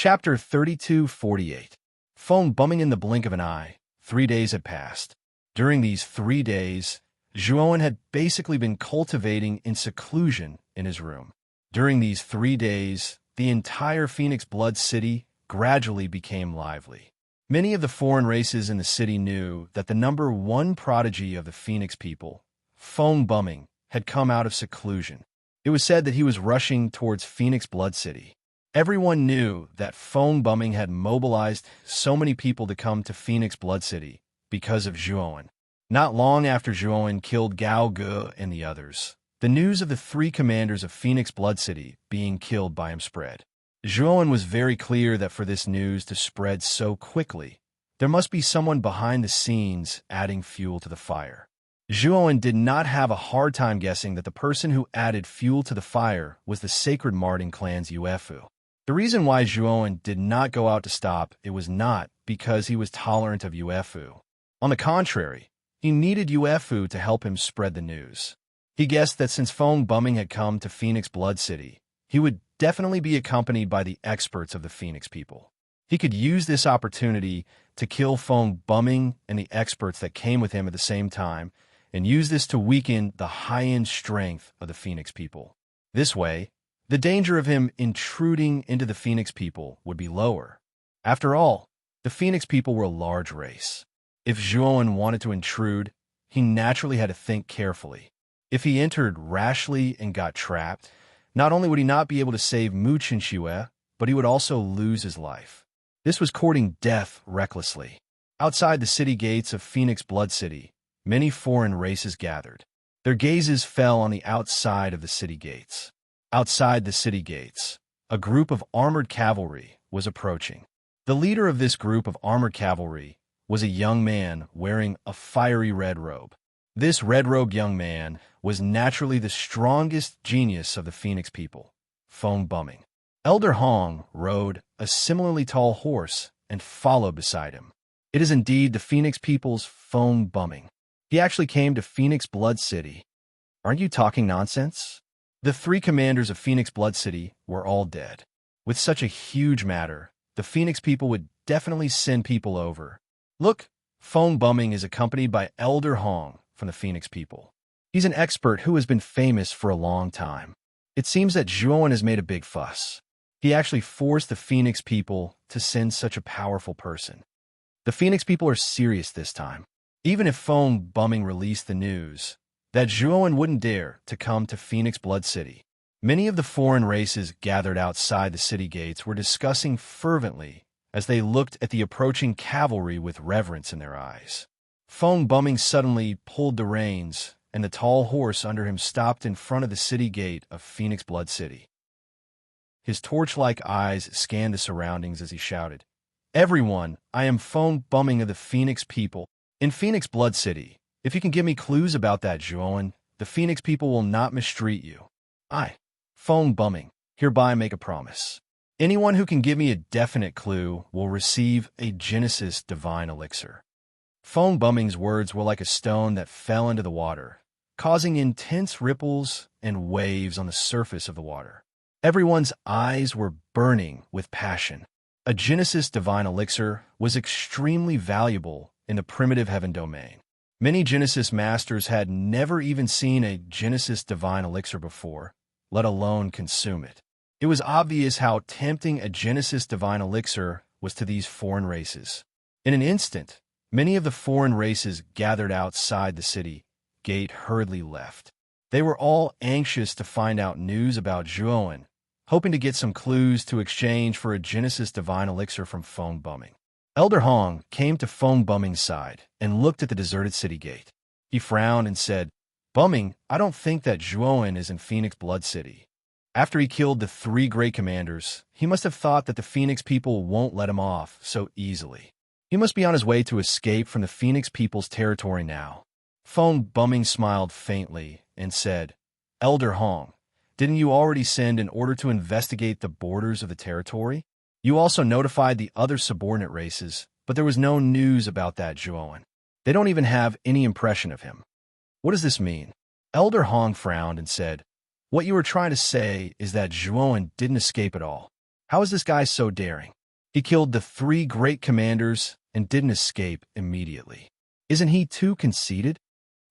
Chapter 32:48. Phone bumming in the blink of an eye. 3 days had passed. During these 3 days, Zhuowen had basically been cultivating in seclusion in his room. During these 3 days, the entire Phoenix Blood City gradually became lively. Many of the foreign races in the city knew that the #1 prodigy of the Phoenix people, phone bumming, had come out of seclusion. It was said that he was rushing towards Phoenix Blood City. Everyone knew that phone bumming had mobilized so many people to come to Phoenix Blood City because of Zhuowen. Not long after Zhuowen killed Gao Ge and the others, the news of the 3 commanders of Phoenix Blood City being killed by him spread. Zhuowen was very clear that for this news to spread so quickly, there must be someone behind the scenes adding fuel to the fire. Zhuowen did not have a hard time guessing that the person who added fuel to the fire was the Sacred Martin clan's Yuefu. The reason why Zhuowen did not go out to stop it was not because he was tolerant of Yuefu. On the contrary, he needed Yuefu to help him spread the news. He guessed that since phone bumming had come to Phoenix Blood City, he would definitely be accompanied by the experts of the Phoenix people. He could use this opportunity to kill phone bumming and the experts that came with him at the same time, and use this to weaken the high-end strength of the Phoenix people. This way, the danger of him intruding into the Phoenix people would be lower. After all, the Phoenix people were a large race. If Zhuowen wanted to intrude, he naturally had to think carefully. If he entered rashly and got trapped, not only would he not be able to save Mu Qinxue, but he would also lose his life. This was courting death recklessly. Outside the city gates of Phoenix Blood City, many foreign races gathered. Their gazes fell on the outside of the city gates. Outside the city gates, a group of armored cavalry was approaching. The leader of this group of armored cavalry was a young man wearing a fiery red robe. This red-robed young man was naturally the strongest genius of the Phoenix people, phone bumming. Elder Hong rode a similarly tall horse and followed beside him. It is indeed the Phoenix people's phone bumming. He actually came to Phoenix Blood City. Aren't you talking nonsense? The 3 commanders of Phoenix Blood City were all dead. With such a huge matter, the Phoenix people would definitely send people over. Look, phone bumming is accompanied by Elder Hong from the Phoenix people. He's an expert who has been famous for a long time. It seems that Zhuowen has made a big fuss. He actually forced the Phoenix people to send such a powerful person. The Phoenix people are serious this time. Even if phone bumming released the news that Zhuowen wouldn't dare to come to Phoenix Blood City, many of the foreign races gathered outside the city gates were discussing fervently as they looked at the approaching cavalry with reverence in their eyes. Phone bumming suddenly pulled the reins, and the tall horse under him stopped in front of the city gate of Phoenix Blood City. His torch-like eyes scanned the surroundings as he shouted, "Everyone, I am phone bumming of the Phoenix people. In Phoenix Blood City, if you can give me clues about that Zhuowen, the Phoenix people will not mistreat you. I, phone bumming, hereby make a promise. Anyone who can give me a definite clue will receive a Genesis divine elixir." Phone bumming's words were like a stone that fell into the water, causing intense ripples and waves on the surface of the water. Everyone's eyes were burning with passion. A Genesis divine elixir was extremely valuable in the primitive heaven domain. Many Genesis masters had never even seen a Genesis divine elixir before, let alone consume it. It was obvious how tempting a Genesis divine elixir was to these foreign races. In an instant, many of the foreign races gathered outside the city gate hurriedly left. They were all anxious to find out news about Zhuowen, hoping to get some clues to exchange for a Genesis divine elixir from phone bumming. Elder Hong came to phone bumming's side and looked at the deserted city gate. He frowned and said, "Bumming, I don't think that Zhuowen is in Phoenix Blood City. After he killed the 3 great commanders, he must have thought that the Phoenix people won't let him off so easily. He must be on his way to escape from the Phoenix people's territory now." Phone bumming smiled faintly and said, "Elder Hong, didn't you already send an order to investigate the borders of the territory? You also notified the other subordinate races, but there was no news about that Zhuowen. They don't even have any impression of him. What does this mean?" Elder Hong frowned and said, "What you were trying to say is that Zhuowen didn't escape at all. How is this guy so daring? He killed the 3 great commanders and didn't escape immediately. Isn't he too conceited?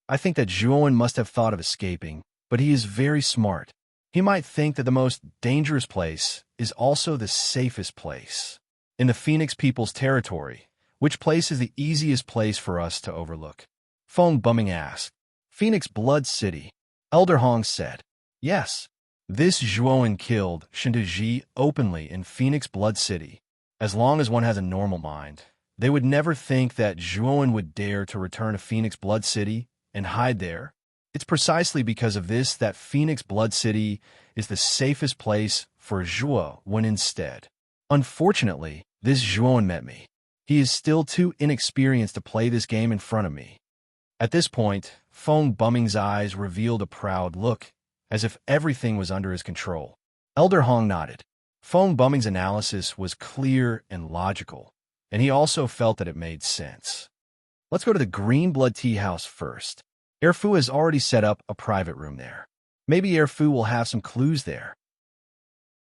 I think that Zhuowen must have thought of escaping, but he is very smart. He might think that the most dangerous place is also the safest place. In the Phoenix people's territory, which place is the easiest place for us to overlook? Feng Bumming asked. Phoenix Blood City. Elder Hong said. Yes. This Zhuowen killed Shindaji openly in Phoenix Blood City. As long as one has a normal mind, they would never think that Zhuowen would dare to return to Phoenix Blood City and hide there. It's precisely because of this that Phoenix Blood City is the safest place for Zhuowen instead. Unfortunately, this Zhuowen met me. He is still too inexperienced to play this game in front of me. At this point, Feng Bumming's eyes revealed a proud look, as if everything was under his control. Elder Hong nodded. Feng Bumming's analysis was clear and logical, and he also felt that it made sense. Let's go to the Green Blood Tea House first. Erfu has already set up a private room there. Maybe Erfu will have some clues there.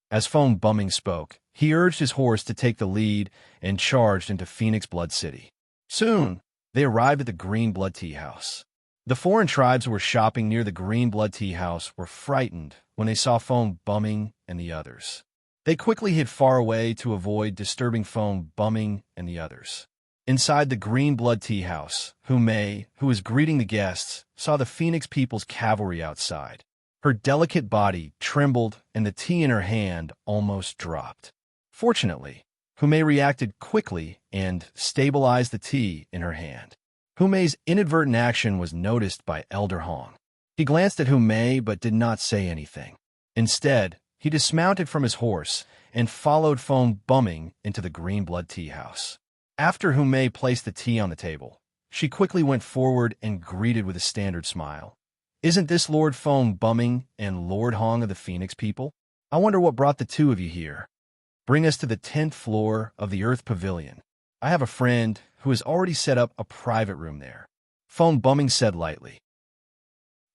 As Feng Bumming spoke, he urged his horse to take the lead and charged into Phoenix Blood City. Soon, they arrived at the Green Blood Tea House. The foreign tribes who were shopping near the Green Blood Tea House were frightened when they saw Feng Bumming and the others. They quickly hid far away to avoid disturbing Feng Bumming and the others. Inside the Green Blood Tea House, Mei, who was greeting the guests, saw the Phoenix people's cavalry outside. Her delicate body trembled and the tea in her hand almost dropped. Fortunately, Mei reacted quickly and stabilized the tea in her hand. Mei's inadvertent action was noticed by Elder Hong. He glanced at Mei but did not say anything. Instead, he dismounted from his horse and followed Feng Bumming into the Green Blood Tea House. After Mei placed the tea on the table, she quickly went forward and greeted with a standard smile. Isn't this Lord Feng Bumming and Lord Hong of the Phoenix people? I wonder what brought the two of you here. Bring us to the 10th floor of the Earth Pavilion. I have a friend who has already set up a private room there. Feng Bumming said lightly.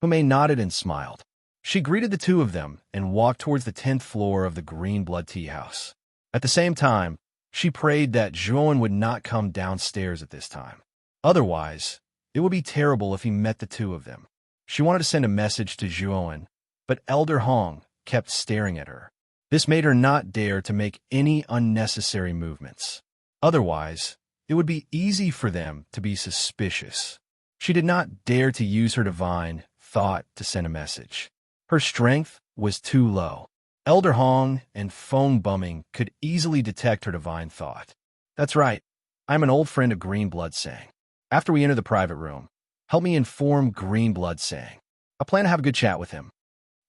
Mei nodded and smiled. She greeted the two of them and walked towards the 10th floor of the Green Blood Tea House. At the same time, she prayed that Zhuowen would not come downstairs at this time. Otherwise, it would be terrible if he met the two of them. She wanted to send a message to Zhuowen, but Elder Hong kept staring at her. This made her not dare to make any unnecessary movements. Otherwise, it would be easy for them to be suspicious. She did not dare to use her divine thought to send a message. Her strength was too low. Elder Hong and Feng Bumming could easily detect her divine thought. That's right. I'm an old friend of Green Blood Sang. After we enter the private room, help me inform Green Blood Sang. I plan to have a good chat with him.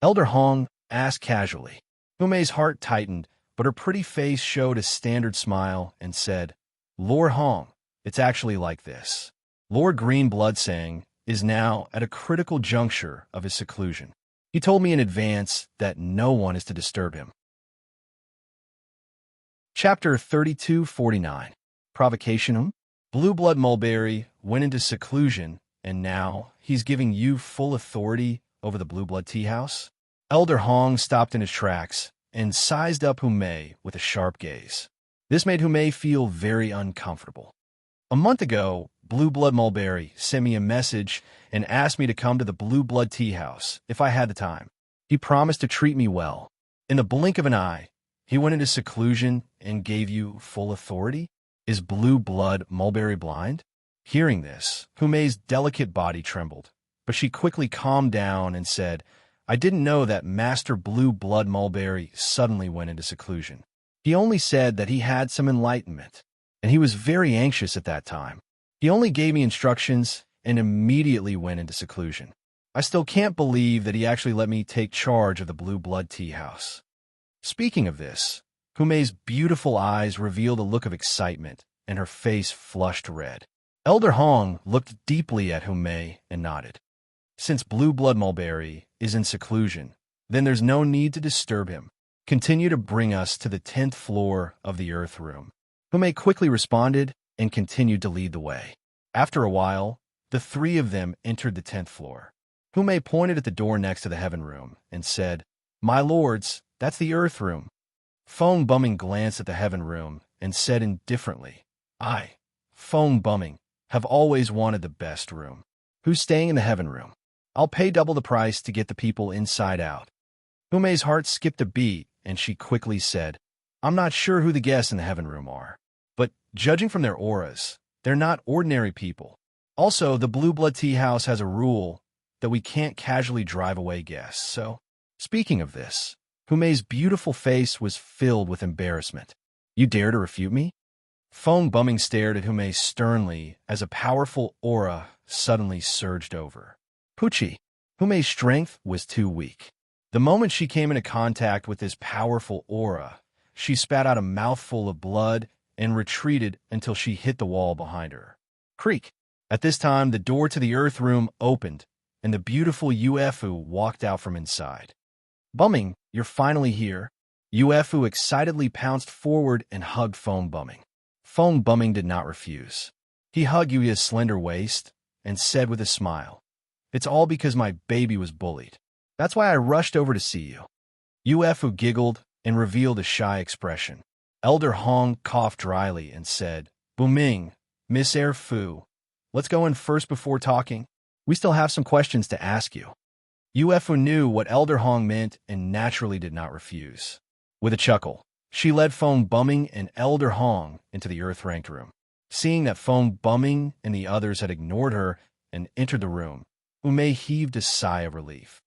Elder Hong asked casually. Mei's heart tightened, but her pretty face showed a standard smile and said, Lord Hong, it's actually like this. Lord Green Blood Sang is now at a critical juncture of his seclusion. He told me in advance that no one is to disturb him. Chapter 3249. Provocation. Blue Blood Mulberry went into seclusion, and now he's giving you full authority over the Blue Blood Tea House? Elder Hong stopped in his tracks and sized up Mei with a sharp gaze. This made Mei feel very uncomfortable. A month ago, Blue Blood Mulberry sent me a message and asked me to come to the Blue Blood Tea House if I had the time. He promised to treat me well. In the blink of an eye, he went into seclusion and gave you full authority? Is Blue Blood Mulberry blind? Hearing this, Mei's delicate body trembled, but she quickly calmed down and said, I didn't know that Master Blue Blood Mulberry suddenly went into seclusion. He only said that he had some enlightenment, and he was very anxious at that time. He only gave me instructions and immediately went into seclusion. I still can't believe that he actually let me take charge of the Blue Blood Tea House. Speaking of this, Mei's beautiful eyes revealed a look of excitement, and her face flushed red. Elder Hong looked deeply at Mei and nodded. Since Blue Blood Mulberry is in seclusion, then there's no need to disturb him. Continue to bring us to the 10th floor of the Earth Room. Mei quickly responded and continued to lead the way. After a while, the three of them entered the 10th floor. Mei pointed at the door next to the Heaven Room and said, My lords, that's the Earth Room. Phone Bumming glanced at the heaven room and said indifferently, I, Phone Bumming, have always wanted the best room. Who's staying in the heaven room? I'll pay double the price to get the people inside out. Humei's heart skipped a beat, and she quickly said, I'm not sure who the guests in the heaven room are, but judging from their auras, they're not ordinary people. Also, the Blue Blood Tea House has a rule that we can't casually drive away guests, so... Speaking of this, Humei's beautiful face was filled with embarrassment. You dare to refute me? Phone Bumming stared at Humei sternly as a powerful aura suddenly surged over. Pucci, Humei's strength was too weak. The moment she came into contact with this powerful aura, she spat out a mouthful of blood and retreated until she hit the wall behind her. Creak! At this time, the door to the Earth Room opened, and the beautiful Uefu walked out from inside. Bumming, you're finally here. Uefu excitedly pounced forward and hugged Phone Bumming. Phone Bumming did not refuse. He hugged Yuya's slender waist and said with a smile, It's all because my baby was bullied. That's why I rushed over to see you. Uefu giggled and revealed a shy expression. Elder Hong coughed dryly and said, Buming, Miss Air Fu, let's go in first before talking. We still have some questions to ask you. Uefu knew what Elder Hong meant and naturally did not refuse. With a chuckle, she led Phone Bumming and Elder Hong into the Earth-ranked room. Seeing that Phone Bumming and the others had ignored her and entered the room, Umei heaved a sigh of relief.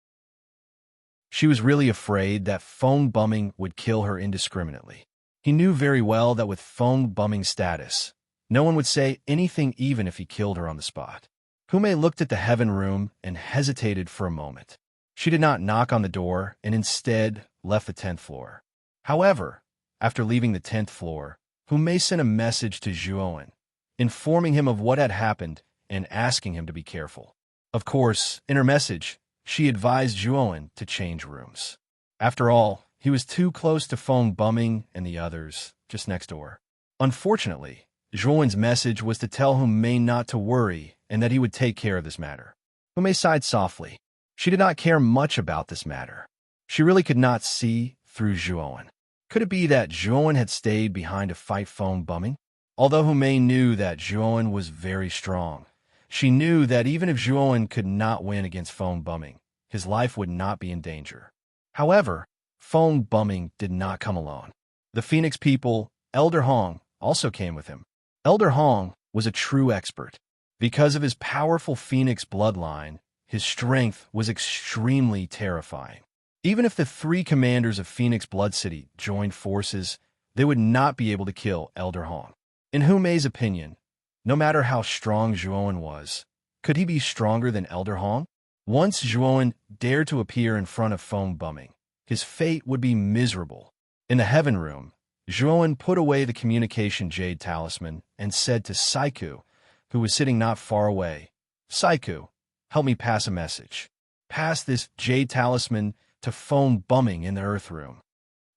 She was really afraid that Phone Bumming would kill her indiscriminately. He knew very well that with Phone Bumming's status, no one would say anything even if he killed her on the spot. Humei looked at the heaven room and hesitated for a moment. She did not knock on the door and instead left the 10th floor. However, after leaving the 10th floor, Humei sent a message to Zhuowen, informing him of what had happened and asking him to be careful. Of course, in her message, she advised Zhuowen to change rooms. After all, he was too close to Phone Bumming and the others, just next door. Unfortunately, Zhuowen's message was to tell Humei not to worry and that he would take care of this matter. Humei sighed softly. She did not care much about this matter. She really could not see through Zhuowen. Could it be that Zhuowen had stayed behind to fight Phone Bumming? Although Humei knew that Zhuowen was very strong, she knew that even if Zhuowen could not win against Phone Bumming, his life would not be in danger. However, Phone Bumming did not come alone. The Phoenix people, Elder Hong, also came with him. Elder Hong was a true expert. Because of his powerful Phoenix bloodline, his strength was extremely terrifying. Even if the 3 commanders of Phoenix Blood City joined forces, they would not be able to kill Elder Hong. In Humei's opinion, no matter how strong Zhuowen was, could he be stronger than Elder Hong? Once Zhuowen dared to appear in front of Phone Bumming, his fate would be miserable. In the heaven room, Zhuowen put away the communication jade talisman and said to Saiku, who was sitting not far away, Saiku, help me pass a message. Pass this jade talisman to Phone Bumming in the Earth Room.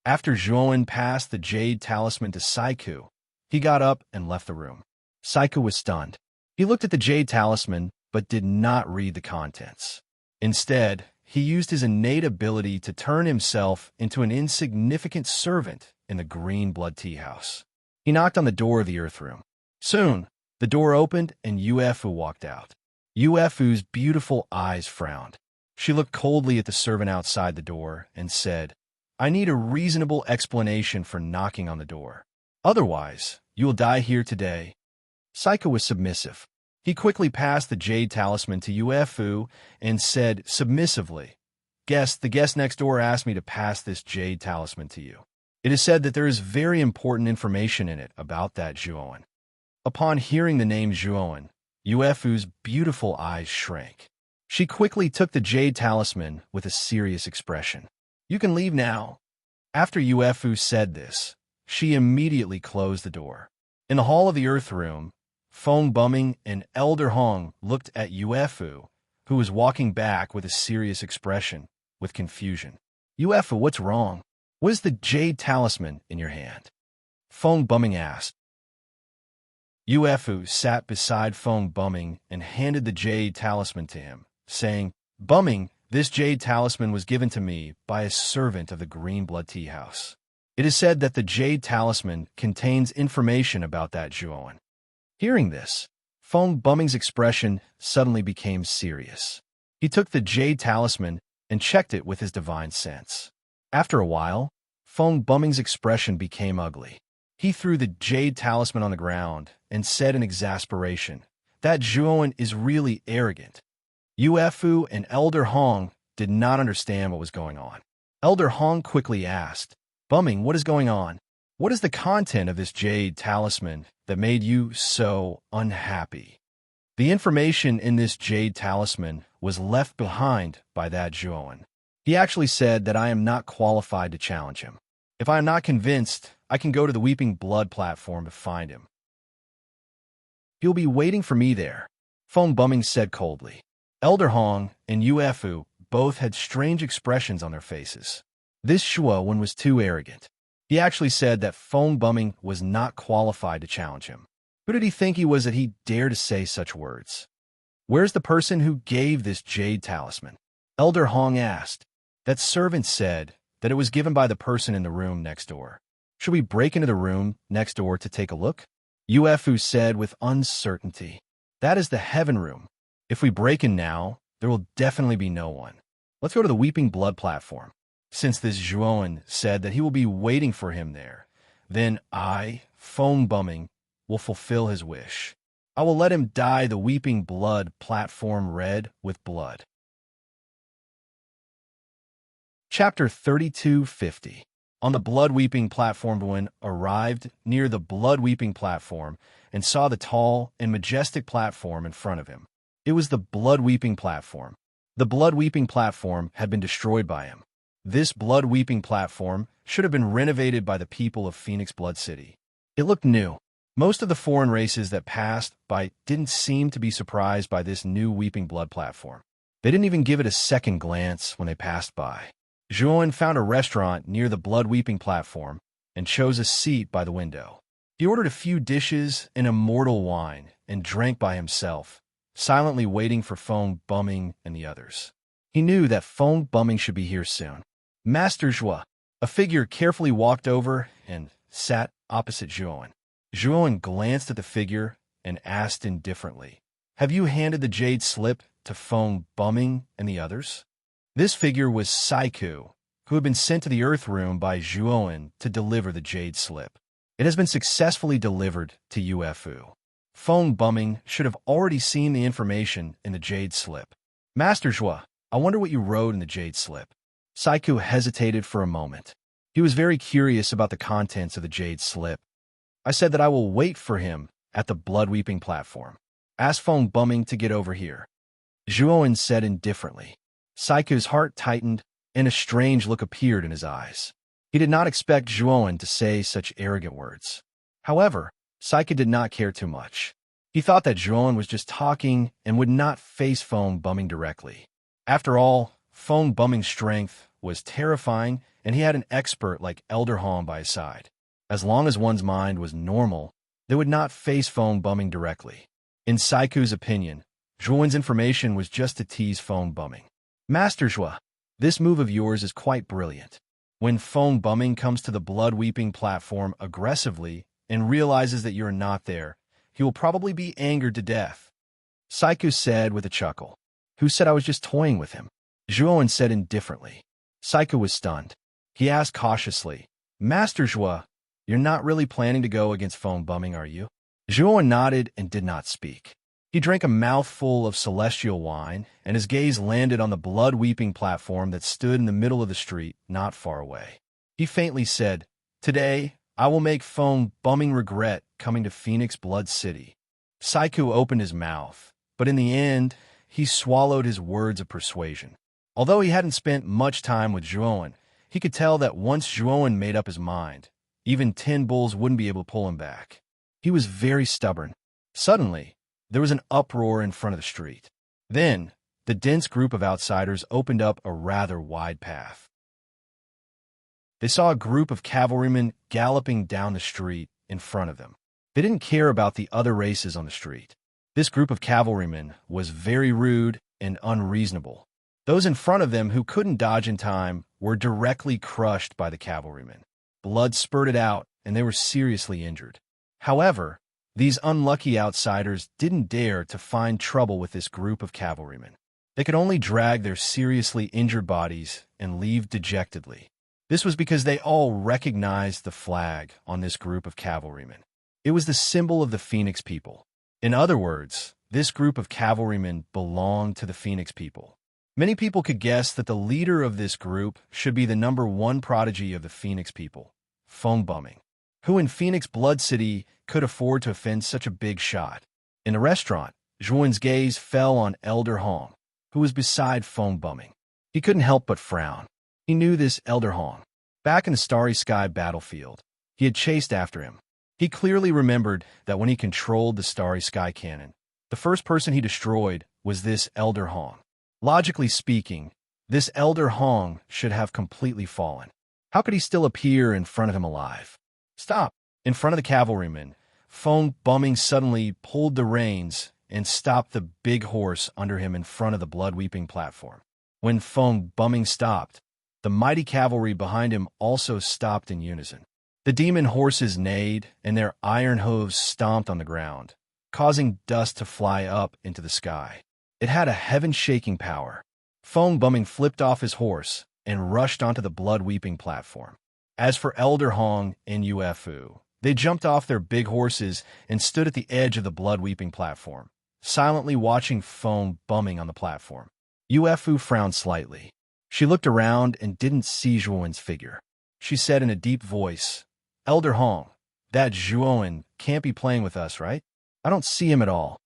After Zhuowen passed the jade talisman to Saiku, he got up and left the room. Saiku was stunned. He looked at the jade talisman, but did not read the contents. Instead, he used his innate ability to turn himself into an insignificant servant in the Green Blood Tea House. He knocked on the door of the Earth Room. Soon, the door opened and Uefu walked out. Uefu's beautiful eyes frowned. She looked coldly at the servant outside the door and said, I need a reasonable explanation for knocking on the door. Otherwise, you will die here today. Saiku was submissive. He quickly passed the jade talisman to Uefu and said submissively, the guest next door asked me to pass this jade talisman to you. It is said that there is very important information in it about that Zhuowen. Upon hearing the name Zhuowen, Uefu's beautiful eyes shrank. She quickly took the jade talisman with a serious expression. You can leave now. After Uefu said this, she immediately closed the door. In the hall of the Earth Room, Phone Bumming and Elder Hong looked at Uefu, who was walking back with a serious expression, with confusion. Uefu, what's wrong? What is the jade talisman in your hand? Phone Bumming asked. Uefu sat beside Phone Bumming and handed the jade talisman to him, saying, Bumming, this jade talisman was given to me by a servant of the Green Blood Tea House. It is said that the Jade Talisman contains information about that Zhuowen. Hearing this, Feng Buming's expression suddenly became serious. He took the Jade Talisman and checked it with his divine sense. After a while, Feng Buming's expression became ugly. He threw the Jade Talisman on the ground and said in exasperation, "That Zhuowen is really arrogant." Yuefu and Elder Hong did not understand what was going on. Elder Hong quickly asked, "Buming, what is going on? What is the content of this Jade Talisman that made you so unhappy?" The information in this Jade Talisman was left behind by that Zhuowen. He actually said that I am not qualified to challenge him. If I am not convinced, I can go to the Weeping Blood platform to find him. He'll be waiting for me there, Feng Buming said coldly. Elder Hong and Yuefu both had strange expressions on their faces. This Zhuowen was too arrogant. He actually said that Feng Buming was not qualified to challenge him. Who did he think he was that he dared to say such words? Where's the person who gave this Jade Talisman? Elder Hong asked. That servant said that it was given by the person in the room next door. Should we break into the room next door to take a look? Yuefu said with uncertainty. That is the heaven room. If we break in now, there will definitely be no one. Let's go to the Weeping Blood platform. Since this Zhuowen said that he will be waiting for him there, then I, Feng Buming, will fulfill his wish. I will let him dye the Weeping Blood platform red with blood. Chapter 3250. On the Blood Weeping platform, Zhuowen arrived near the Blood Weeping platform and saw the tall and majestic platform in front of him. It was the Blood Weeping platform. The Blood Weeping platform had been destroyed by him. This Blood Weeping platform should have been renovated by the people of Phoenix Blood City. It looked new. Most of the foreign races that passed by didn't seem to be surprised by this new Weeping Blood platform. They didn't even give it a second glance when they passed by. Zhuowen found a restaurant near the Blood Weeping platform and chose a seat by the window. He ordered a few dishes and immortal wine and drank by himself, silently waiting for Feng Buming and the others. He knew that Feng Buming should be here soon. Master Zhua, a figure carefully walked over and sat opposite Zhuowen. Zhuowen glanced at the figure and asked indifferently, "Have you handed the jade slip to Feng Buming and the others?" This figure was Saiku, who had been sent to the Earth Room by Zhuowen to deliver the jade slip. It has been successfully delivered to Yuefu. Feng Buming should have already seen the information in the jade slip. Master Zhua, I wonder what you wrote in the jade slip. Saiku hesitated for a moment. He was very curious about the contents of the jade slip. I said that I will wait for him at the Blood Weeping platform. Ask Feng Buming to get over here. Zhuowen said indifferently. Saiku's heart tightened, and a strange look appeared in his eyes. He did not expect Zhuowen to say such arrogant words. However, Saiku did not care too much. He thought that Zhuowen was just talking and would not face Feng Buming directly. After all, Feng Buming's strength was terrifying, and he had an expert like Elder Hong by his side. As long as one's mind was normal, they would not face Feng Buming directly. In Saiku's opinion, Zhuowen's information was just to tease Feng Buming. Master Zhua, this move of yours is quite brilliant. When Feng Buming comes to the Blood Weeping platform aggressively and realizes that you're not there, he will probably be angered to death. Saiku said with a chuckle. Who said I was just toying with him? Zhuowen said indifferently. Saiku was stunned. He asked cautiously, Master Zhua, you're not really planning to go against Feng Buming, are you? Zhuowen nodded and did not speak. He drank a mouthful of celestial wine, and his gaze landed on the blood-weeping platform that stood in the middle of the street, not far away. He faintly said, Today, I will make Feng Buming regret coming to Phoenix Blood City. Saiku opened his mouth, but in the end, he swallowed his words of persuasion. Although he hadn't spent much time with Zhuowen, he could tell that once Zhuowen made up his mind, even 10 bulls wouldn't be able to pull him back. He was very stubborn. Suddenly, there was an uproar in front of the street. Then, the dense group of outsiders opened up a rather wide path. They saw a group of cavalrymen galloping down the street in front of them. They didn't care about the other races on the street. This group of cavalrymen was very rude and unreasonable. Those in front of them who couldn't dodge in time were directly crushed by the cavalrymen. blood spurted out, and they were seriously injured. However, these unlucky outsiders didn't dare to find trouble with this group of cavalrymen. They could only drag their seriously injured bodies and leave dejectedly. This was because they all recognized the flag on this group of cavalrymen. It was the symbol of the Phoenix people. In other words, this group of cavalrymen belonged to the Phoenix people. Many people could guess that the leader of this group should be the #1 prodigy of the Phoenix people, Phone Bumming. Who in Phoenix Blood City could afford to offend such a big shot? In the restaurant, Zhuan's gaze fell on Elder Hong, who was beside Phone Bumming. He couldn't help but frown. He knew this Elder Hong. Back in the Starry Sky battlefield, he had chased after him. He clearly remembered that when he controlled the Starry Sky cannon, the first person he destroyed was this Elder Hong. Logically speaking, this Elder Hong should have completely fallen. How could he still appear in front of him alive? Stop! In front of the cavalryman, Phone Bumming suddenly pulled the reins and stopped the big horse under him in front of the blood-weeping platform. When Phone Bumming stopped, the mighty cavalry behind him also stopped in unison. The demon horses neighed, and their iron hooves stomped on the ground, causing dust to fly up into the sky. It had a heaven-shaking power. Phone Bumming flipped off his horse and rushed onto the blood-weeping platform. As for Elder Hong and Ufu, they jumped off their big horses and stood at the edge of the blood-weeping platform, silently watching Phone Bumming on the platform. Ufu frowned slightly. She looked around and didn't see Zhuan's figure. She said in a deep voice, "Elder Hong, that Zhuan can't be playing with us, right? I don't see him at all."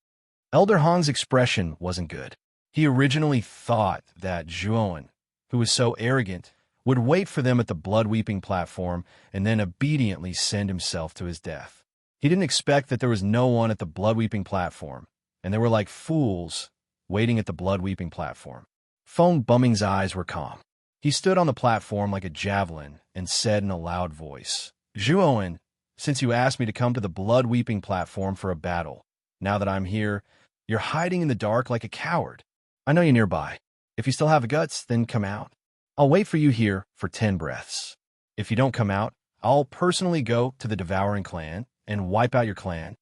Elder Hong's expression wasn't good. He originally thought that Zhuan, who was so arrogant, would wait for them at the blood-weeping platform and then obediently send himself to his death. He didn't expect that there was no one at the blood-weeping platform, and they were like fools waiting at the blood-weeping platform. Phone Bumming's eyes were calm. He stood on the platform like a javelin and said in a loud voice, "Zhuan, since you asked me to come to the blood-weeping platform for a battle, now that I'm here, you're hiding in the dark like a coward. I know you're nearby. If you still have the guts, then come out. I'll wait for you here for 10 breaths. If you don't come out, I'll personally go to the Devouring Clan and wipe out your clan."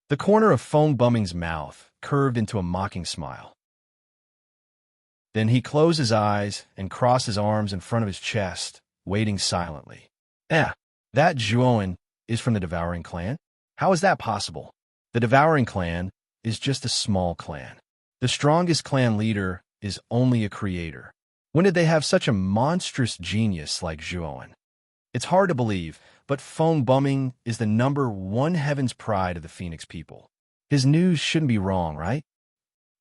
The corner of Phone Bumming's mouth curved into a mocking smile. Then he closed his eyes and crossed his arms in front of his chest, waiting silently. That Zhuan is from the Devouring Clan? How is that possible? The Devouring Clan is just a small clan. The strongest clan leader is only a creator. When did they have such a monstrous genius like Zhuan? It's hard to believe, but Phone Bumming is the #1 heaven's pride of the Phoenix people. His news shouldn't be wrong, right?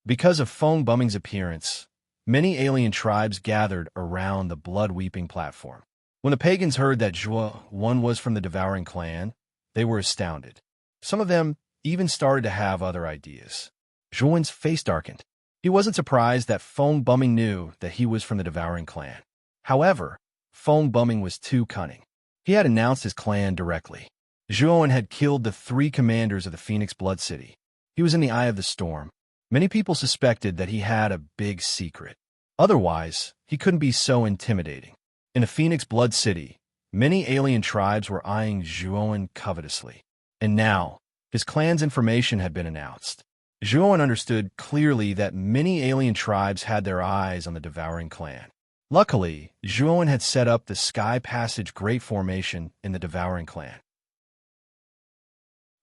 Because of Phone Bumming's appearance, many alien tribes gathered around the blood-weeping platform. When the pagans heard that Zhuan was from the Devouring Clan, they were astounded. Some of them even started to have other ideas. Zhuan's face darkened. He wasn't surprised that Phone Bumming knew that he was from the Devouring Clan. However, Phone Bumming was too cunning. He had announced his clan directly. Zhuan had killed the 3 commanders of the Phoenix Blood City. He was in the eye of the storm. Many people suspected that he had a big secret. Otherwise, he couldn't be so intimidating. In the Phoenix Blood City, many alien tribes were eyeing Zhuan covetously. And now, his clan's information had been announced. Zhuan understood clearly that many alien tribes had their eyes on the Devouring Clan. Luckily, Zhuan had set up the Sky Passage Great Formation in the Devouring Clan.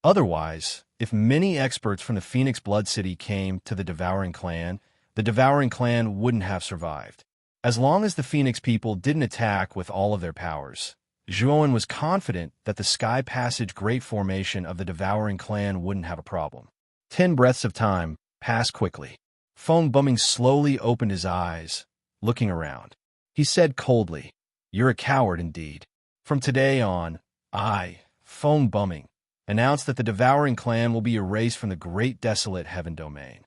Otherwise, if many experts from the Phoenix Blood City came to the Devouring Clan, the Devouring Clan wouldn't have survived. As long as the Phoenix people didn't attack with all of their powers, Zhuan was confident that the Sky Passage Great Formation of the Devouring Clan wouldn't have a problem. 10 breaths of time passed quickly. Phone Bumming slowly opened his eyes, looking around. He said coldly, "You're a coward indeed. From today on, I, Phone Bumming, announce that the Devouring Clan will be erased from the great desolate heaven domain."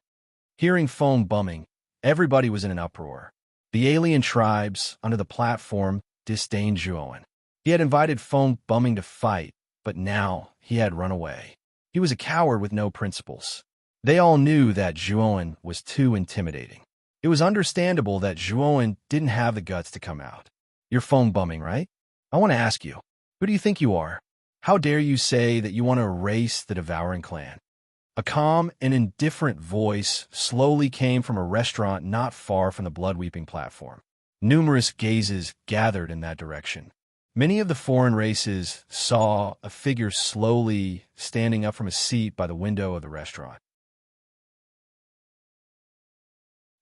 Hearing Phone Bumming, everybody was in an uproar. The alien tribes under the platform disdained Zhuan. He had invited Phone Bumming to fight, but now he had run away. He was a coward with no principles. They all knew that Zhuan was too intimidating. It was understandable that Zhuan didn't have the guts to come out. "You're Phone Bumming, right? I want to ask you, Who do you think you are? How dare you say that you want to erase the devouring clan? A calm and indifferent voice slowly came from a restaurant not far from the blood-weeping platform. Numerous gazes gathered in that direction. Many of the foreign races saw a figure slowly standing up from a seat by the window of the restaurant.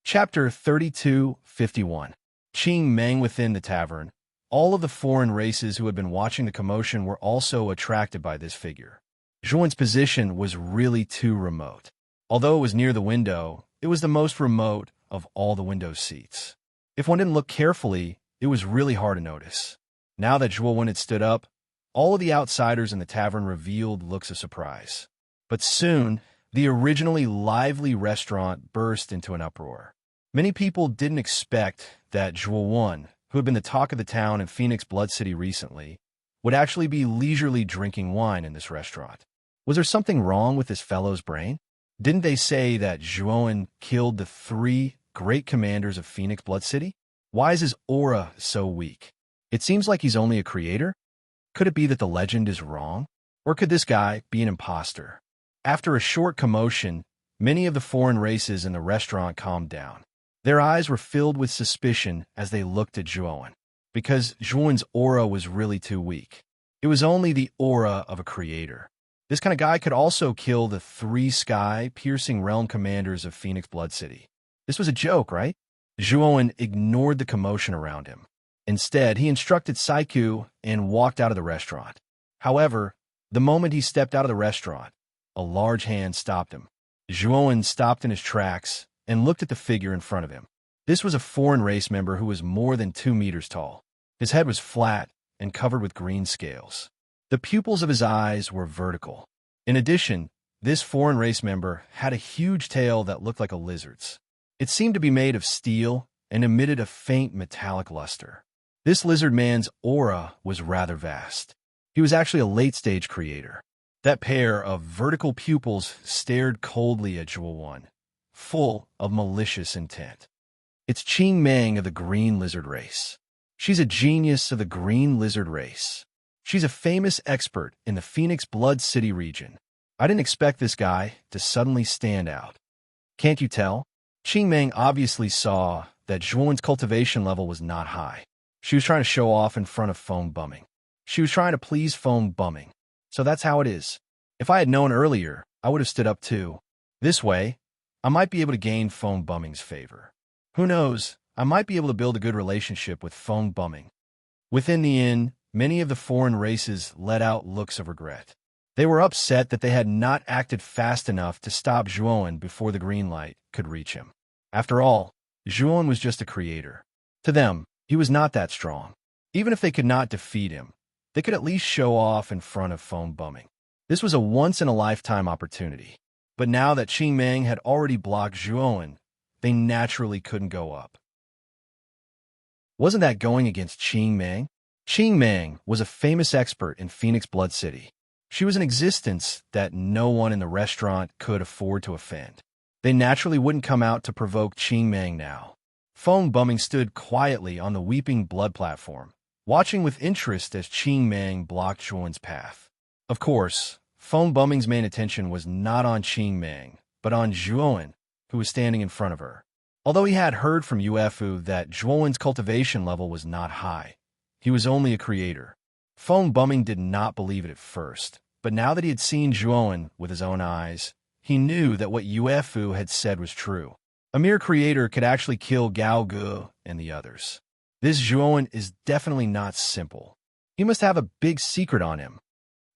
Chapter 32:51. Qing Meng within the tavern. All of the foreign races who had been watching the commotion were also attracted by this figure. Zhuan's position was really too remote. Although it was near the window, it was the most remote of all the window seats. If one didn't look carefully, it was really hard to notice. Now that Zhuan had stood up, all of the outsiders in the tavern revealed looks of surprise. But soon, the originally lively restaurant burst into an uproar. Many people didn't expect that Zhuan, who had been the talk of the town in Phoenix Blood City recently, would actually be leisurely drinking wine in this restaurant. Was there something wrong with this fellow's brain? Didn't they say that Zhuan killed the 3 great commanders of Phoenix Blood City? Why is his aura so weak? It seems like he's only a creator. Could it be that the legend is wrong? Or could this guy be an imposter? After a short commotion, many of the foreign races in the restaurant calmed down. Their eyes were filled with suspicion as they looked at Zhuan, because Zhuan's aura was really too weak. It was only the aura of a creator. This kind of guy could also kill the 3 sky-piercing realm commanders of Phoenix Blood City. This was a joke, right? Zhuan ignored the commotion around him. Instead, he instructed Saiku and walked out of the restaurant. However, the moment he stepped out of the restaurant, a large hand stopped him. Zhuan stopped in his tracks and looked at the figure in front of him. This was a foreign race member who was more than 2 meters tall. His head was flat and covered with green scales. The pupils of his eyes were vertical. In addition, this foreign race member had a huge tail that looked like a lizard's. It seemed to be made of steel and emitted a faint metallic luster. This lizard man's aura was rather vast. He was actually a late-stage creator. That pair of vertical pupils stared coldly at Zhuan, full of malicious intent. It's Qing Meng of the green lizard race. She's a genius of the green lizard race. She's a famous expert in the Phoenix Blood City region. I didn't expect this guy to suddenly stand out. Can't you tell? Qing Meng obviously saw that Zhuan's cultivation level was not high. She was trying to show off in front of Phone Bumming. She was trying to please Phone Bumming. So that's how it is. If I had known earlier, I would have stood up too. This way, I might be able to gain Phone Bumming's favor. Who knows, I might be able to build a good relationship with Phone Bumming. Within the inn, many of the foreign races let out looks of regret. They were upset that they had not acted fast enough to stop Zhuan before the green light could reach him. After all, Zhuan was just a creator. To them, he was not that strong. Even if they could not defeat him, they could at least show off in front of Phone Bumming. This was a once-in-a-lifetime opportunity. But now that Qing Meng had already blocked Zhuan, they naturally couldn't go up. Wasn't that going against Qing Meng? Qing Meng was a famous expert in Phoenix Blood City. She was an existence that no one in the restaurant could afford to offend. They naturally wouldn't come out to provoke Qing Meng now. Phone Bumming stood quietly on the weeping blood platform, watching with interest as Qing Meng blocked Zhuan's path. Of course, Phone Bumming's main attention was not on Qing Meng, but on Zhuan, who was standing in front of her. Although he had heard from Uefu that Zhuan's cultivation level was not high, he was only a creator. Phone Bumming did not believe it at first, but now that he had seen Zhuan with his own eyes, he knew that what Uefu had said was true. A mere creator could actually kill Gao Gu and the others. This Zhuan is definitely not simple. He must have a big secret on him.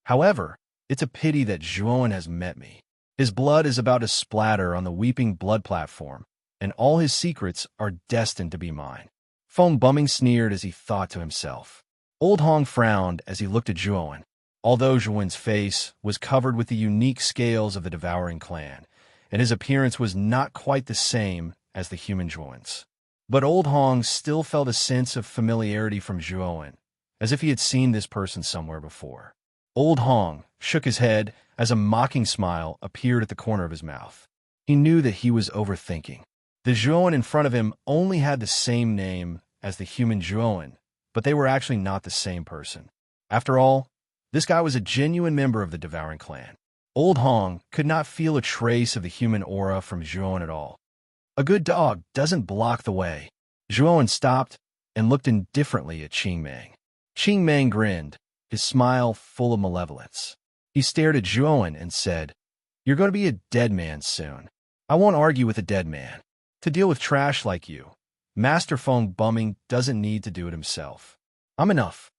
However, it's a pity that Zhuan has met me. His blood is about to splatter on the weeping blood platform, and all his secrets are destined to be mine. Phone Bumming sneered as he thought to himself. Old Hong frowned as he looked at Zhuan. Although Zhuan's face was covered with the unique scales of the devouring clan, and his appearance was not quite the same as the human Zhuan's. But Old Hong still felt a sense of familiarity from Zhuan, as if he had seen this person somewhere before. Old Hong shook his head as a mocking smile appeared at the corner of his mouth. He knew that he was overthinking. The Zhuan in front of him only had the same name as the human Zhuan, but they were actually not the same person. After all, this guy was a genuine member of the Devouring clan. Old Hong could not feel a trace of the human aura from Zhuowen at all. A good dog doesn't block the way. Zhuowen stopped and looked indifferently at Qing Mang. Qing Mang grinned, his smile full of malevolence. He stared at Zhuowen and said, "You're going to be a dead man soon. I won't argue with a dead man. To deal with trash like you, Master Feng Bumming doesn't need to do it himself. I'm enough.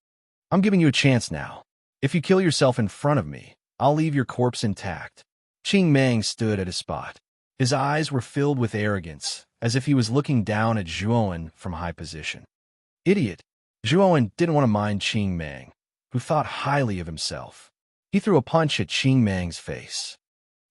I'm giving you a chance now. If you kill yourself in front of me, I'll leave your corpse intact." Qing Mang stood at his spot. His eyes were filled with arrogance, as if he was looking down at Zhuowen from high position. Idiot! Zhuowen didn't want to mind Qing Mang, who thought highly of himself. He threw a punch at Qing Mang's face.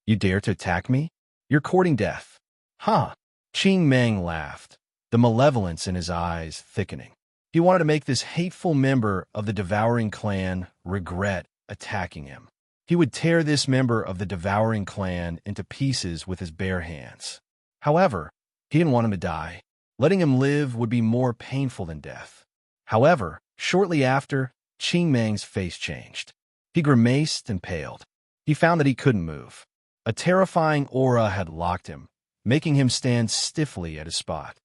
"You dare to attack me? You're courting death." "Huh?" Qing Mang laughed, the malevolence in his eyes thickening. He wanted to make this hateful member of the Devouring clan regret attacking him. He would tear this member of the Devouring clan into pieces with his bare hands. However, he didn't want him to die. Letting him live would be more painful than death. However, shortly after, Qing Mang's face changed. He grimaced and paled. He found that he couldn't move. A terrifying aura had locked him, making him stand stiffly at his spot.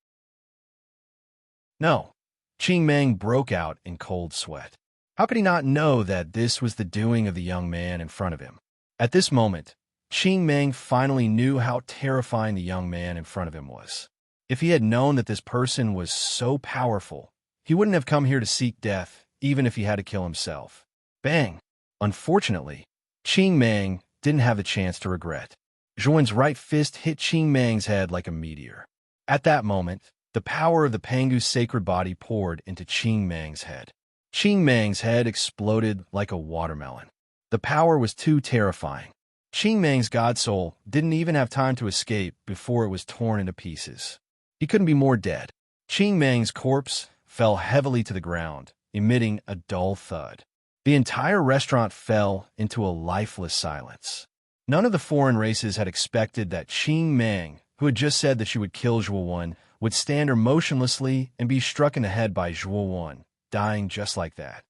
"No." Qing Mang broke out in cold sweat. How could he not know that this was the doing of the young man in front of him? At this moment, Qing Mang finally knew how terrifying the young man in front of him was. If he had known that this person was so powerful, he wouldn't have come here to seek death, even if he had to kill himself. Bang! Unfortunately, Qing Mang didn't have the chance to regret. Zhuowen's right fist hit Qing Mang's head like a meteor. At that moment, the power of the Pangu's sacred body poured into Qing Mang's head. Qing Mang's head exploded like a watermelon. The power was too terrifying. Qing Mang's god soul didn't even have time to escape before it was torn into pieces. He couldn't be more dead. Qing Mang's corpse fell heavily to the ground, emitting a dull thud. The entire restaurant fell into a lifeless silence. None of the foreign races had expected that Qing Mang, who had just said that she would kill Zhuowen, would stand there motionlessly and be struck in the head by Zhuowen, dying just like that.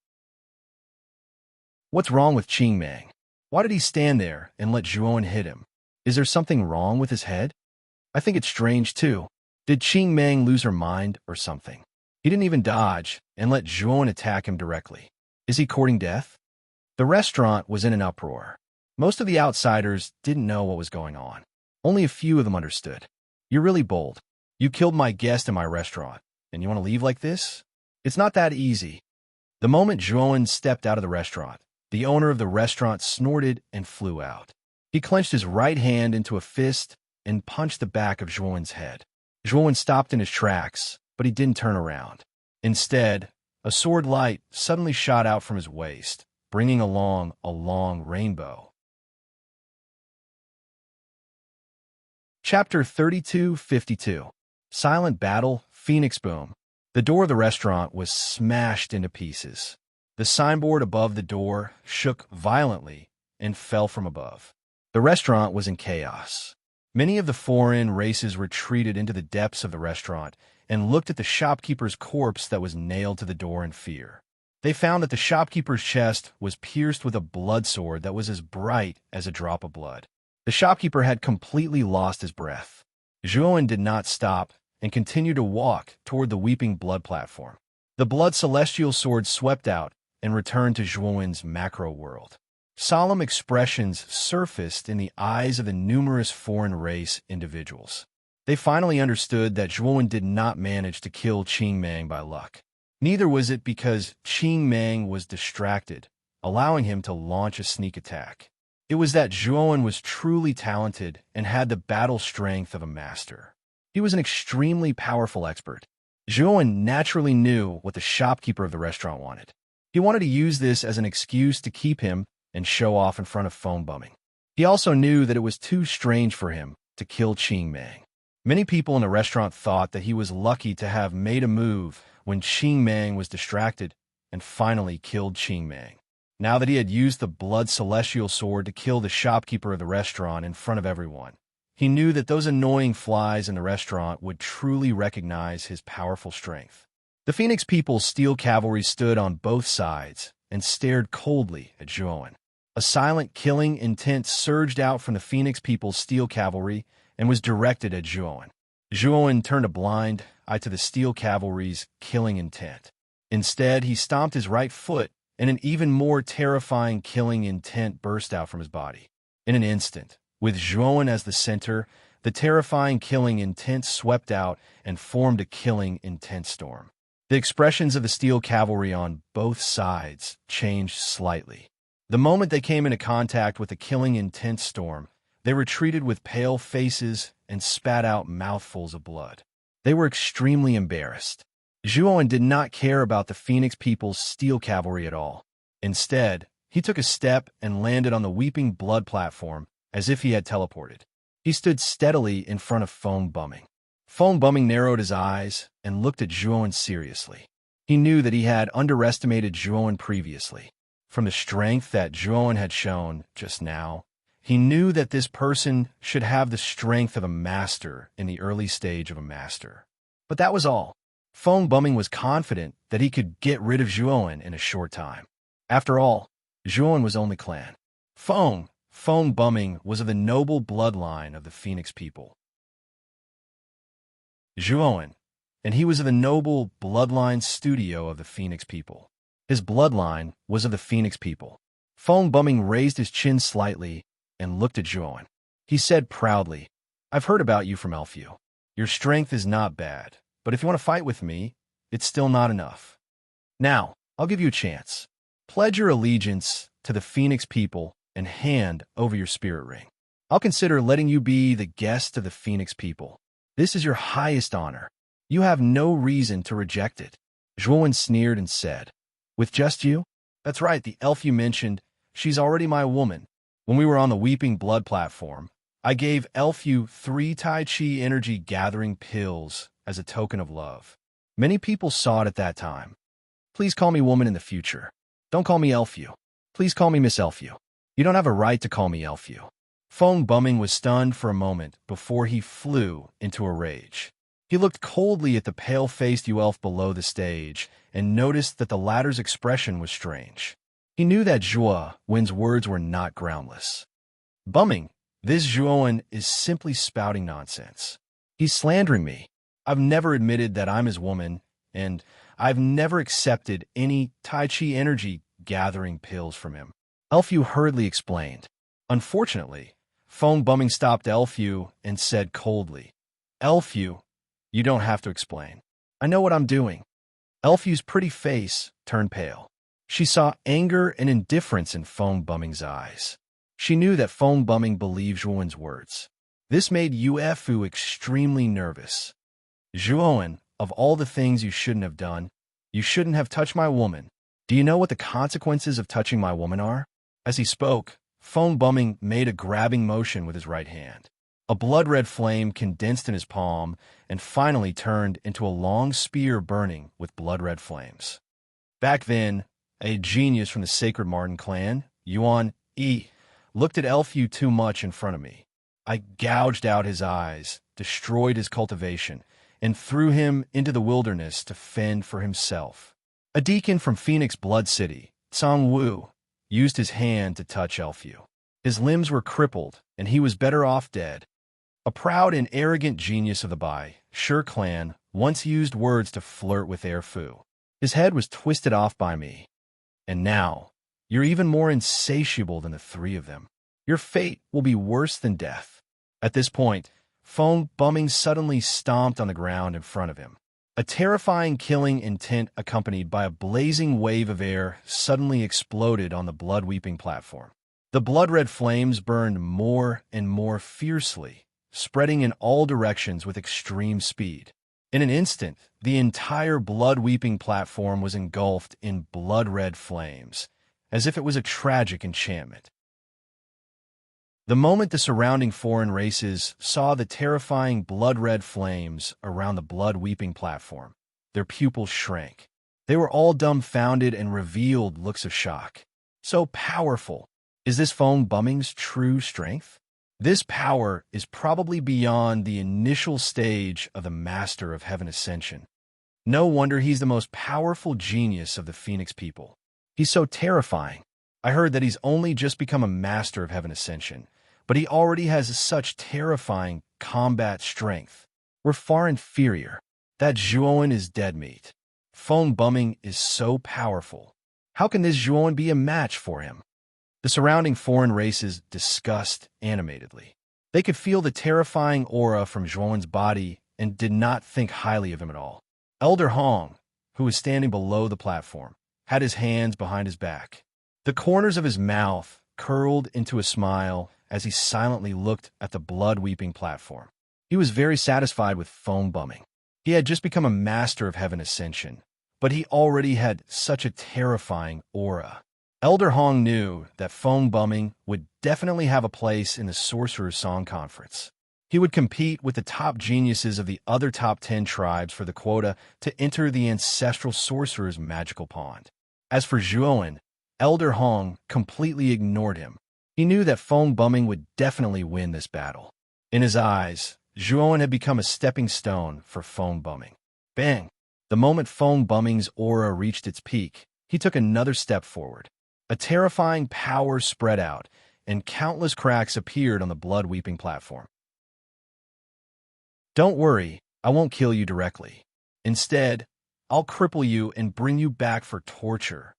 What's wrong with Qing Mang? Why did he stand there and let Zhuowen hit him? Is there something wrong with his head? I think it's strange, too. Did Qing Mang lose her mind or something? He didn't even dodge and let Zhuowen attack him directly. Is he courting death? The restaurant was in an uproar. Most of the outsiders didn't know what was going on. Only a few of them understood. You're really bold. You killed my guest in my restaurant, and you want to leave like this? It's not that easy. The moment Zhuowen stepped out of the restaurant, the owner of the restaurant snorted and flew out. He clenched his right hand into a fist and punched the back of Zhuowen's head. Zhuowen stopped in his tracks, but he didn't turn around. Instead, a sword light suddenly shot out from his waist, bringing along a long rainbow. Chapter 3252. Silent Battle, Phoenix Boom. The door of the restaurant was smashed into pieces. The signboard above the door shook violently and fell from above. The restaurant was in chaos. Many of the foreign races retreated into the depths of the restaurant and looked at the shopkeeper's corpse that was nailed to the door in fear. They found that the shopkeeper's chest was pierced with a blood sword that was as bright as a drop of blood. The shopkeeper had completely lost his breath. Zhuowen did not stop and continued to walk toward the weeping blood platform. The blood celestial sword swept out and returned to Zhuowen's macro world. Solemn expressions surfaced in the eyes of the numerous foreign race individuals. They finally understood that Zhuowen did not manage to kill Qing Mang by luck. Neither was it because Qing Mang was distracted, allowing him to launch a sneak attack. It was that Zhuowen was truly talented and had the battle strength of a master. He was an extremely powerful expert. Zhuowen naturally knew what the shopkeeper of the restaurant wanted. He wanted to use this as an excuse to keep him and show off in front of phone bumming. He also knew that it was too strange for him to kill Qing Mang. Many people in the restaurant thought that he was lucky to have made a move when Qing Mang was distracted and finally killed Qing Mang. Now that he had used the blood celestial sword to kill the shopkeeper of the restaurant in front of everyone, he knew that those annoying flies in the restaurant would truly recognize his powerful strength. The Phoenix People's steel cavalry stood on both sides and stared coldly at Zhuowen. A silent killing intent surged out from the Phoenix People's steel cavalry and was directed at Zhuowen. Zhuowen turned a blind eye to the steel cavalry's killing intent. Instead, he stomped his right foot, and an even more terrifying killing intent burst out from his body. In an instant, with Zhuowen as the center, the terrifying killing intent swept out and formed a killing intent storm. The expressions of the steel cavalry on both sides changed slightly. The moment they came into contact with the killing intent storm, they retreated with pale faces and spat out mouthfuls of blood. They were extremely embarrassed. Zhuowen did not care about the Phoenix People's steel cavalry at all. Instead, he took a step and landed on the weeping blood platform as if he had teleported. He stood steadily in front of Foam Bumming. Foam Bumming narrowed his eyes and looked at Zhuowen seriously. He knew that he had underestimated Zhuowen previously. From the strength that Zhuowen had shown just now, he knew that this person should have the strength of a master in the early stage of a master. But that was all. Foam Bumming was confident that he could get rid of Zhuowen in a short time. After all, Zhuowen was only clan. Foam Bumming was of the noble bloodline of the Phoenix people. Zhuowen, and he was of the noble bloodline studio of the Phoenix people. His bloodline was of the Phoenix people. Foam Bumming raised his chin slightly and looked at Zhuowen. He said proudly, "I've heard about you from Elfu. Your strength is not bad, but if you want to fight with me, it's still not enough. Now, I'll give you a chance. Pledge your allegiance to the Phoenix people and hand over your spirit ring. I'll consider letting you be the guest of the Phoenix people. This is your highest honor. You have no reason to reject it." Zhuowen sneered and said, "With just you? That's right, the elf you mentioned. She's already my woman. When we were on the Weeping Blood platform, I gave Elfu 3 Tai Chi energy gathering pills as a token of love. Many people saw it at that time. Please call me woman in the future. Don't call me Elfu. Please call me Miss Elfu. You don't have a right to call me Elfu." Foam Bumming was stunned for a moment before he flew into a rage. He looked coldly at the pale-faced elf below the stage and noticed that the latter's expression was strange. He knew that Zhuowen's words were not groundless. "Bumming, this Zhuowen is simply spouting nonsense. He's slandering me. I've never admitted that I'm his woman, and I've never accepted any Tai Chi energy gathering pills from him." Elfu hurriedly explained. Unfortunately, Foam Bumming stopped Elfu and said coldly, "Elfu, you don't have to explain. I know what I'm doing." Elfu's pretty face turned pale. She saw anger and indifference in Foam Bumming's eyes. She knew that Foam Bumming believed Zhuowen's words. This made Elfu extremely nervous. "Zhuowen, of all the things you shouldn't have done, you shouldn't have touched my woman. Do you know what the consequences of touching my woman are?" As he spoke, Foam Bumming made a grabbing motion with his right hand. A blood-red flame condensed in his palm and finally turned into a long spear burning with blood-red flames. Back then, a genius from the Sacred Martin clan, Yuan Yi, looked at Elfu too much in front of me. I gouged out his eyes, destroyed his cultivation, and threw him into the wilderness to fend for himself. A deacon from Phoenix Blood City, Tsang Wu, used his hand to touch Elfu. His limbs were crippled, and he was better off dead. A proud and arrogant genius of the Bai, Shi clan, once used words to flirt with Erfu. His head was twisted off by me. And now, you're even more insatiable than the 3 of them. Your fate will be worse than death. At this point, Foam Bumming suddenly stomped on the ground in front of him. A terrifying killing intent accompanied by a blazing wave of air suddenly exploded on the blood-weeping platform. The blood-red flames burned more and more fiercely, spreading in all directions with extreme speed. In an instant, the entire blood-weeping platform was engulfed in blood-red flames, as if it was a tragic enchantment. The moment the surrounding foreign races saw the terrifying blood-red flames around the blood-weeping platform, their pupils shrank. They were all dumbfounded and revealed looks of shock. So powerful. Is this Foam Bumming's true strength? This power is probably beyond the initial stage of the Master of Heaven Ascension. No wonder he's the most powerful genius of the Phoenix people. He's so terrifying. I heard that he's only just become a master of Heaven Ascension, but he already has such terrifying combat strength. We're far inferior. That Zhuowen is dead meat. Phone bumming is so powerful. How can this Zhuowen be a match for him? The surrounding foreign races discussed animatedly. They could feel the terrifying aura from Zhuowen's body and did not think highly of him at all. Elder Hong, who was standing below the platform, had his hands behind his back. The corners of his mouth curled into a smile as he silently looked at the blood-weeping platform. He was very satisfied with phone bumming. He had just become a master of Heaven Ascension, but he already had such a terrifying aura. Elder Hong knew that phone bumming would definitely have a place in the Sorcerer's Song Conference. He would compete with the top geniuses of the other top 10 tribes for the quota to enter the ancestral sorcerer's magical pond. As for Zhuowen, Elder Hong completely ignored him. He knew that phone bumming would definitely win this battle. In his eyes, Zhuowen had become a stepping stone for phone bumming. Bang! The moment phone bumming's aura reached its peak, he took another step forward. A terrifying power spread out, and countless cracks appeared on the blood-weeping platform. Don't worry, I won't kill you directly. Instead, I'll cripple you and bring you back for torture.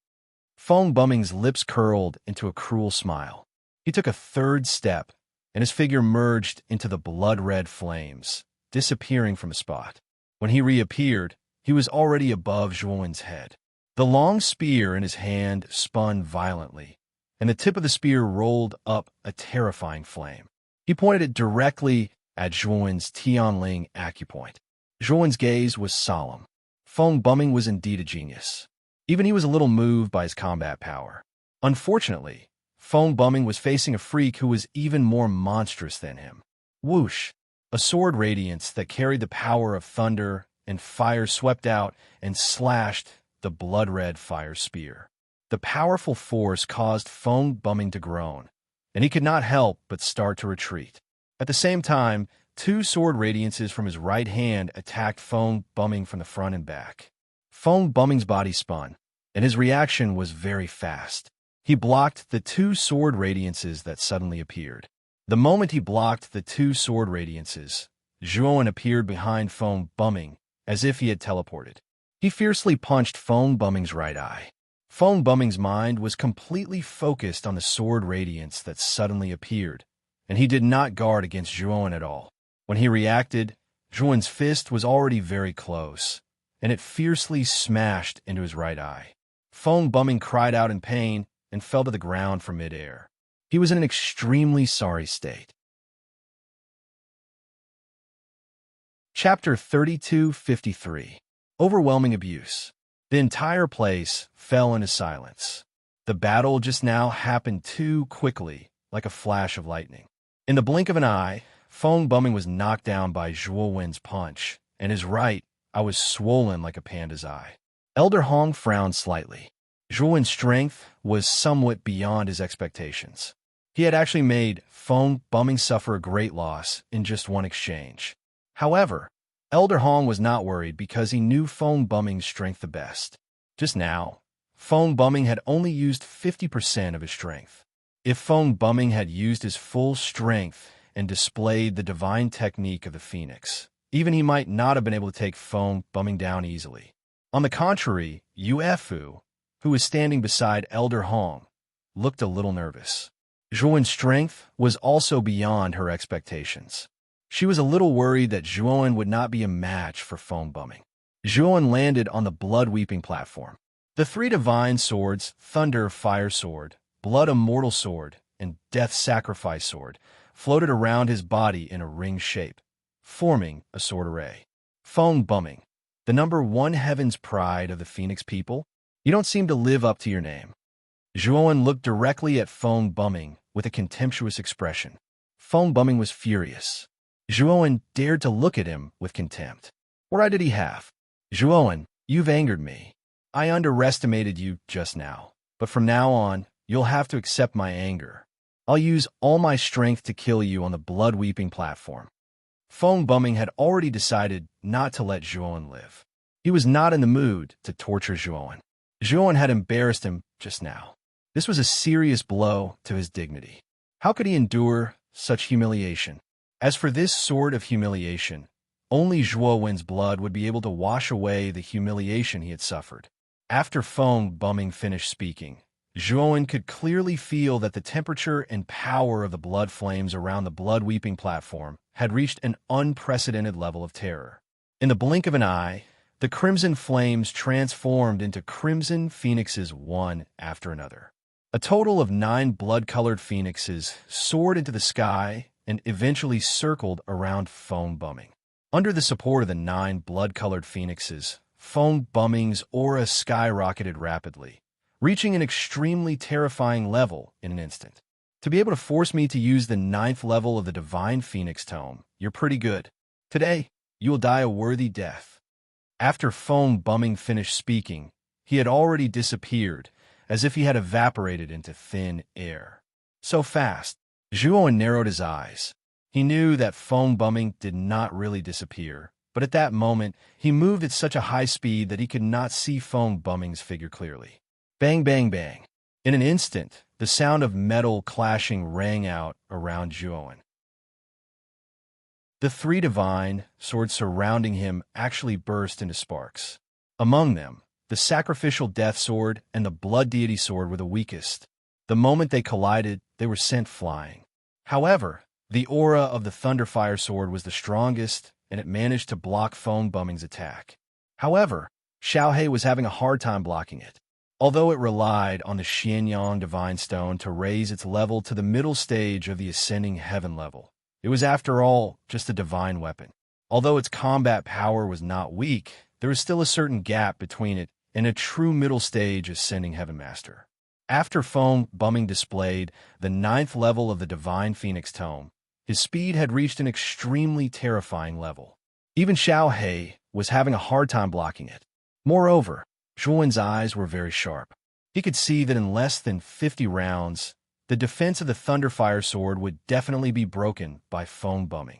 Phone bumming's lips curled into a cruel smile. He took a third step, and his figure merged into the blood-red flames, disappearing from a spot. When he reappeared, he was already above Zhuowen's head. The long spear in his hand spun violently, and the tip of the spear rolled up a terrifying flame. He pointed it directly at Zhuowen's Tianling acupoint. Zhuowen's gaze was solemn. Phone bumming was indeed a genius. Even he was a little moved by his combat power. Unfortunately, phone bumming was facing a freak who was even more monstrous than him. Whoosh! A sword radiance that carried the power of thunder and fire swept out and slashed the blood-red fire spear. The powerful force caused phone bumming to groan, and he could not help but start to retreat. At the same time, two sword radiances from his right hand attacked phone bumming from the front and back. Phone bumming's body spun, and his reaction was very fast. He blocked the two sword radiances that suddenly appeared. The moment he blocked the two sword radiances, Zhuowen appeared behind phone bumming as if he had teleported. He fiercely punched phone bumming's right eye. Phone bumming's mind was completely focused on the sword radiance that suddenly appeared, and he did not guard against Zhuowen at all. When he reacted, Zhuowen's fist was already very close, and it fiercely smashed into his right eye. Phone bumming cried out in pain and fell to the ground from midair. He was in an extremely sorry state. Chapter 3253. Overwhelming Abuse. The entire place fell into silence. The battle just now happened too quickly, like a flash of lightning. In the blink of an eye, phone bumming was knocked down by Zhuowen's punch, and his right eye was swollen like a panda's eye. Elder Hong frowned slightly. Zhuowen's strength was somewhat beyond his expectations. He had actually made phone bumming suffer a great loss in just one exchange. However, Elder Hong was not worried because he knew phone bumming's strength the best. Just now, phone bumming had only used 50% of his strength. If phone bumming had used his full strength and displayed the divine technique of the phoenix, even he might not have been able to take phone bumming down easily. On the contrary, Yuefu, who was standing beside Elder Hong, looked a little nervous. Zhuowen's strength was also beyond her expectations. She was a little worried that Zhuowen would not be a match for phone bumming. Zhuowen landed on the blood-weeping platform. The three divine swords, Thunder Fire Sword, Blood Immortal Sword, and Death Sacrifice Sword, floated around his body in a ring shape, forming a sword array. Phone bumming, the number one heaven's pride of the Phoenix people, you don't seem to live up to your name. Zhuowen looked directly at phone bumming with a contemptuous expression. Phone bumming was furious. Zhuowen dared to look at him with contempt. What right did he have? Zhuowen, you've angered me. I underestimated you just now, but from now on, you'll have to accept my anger. I'll use all my strength to kill you on the blood-weeping platform. Phone bumming had already decided not to let Zhuowen live. He was not in the mood to torture Zhuowen. Zhuan had embarrassed him just now. This was a serious blow to his dignity. How could he endure such humiliation? As for this sort of humiliation, only Zhuowen's blood would be able to wash away the humiliation he had suffered. After Feng Bumming finished speaking, Zhuowen could clearly feel that the temperature and power of the blood flames around the blood-weeping platform had reached an unprecedented level of terror. In the blink of an eye, the crimson flames transformed into crimson phoenixes one after another. A total of 9 blood-colored phoenixes soared into the sky and eventually circled around Feng Bumming. Under the support of the 9 blood-colored phoenixes, Feng Bumming's aura skyrocketed rapidly, reaching an extremely terrifying level in an instant. To be able to force me to use the 9th level of the Divine Phoenix Tome, you're pretty good. Today, you will die a worthy death. After Feng Bumming finished speaking, he had already disappeared, as if he had evaporated into thin air. So fast, Zhuowen narrowed his eyes. He knew that Feng Bumming did not really disappear, but at that moment, he moved at such a high speed that he could not see Feng Bumming's figure clearly. Bang, bang, bang. In an instant, the sound of metal clashing rang out around Zhuowen. The 3 divine swords surrounding him actually burst into sparks. Among them, the sacrificial death sword and the blood deity sword were the weakest. The moment they collided, they were sent flying. However, the aura of the Thunderfire sword was the strongest, and it managed to block Feng Bumming's attack. However, Xiaohe was having a hard time blocking it. Although it relied on the Xianyang Divine Stone to raise its level to the middle stage of the ascending heaven level, it was after all just a divine weapon. Although its combat power was not weak, there was still a certain gap between it and a true middle stage ascending heaven master. After Feng Bumming displayed the 9th level of the Divine Phoenix Tome, his speed had reached an extremely terrifying level. Even Xiaohe was having a hard time blocking it. Moreover, Zhuowen's eyes were very sharp. He could see that in less than 50 rounds, the defense of the Thunderfire sword would definitely be broken by Feng Bumming.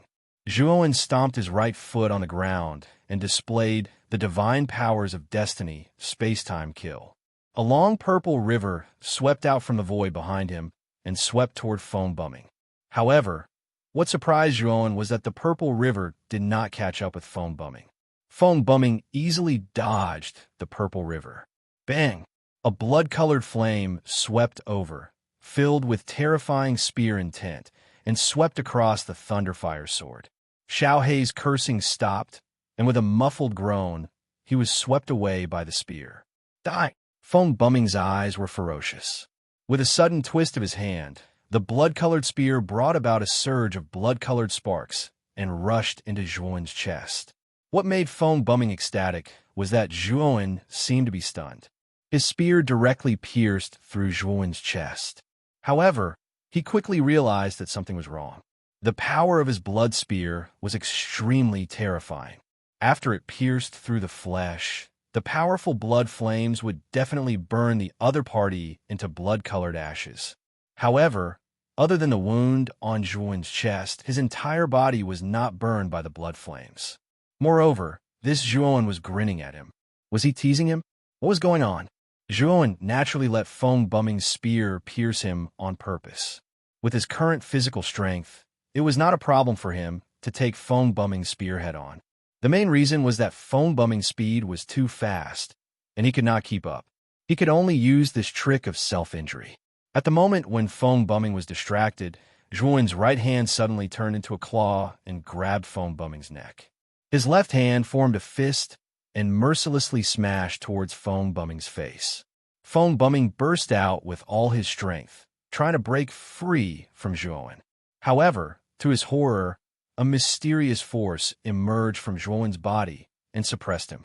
Zhuowen stomped his right foot on the ground and displayed the divine powers of destiny, space-time kill. A long purple river swept out from the void behind him and swept toward Feng Bumming. However, what surprised Zhuowen was that the purple river did not catch up with Feng Bumming. Feng Bumming easily dodged the purple river. Bang! A blood-colored flame swept over, filled with terrifying spear intent, and swept across the Thunderfire sword. Xiaohe's cursing stopped, and with a muffled groan, he was swept away by the spear. Die! Feng Bumming's eyes were ferocious. With a sudden twist of his hand, the blood-colored spear brought about a surge of blood-colored sparks and rushed into Zhuowen's chest. What made Feng Bumming ecstatic was that Zhuowen seemed to be stunned. His spear directly pierced through Zhuowen's chest. However, he quickly realized that something was wrong. The power of his blood spear was extremely terrifying. After it pierced through the flesh, the powerful blood flames would definitely burn the other party into blood-colored ashes. However, other than the wound on Zhuowen's chest, his entire body was not burned by the blood flames. Moreover, this Zhuowen was grinning at him. Was he teasing him? What was going on? Zhuowen naturally let Feng Bumming's spear pierce him on purpose. With his current physical strength, it was not a problem for him to take Feng Bumming's spear head-on. The main reason was that Feng Bumming's speed was too fast, and he could not keep up. He could only use this trick of self-injury. At the moment when Feng Bumming was distracted, Zhuowen's right hand suddenly turned into a claw and grabbed Feng Bumming's neck. His left hand formed a fist and mercilessly smashed towards Feng Bumming's face. Feng Bumming burst out with all his strength, trying to break free from Zhuowen. However, to his horror, a mysterious force emerged from Zhuowen's body and suppressed him.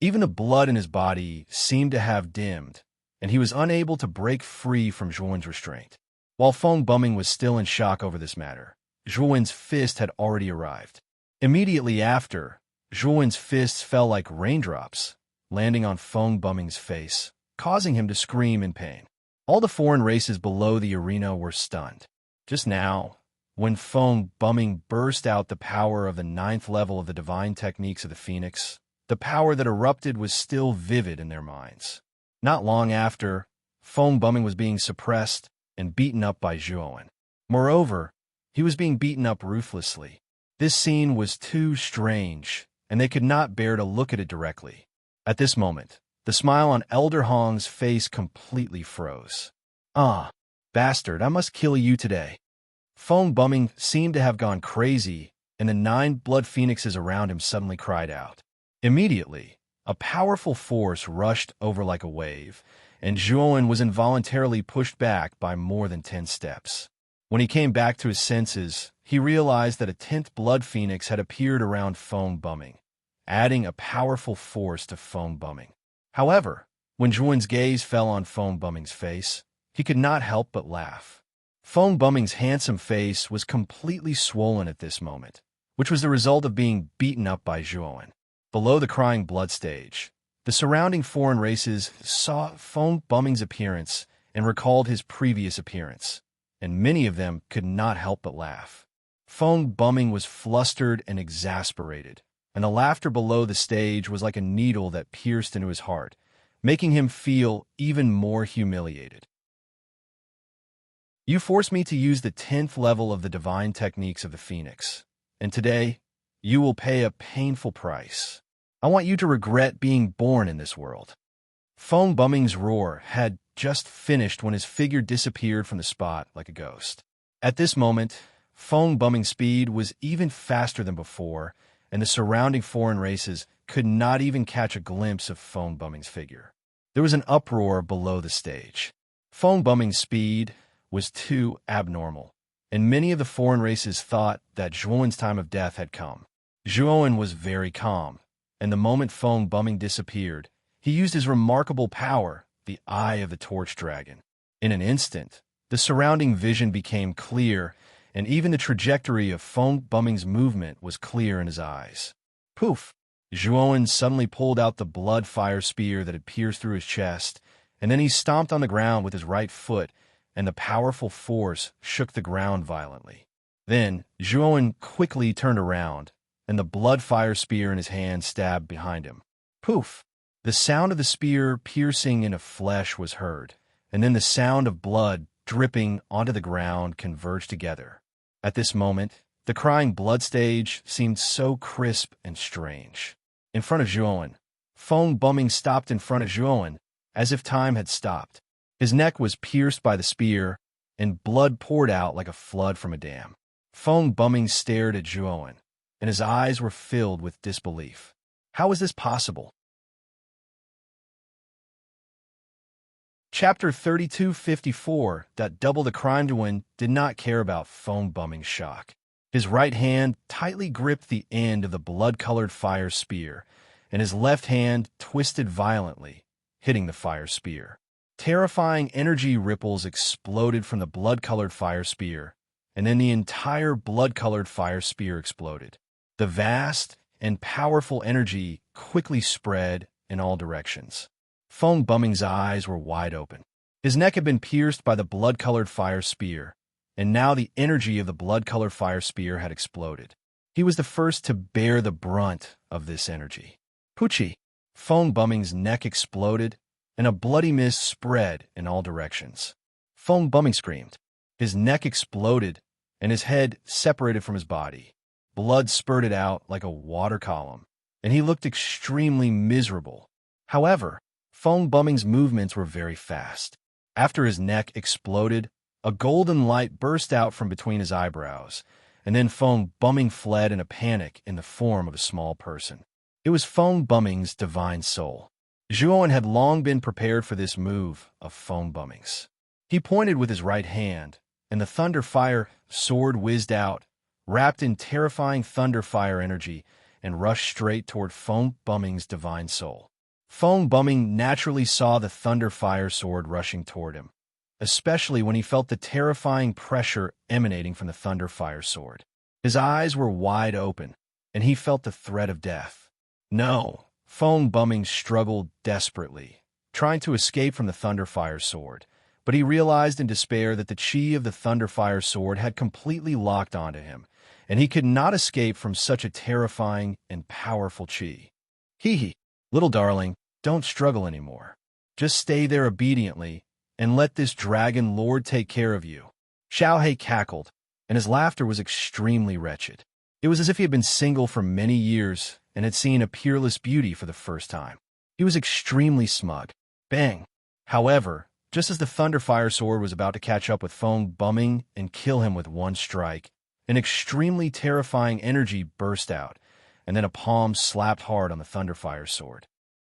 Even the blood in his body seemed to have dimmed, and he was unable to break free from Zhuowen's restraint. While Feng Bumming was still in shock over this matter, Zhuowen's fist had already arrived. Immediately after, Zhuowen's fists fell like raindrops, landing on Feng Bumming's face, causing him to scream in pain. All the foreign races below the arena were stunned. Just now, when Feng Bumming burst out the power of the 9th level of the divine techniques of the Phoenix, the power that erupted was still vivid in their minds. Not long after, Foam Bumming was being suppressed and beaten up by Zhuowen. Moreover, he was being beaten up ruthlessly. This scene was too strange, and they could not bear to look at it directly. At this moment, the smile on Elder Hong's face completely froze. "Ah, bastard, I must kill you today." Foam Bumming seemed to have gone crazy, and the 9 blood phoenixes around him suddenly cried out. Immediately, a powerful force rushed over like a wave, and Zhuowen was involuntarily pushed back by more than 10 steps. When he came back to his senses, he realized that a 10th blood phoenix had appeared around Foam Bumming, adding a powerful force to Foam Bumming. However, when Zhuowen's gaze fell on Foam Bumming's face, he could not help but laugh. Foam Bumming's handsome face was completely swollen at this moment, which was the result of being beaten up by Zhuowen. Below the crying blood stage, the surrounding foreign races saw Foam Bumming's appearance and recalled his previous appearance, and many of them could not help but laugh. Foam Bumming was flustered and exasperated, and the laughter below the stage was like a needle that pierced into his heart, making him feel even more humiliated. "You forced me to use the 10th level of the divine techniques of the Phoenix, and today, you will pay a painful price. I want you to regret being born in this world." Foam Bumming's roar had just finished when his figure disappeared from the spot like a ghost. At this moment, Foam Bumming's speed was even faster than before, and the surrounding foreign races could not even catch a glimpse of Foam Bumming's figure. There was an uproar below the stage. Foam Bumming's speed was too abnormal, and many of the foreign races thought that Zhuowen's time of death had come. Zhuowen was very calm, and the moment Foam Bumming disappeared, he used his remarkable power, the Eye of the Torch Dragon. In an instant, the surrounding vision became clear, and even the trajectory of Foam Bumming's movement was clear in his eyes. Poof! Zhuowen suddenly pulled out the blood fire spear that had pierced through his chest, and then he stomped on the ground with his right foot, and the powerful force shook the ground violently. Then, Zhuowen quickly turned around, and the blood fire spear in his hand stabbed behind him. Poof! The sound of the spear piercing into flesh was heard, and then the sound of blood dripping onto the ground converged together. At this moment, the crying blood stage seemed so crisp and strange. In front of Zhuowen, Foam Bumming stopped in front of Zhuowen, as if time had stopped. His neck was pierced by the spear, and blood poured out like a flood from a dam. Foam Bumming stared at Zhuowen, and his eyes were filled with disbelief. How was this possible? Chapter 3254, that double the crime to win, did not care about Foam Bumming's shock. His right hand tightly gripped the end of the blood-colored fire spear, and his left hand twisted violently, hitting the fire spear. Terrifying energy ripples exploded from the blood-colored fire spear, and then the entire blood-colored fire spear exploded. The vast and powerful energy quickly spread in all directions. Foam Bumming's eyes were wide open. His neck had been pierced by the blood-colored fire spear, and now the energy of the blood-colored fire spear had exploded. He was the first to bear the brunt of this energy. Poochie! Foam Bumming's neck exploded, and a bloody mist spread in all directions. Foam Bumming screamed. His neck exploded, and his head separated from his body. Blood spurted out like a water column, and he looked extremely miserable. However, Foam Bumming's movements were very fast. After his neck exploded, a golden light burst out from between his eyebrows, and then Foam Bumming fled in a panic in the form of a small person. It was Foam Bumming's divine soul. Zhuowen had long been prepared for this move of Foam Bumming's. He pointed with his right hand, and the thunder fire sword whizzed out, wrapped in terrifying thunder fire energy, and rushed straight toward Foam Bumming's divine soul. Foam Bumming naturally saw the thunder fire sword rushing toward him, especially when he felt the terrifying pressure emanating from the thunder fire sword. His eyes were wide open, and he felt the threat of death. No! Foam Bumming struggled desperately, trying to escape from the Thunderfire sword, but he realized in despair that the chi of the Thunderfire sword had completely locked onto him, and he could not escape from such a terrifying and powerful chi. Hee hee. Little darling, don't struggle anymore. Just stay there obediently and let this dragon lord take care of you. Xiao He cackled, and his laughter was extremely wretched. It was as if he had been single for many years and had seen a peerless beauty for the first time. He was extremely smug. Bang! However, just as the Thunderfire sword was about to catch up with Fong Bumming and kill him with one strike, an extremely terrifying energy burst out, and then a palm slapped hard on the Thunderfire sword.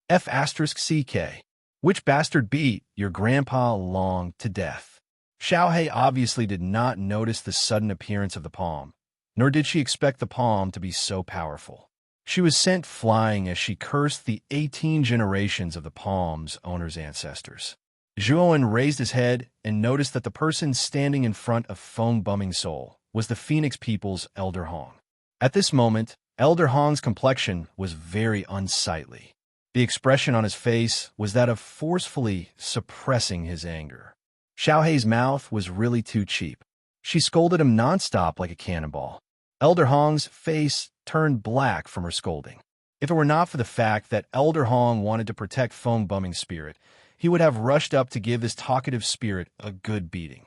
F*CK. Which bastard beat your grandpa Long to death? Xiao He obviously did not notice the sudden appearance of the palm, nor did she expect the palm to be so powerful. She was sent flying as she cursed the 18 generations of the palm's owner's ancestors. Zhuowen raised his head and noticed that the person standing in front of Fong Bumming's soul was the Phoenix people's Elder Hong. At this moment, Elder Hong's complexion was very unsightly. The expression on his face was that of forcefully suppressing his anger. Xiao He's mouth was really too cheap. She scolded him nonstop like a cannonball. Elder Hong's face turned black from her scolding. If it were not for the fact that Elder Hong wanted to protect Fong Bumming's spirit, he would have rushed up to give this talkative spirit a good beating.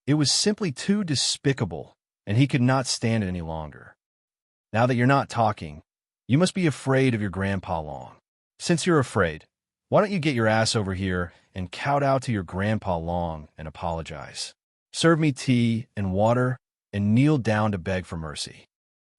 It was simply too despicable, and he could not stand it any longer. Now that you're not talking, you must be afraid of your Grandpa Long. Since you're afraid, why don't you get your ass over here and kowtow to your Grandpa Long and apologize? Serve me tea and water and kneel down to beg for mercy.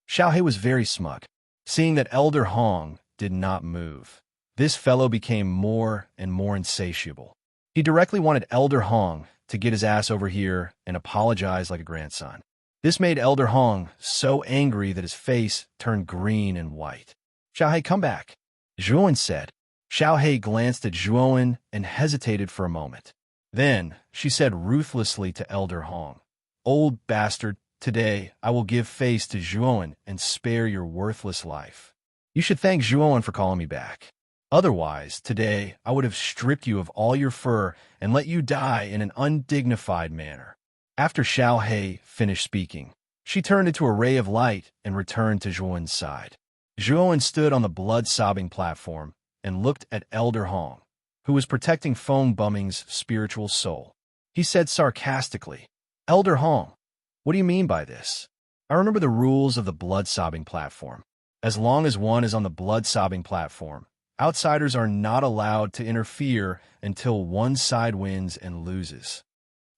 Xiao He was very smug. Seeing that Elder Hong did not move, this fellow became more and more insatiable. He directly wanted Elder Hong to get his ass over here and apologize like a grandson. This made Elder Hong so angry that his face turned green and white. Xiao He, come back, Zhuowen said. Xiao He glanced at Zhuowen and hesitated for a moment. Then she said ruthlessly to Elder Hong, "Old bastard, today I will give face to Zhuowen and spare your worthless life. You should thank Zhuowen for calling me back. Otherwise, today I would have stripped you of all your fur and let you die in an undignified manner." After Xiao He finished speaking, she turned into a ray of light and returned to Zhuowen's side. Zhuowen stood on the blood-sobbing platform and looked at Elder Hong, who was protecting Fong Bumming's spiritual soul. He said sarcastically, "Elder Hong, what do you mean by this? I remember the rules of the blood-sobbing platform. As long as one is on the blood-sobbing platform, outsiders are not allowed to interfere until one side wins and loses."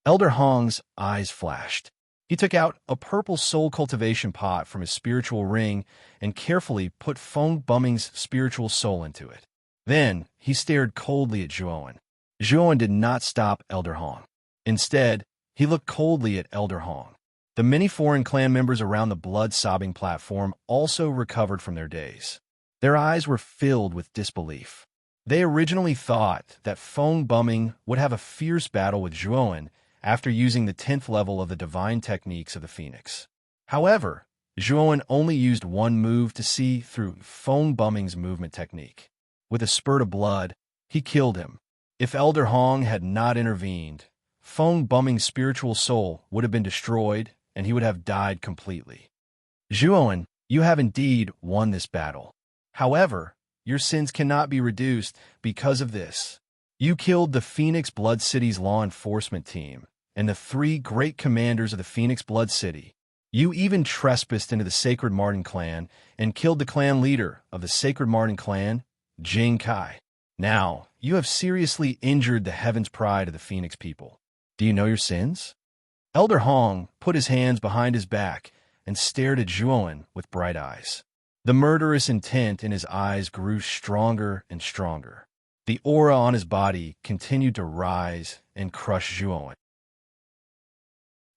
Elder Hong's eyes flashed. He took out a purple soul cultivation pot from his spiritual ring and carefully put Fong Bumming's spiritual soul into it. Then he stared coldly at Zhuowen. Zhuowen did not stop Elder Hong. Instead, he looked coldly at Elder Hong. The many foreign clan members around the blood-sobbing platform also recovered from their daze. Their eyes were filled with disbelief. They originally thought that Fong Bumming would have a fierce battle with Zhuowen after using the 10th level of the divine techniques of the Phoenix. However, Zhuowen only used one move to see through Fong Bumming's movement technique. With a spurt of blood, he killed him. If Elder Hong had not intervened, Fong Bumming's spiritual soul would have been destroyed and he would have died completely. Zhuowen, you have indeed won this battle. However, your sins cannot be reduced because of this. You killed the Phoenix Blood City's law enforcement team and the 3 great commanders of the Phoenix Blood City. You even trespassed into the Sacred Martin clan and killed the clan leader of the Sacred Martin clan, Jing Kai. Now, you have seriously injured the Heaven's Pride of the Phoenix people. Do you know your sins? Elder Hong put his hands behind his back and stared at Zhuowen with bright eyes. The murderous intent in his eyes grew stronger and stronger. The aura on his body continued to rise and crush Zhuowen.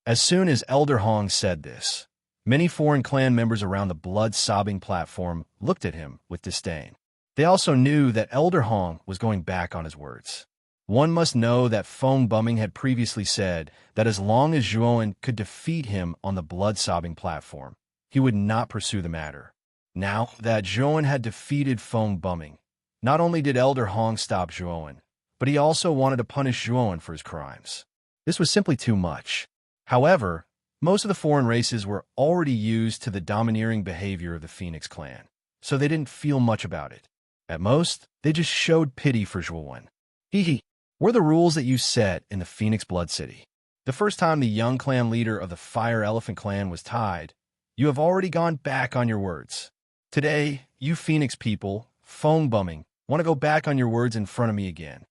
As soon as Elder Hong said this, many foreign clan members around the blood-sobbing platform looked at him with disdain. They also knew that Elder Hong was going back on his words. One must know that Fong Bumming had previously said that as long as Zhuowen could defeat him on the blood-sobbing platform, he would not pursue the matter. Now that Zhuowen had defeated Fong Bumming, not only did Elder Hong stop Zhuowen, but he also wanted to punish Zhuowen for his crimes. This was simply too much. However, most of the foreign races were already used to the domineering behavior of the Phoenix clan, so they didn't feel much about it. At most, they just showed pity for Zhuowen. Hee were the rules that you set in the Phoenix Blood City. The first time the young clan leader of the Fire Elephant clan was tied, you have already gone back on your words. Today, you Phoenix people, phone bumming, want to go back on your words in front of me again.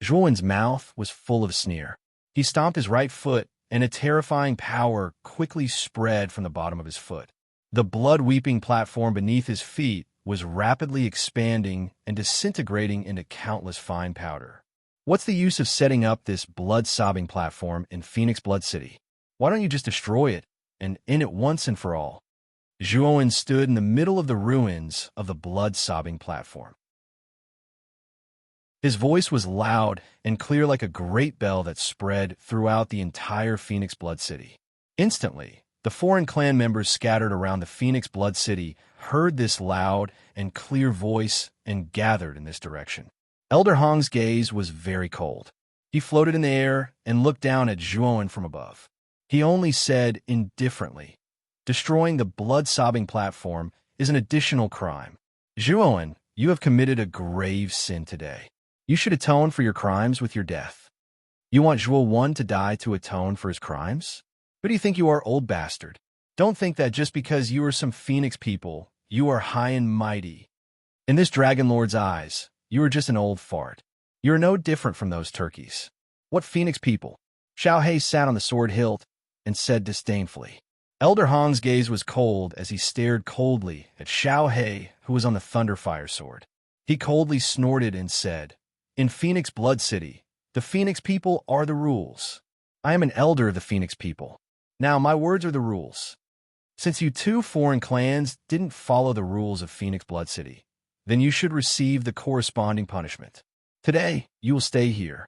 Zhuowen's mouth was full of sneer. He stomped his right foot, and a terrifying power quickly spread from the bottom of his foot. The blood-weeping platform beneath his feet was rapidly expanding and disintegrating into countless fine powder. What's the use of setting up this blood-sobbing platform in Phoenix Blood City? Why don't you just destroy it and end it once and for all? Zhuowen stood in the middle of the ruins of the blood-sobbing platform. His voice was loud and clear like a great bell that spread throughout the entire Phoenix Blood City. Instantly, the foreign clan members scattered around the Phoenix Blood City heard this loud and clear voice and gathered in this direction. Elder Hong's gaze was very cold. He floated in the air and looked down at Zhuowen from above. He only said indifferently, "Destroying the blood-sobbing platform is an additional crime. Zhuowen, you have committed a grave sin today. You should atone for your crimes with your death." You want Zhuowen to die to atone for his crimes? Who do you think you are, old bastard? Don't think that just because you are some Phoenix people, you are high and mighty. In this Dragon Lord's eyes, you are just an old fart. You are no different from those turkeys. What Phoenix people? Xiao He sat on the sword hilt and said disdainfully. Elder Hong's gaze was cold as he stared coldly at Xiao He, who was on the Thunderfire sword. He coldly snorted and said, "In Phoenix Blood City, the Phoenix people are the rules. I am an elder of the Phoenix people. Now my words are the rules. Since you two foreign clans didn't follow the rules of Phoenix Blood City, then you should receive the corresponding punishment. Today, you will stay here."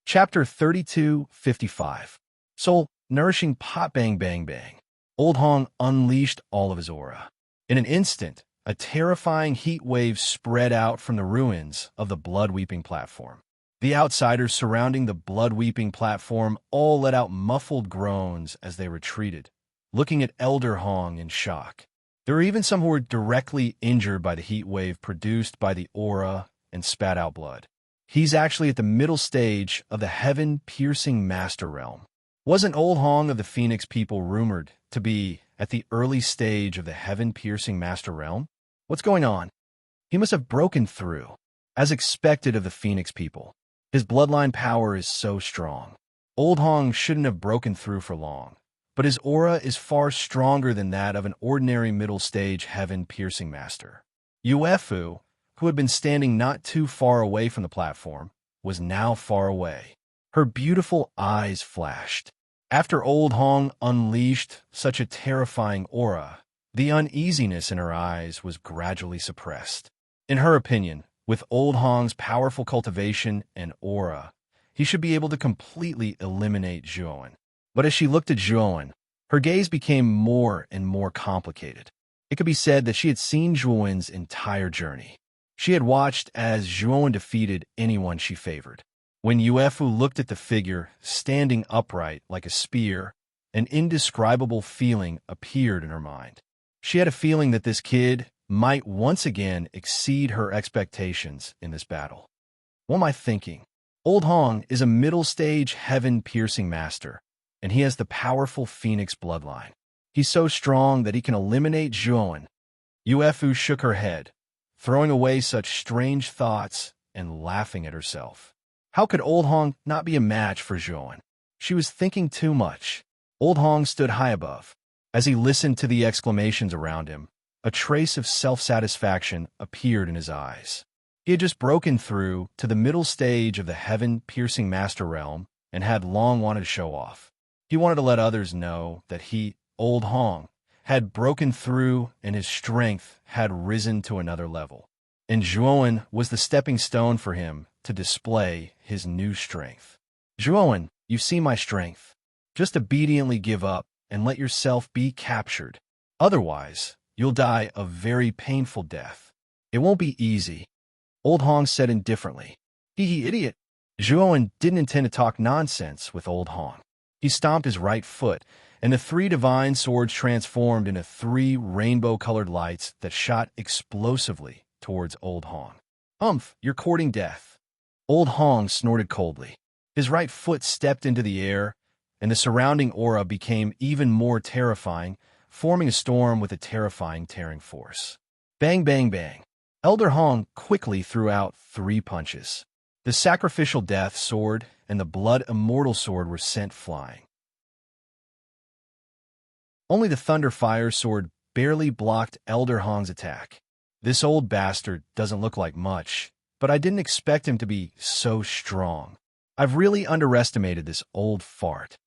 Chapter 32:55. Soul nourishing pot bang bang bang. Old Hong unleashed all of his aura. In an instant, a terrifying heat wave spread out from the ruins of the blood-weeping platform. The outsiders surrounding the blood-weeping platform all let out muffled groans as they retreated, looking at Elder Hong in shock. There were even some who were directly injured by the heat wave produced by the aura and spat out blood. He's actually at the middle stage of the heaven-piercing master realm. Wasn't Old Hong of the Phoenix people rumored to be at the early stage of the heaven-piercing master realm? What's going on? He must have broken through, as expected of the Phoenix people. His bloodline power is so strong. Old Hong shouldn't have broken through for long, but his aura is far stronger than that of an ordinary middle-stage heaven-piercing master. Yuefu, who had been standing not too far away from the platform, was now far away. Her beautiful eyes flashed. After Old Hong unleashed such a terrifying aura, the uneasiness in her eyes was gradually suppressed. In her opinion, with Old Hong's powerful cultivation and aura, he should be able to completely eliminate Zhuowen. But as she looked at Zhuowen, her gaze became more and more complicated. It could be said that she had seen Zhuowen's entire journey. She had watched as Zhuowen defeated anyone she favored. When Yuefu looked at the figure, standing upright like a spear, an indescribable feeling appeared in her mind. She had a feeling that this kid might once again exceed her expectations in this battle. What am I thinking? Old Hong is a middle-stage heaven-piercing master, and he has the powerful Phoenix bloodline. He's so strong that he can eliminate Zhuowen. Yuefu shook her head, throwing away such strange thoughts and laughing at herself. How could Old Hong not be a match for Zhuowen? She was thinking too much. Old Hong stood high above. As he listened to the exclamations around him, a trace of self-satisfaction appeared in his eyes. He had just broken through to the middle stage of the heaven-piercing master realm and had long wanted to show off. He wanted to let others know that he, Old Hong, had broken through and his strength had risen to another level. And Zhuowen was the stepping stone for him to display his new strength. Zhuowen, you see my strength. Just obediently give up and let yourself be captured. Otherwise, you'll die a very painful death. It won't be easy. Old Hong said indifferently. Hee idiot. Zhuowen didn't intend to talk nonsense with Old Hong. He stomped his right foot and the three divine swords transformed into three rainbow-colored lights that shot explosively towards Old Hong. You're courting death." Old Hong snorted coldly. His right foot stepped into the air, and the surrounding aura became even more terrifying, forming a storm with a terrifying tearing force. Bang, bang, bang. Elder Hong quickly threw out 3 punches. The sacrificial death sword and the blood immortal sword were sent flying. Only the thunder fire sword barely blocked Elder Hong's attack. This old bastard doesn't look like much, but I didn't expect him to be so strong. I've really underestimated this old fart.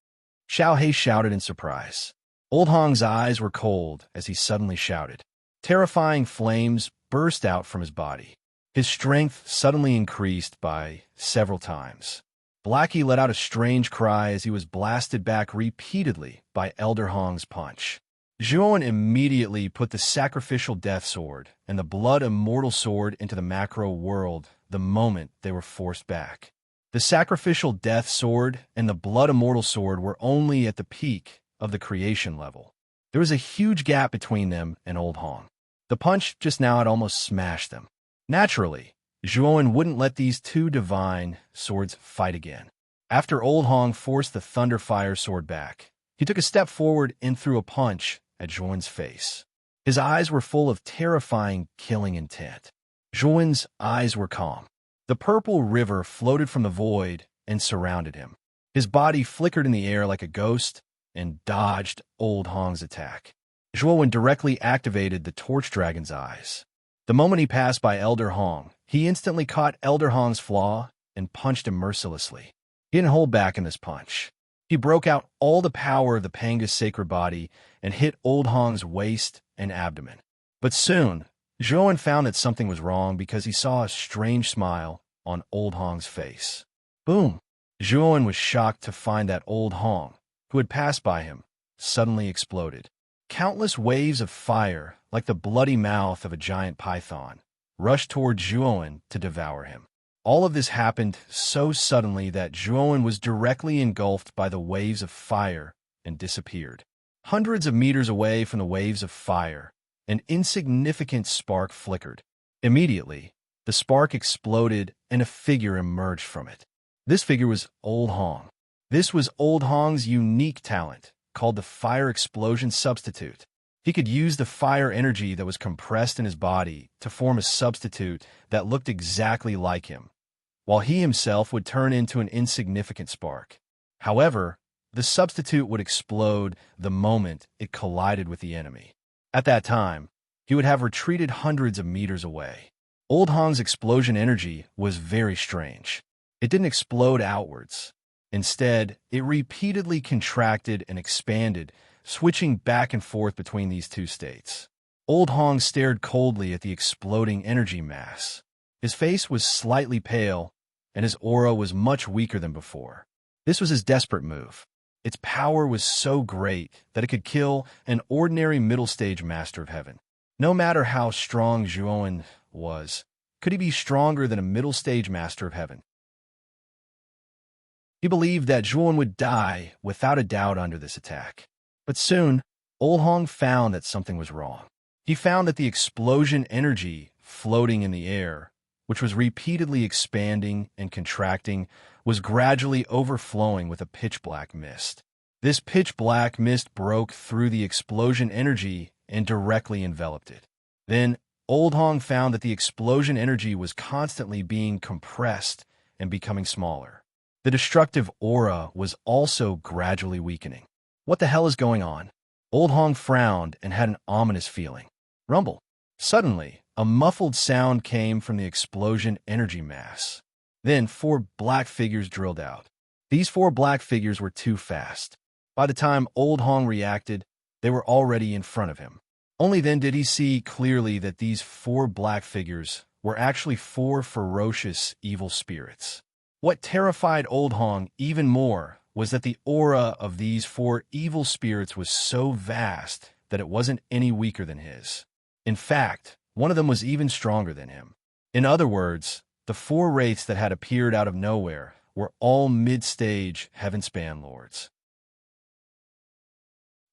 Xiao Hei shouted in surprise. Old Hong's eyes were cold as he suddenly shouted. Terrifying flames burst out from his body. His strength suddenly increased by several times. Blackie let out a strange cry as he was blasted back repeatedly by Elder Hong's punch. Zhuowen immediately put the sacrificial death sword and the blood immortal sword into the macro world the moment they were forced back. The sacrificial death sword and the blood immortal sword were only at the peak of the creation level. There was a huge gap between them and Old Hong. The punch just now had almost smashed them. Naturally, Zhuowen wouldn't let these 2 divine swords fight again. After Old Hong forced the Thunder Fire sword back, he took a step forward and threw a punch at Zhuowen's face. His eyes were full of terrifying, killing intent. Zhuowen's eyes were calm. The purple river floated from the void and surrounded him. His body flickered in the air like a ghost and dodged Old Hong's attack. Zhuowen directly activated the Torch Dragon's eyes. The moment he passed by Elder Hong, he instantly caught Elder Hong's flaw and punched him mercilessly. He didn't hold back in this punch. He broke out all the power of the Panga's sacred body and hit Old Hong's waist and abdomen. But soon, Zhuowen found that something was wrong because he saw a strange smile on Old Hong's face. Boom! Zhuowen was shocked to find that Old Hong, who had passed by him, suddenly exploded. Countless waves of fire, like the bloody mouth of a giant python, rushed toward Zhuowen to devour him. All of this happened so suddenly that Zhuowen was directly engulfed by the waves of fire and disappeared. Hundreds of meters away from the waves of fire, an insignificant spark flickered. Immediately, the spark exploded and a figure emerged from it. This figure was Old Hong. This was Old Hong's unique talent, called the Fire Explosion Substitute. He could use the fire energy that was compressed in his body to form a substitute that looked exactly like him, while he himself would turn into an insignificant spark. However, the substitute would explode the moment it collided with the enemy. At that time, he would have retreated hundreds of meters away. Old Hong's explosion energy was very strange. It didn't explode outwards. Instead, it repeatedly contracted and expanded, switching back and forth between these 2 states. Old Hong stared coldly at the exploding energy mass. His face was slightly pale, and his aura was much weaker than before. This was his desperate move. Its power was so great that it could kill an ordinary middle-stage Master of Heaven. No matter how strong Zhuowen was, could he be stronger than a middle-stage Master of Heaven? He believed that Zhuowen would die without a doubt under this attack. But soon, Old Hong found that something was wrong. He found that the explosion energy floating in the air, which was repeatedly expanding and contracting, was gradually overflowing with a pitch-black mist. This pitch-black mist broke through the explosion energy and directly enveloped it. Then, Old Hong found that the explosion energy was constantly being compressed and becoming smaller. The destructive aura was also gradually weakening. What the hell is going on? Old Hong frowned and had an ominous feeling. Rumble. Suddenly, a muffled sound came from the explosion energy mass. Then 4 black figures drilled out. These 4 black figures were too fast. By the time Old Hong reacted, they were already in front of him. Only then did he see clearly that these 4 black figures were actually 4 ferocious evil spirits. What terrified Old Hong even more was that the aura of these 4 evil spirits was so vast that it wasn't any weaker than his. In fact, one of them was even stronger than him. In other words, the 4 wraiths that had appeared out of nowhere were all mid-stage Heavenspan lords.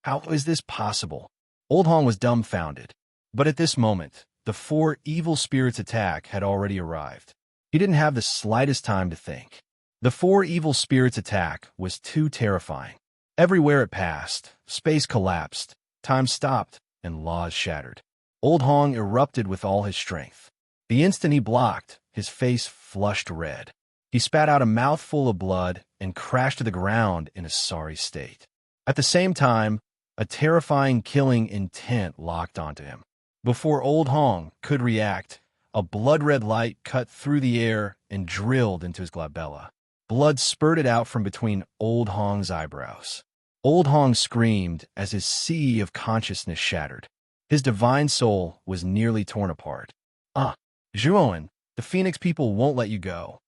How is this possible? Old Hong was dumbfounded. But at this moment, the four evil spirits' attack had already arrived. He didn't have the slightest time to think. The four evil spirits' attack was too terrifying. Everywhere it passed, space collapsed, time stopped, and laws shattered. Old Hong erupted with all his strength. The instant he blocked, his face flushed red. He spat out a mouthful of blood and crashed to the ground in a sorry state. At the same time, a terrifying killing intent locked onto him. Before Old Hong could react, a blood-red light cut through the air and drilled into his glabella. Blood spurted out from between Old Hong's eyebrows. Old Hong screamed as his sea of consciousness shattered. His divine soul was nearly torn apart. Zhuowen, the Phoenix people won't let you go.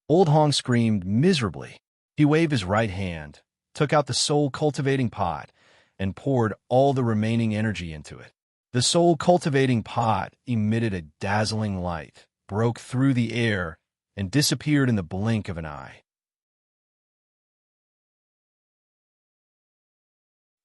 Old Hong screamed miserably. He waved his right hand, took out the soul-cultivating pot, and poured all the remaining energy into it. The soul-cultivating pot emitted a dazzling light, broke through the air, and disappeared in the blink of an eye.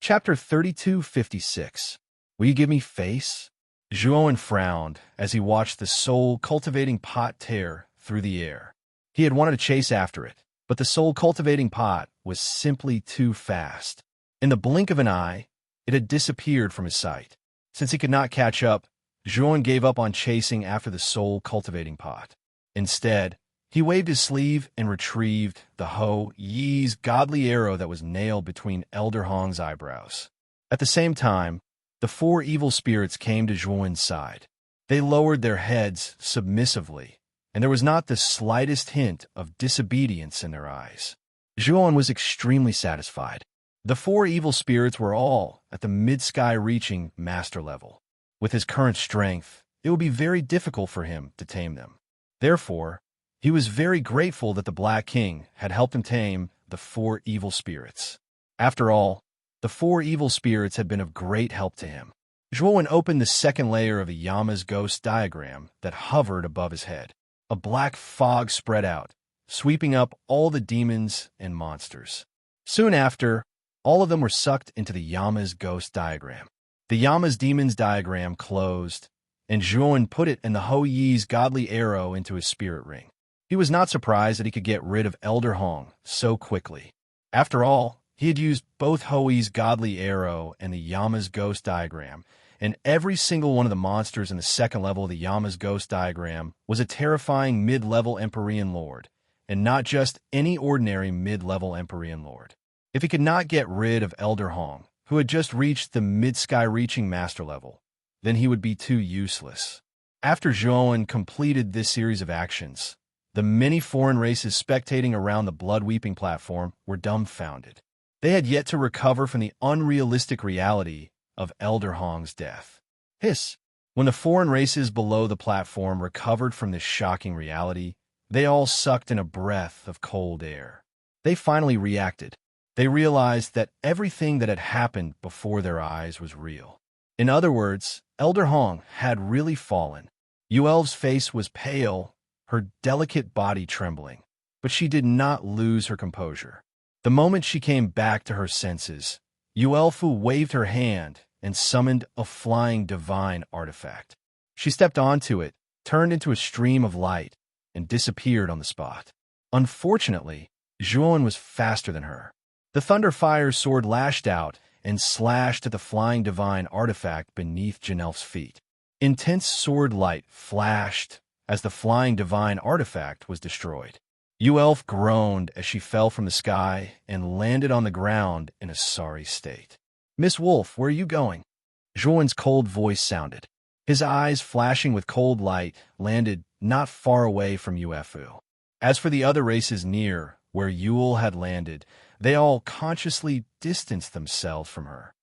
Chapter 3256. Will you give me face? Zhuowen frowned as he watched the soul-cultivating pot tear through the air. He had wanted to chase after it, but the soul-cultivating pot was simply too fast. In the blink of an eye, it had disappeared from his sight. Since he could not catch up, Zhuowen gave up on chasing after the soul-cultivating pot. Instead, he waved his sleeve and retrieved the Ho Yi's godly arrow that was nailed between Elder Hong's eyebrows. At the same time, the four evil spirits came to Zhuowen's side. They lowered their heads submissively, and there was not the slightest hint of disobedience in their eyes. Zhuowen was extremely satisfied. The four evil spirits were all at the mid-sky reaching master level. With his current strength, it would be very difficult for him to tame them. Therefore, he was very grateful that the Black King had helped him tame the four evil spirits. After all, the four evil spirits had been of great help to him. Zhuowen opened the second layer of the Yama's ghost diagram that hovered above his head. A black fog spread out, sweeping up all the demons and monsters. Soon after, all of them were sucked into the Yama's ghost diagram. The Yama's demons diagram closed, and Zhuowen put it and the Ho Yi's godly arrow into his spirit ring. He was not surprised that he could get rid of Elder Hong so quickly. After all, he had used both Ho Yi's godly arrow and the Yama's ghost diagram, and every single one of the monsters in the second level of the Yama's ghost diagram was a terrifying mid-level Empyrean Lord, and not just any ordinary mid-level Empyrean Lord. If he could not get rid of Elder Hong, who had just reached the mid-sky reaching master level, then he would be too useless. After Zhuowen completed this series of actions, the many foreign races spectating around the blood-weeping platform were dumbfounded. They had yet to recover from the unrealistic reality of Elder Hong's death. Hiss! When the foreign races below the platform recovered from this shocking reality, they all sucked in a breath of cold air. They finally reacted. They realized that everything that had happened before their eyes was real. In other words, Elder Hong had really fallen. Yuel's face was pale, her delicate body trembling, but she did not lose her composure. The moment she came back to her senses, Yuelfu waved her hand and summoned a flying divine artifact. She stepped onto it, turned into a stream of light, and disappeared on the spot. Unfortunately, Zhuowen was faster than her. The Thunderfire sword lashed out and slashed at the flying divine artifact beneath Janelf's feet. Intense sword light flashed as the flying divine artifact was destroyed. Yuelf groaned as she fell from the sky and landed on the ground in a sorry state. "Miss Wolf, where are you going?" Zhuowen's cold voice sounded. His eyes, flashing with cold light, landed not far away from Yuefu. As for the other races near, where Yuel had landed, they all consciously distanced themselves from her.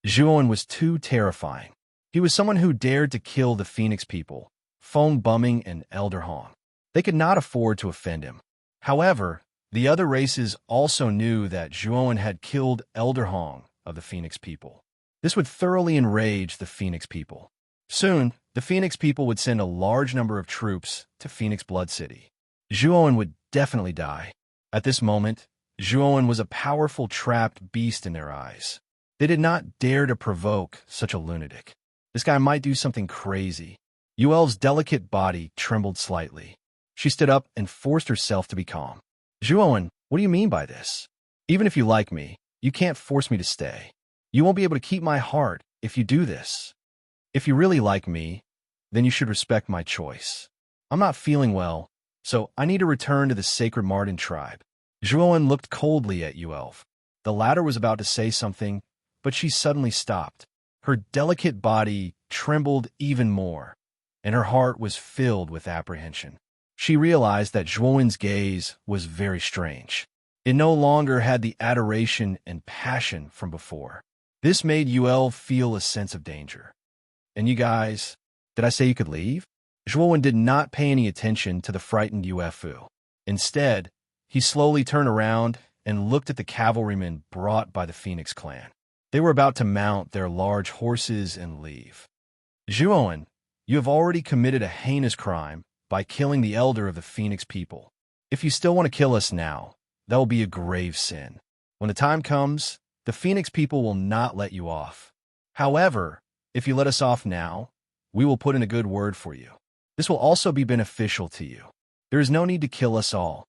Zhuowen was too terrifying. He was someone who dared to kill the Phoenix people, Feng Bumming and Elder Hong. They could not afford to offend him. However, the other races also knew that Zhuowen had killed Elder Hong of the Phoenix people. This would thoroughly enrage the Phoenix people. Soon, the Phoenix people would send a large number of troops to Phoenix Blood City. Zhuowen would definitely die. At this moment, Zhuowen was a powerful trapped beast in their eyes. They did not dare to provoke such a lunatic. This guy might do something crazy. Yuel's delicate body trembled slightly. She stood up and forced herself to be calm. Zhuowen, what do you mean by this? Even if you like me, you can't force me to stay. You won't be able to keep my heart if you do this. If you really like me, then you should respect my choice. I'm not feeling well, so I need to return to the sacred Marten tribe. Zhuowen looked coldly at Yuel. The latter was about to say something, but she suddenly stopped. Her delicate body trembled even more, and her heart was filled with apprehension. She realized that Zhuowen's gaze was very strange. It no longer had the adoration and passion from before. This made Yuel feel a sense of danger. And you guys, did I say you could leave? Zhuowen did not pay any attention to the frightened Yuefu. Instead, he slowly turned around and looked at the cavalrymen brought by the Phoenix clan. They were about to mount their large horses and leave. Zhuowen, you have already committed a heinous crime by killing the elder of the Phoenix people. If you still want to kill us now, that will be a grave sin. When the time comes, the Phoenix people will not let you off. However, if you let us off now, we will put in a good word for you. This will also be beneficial to you. There is no need to kill us all.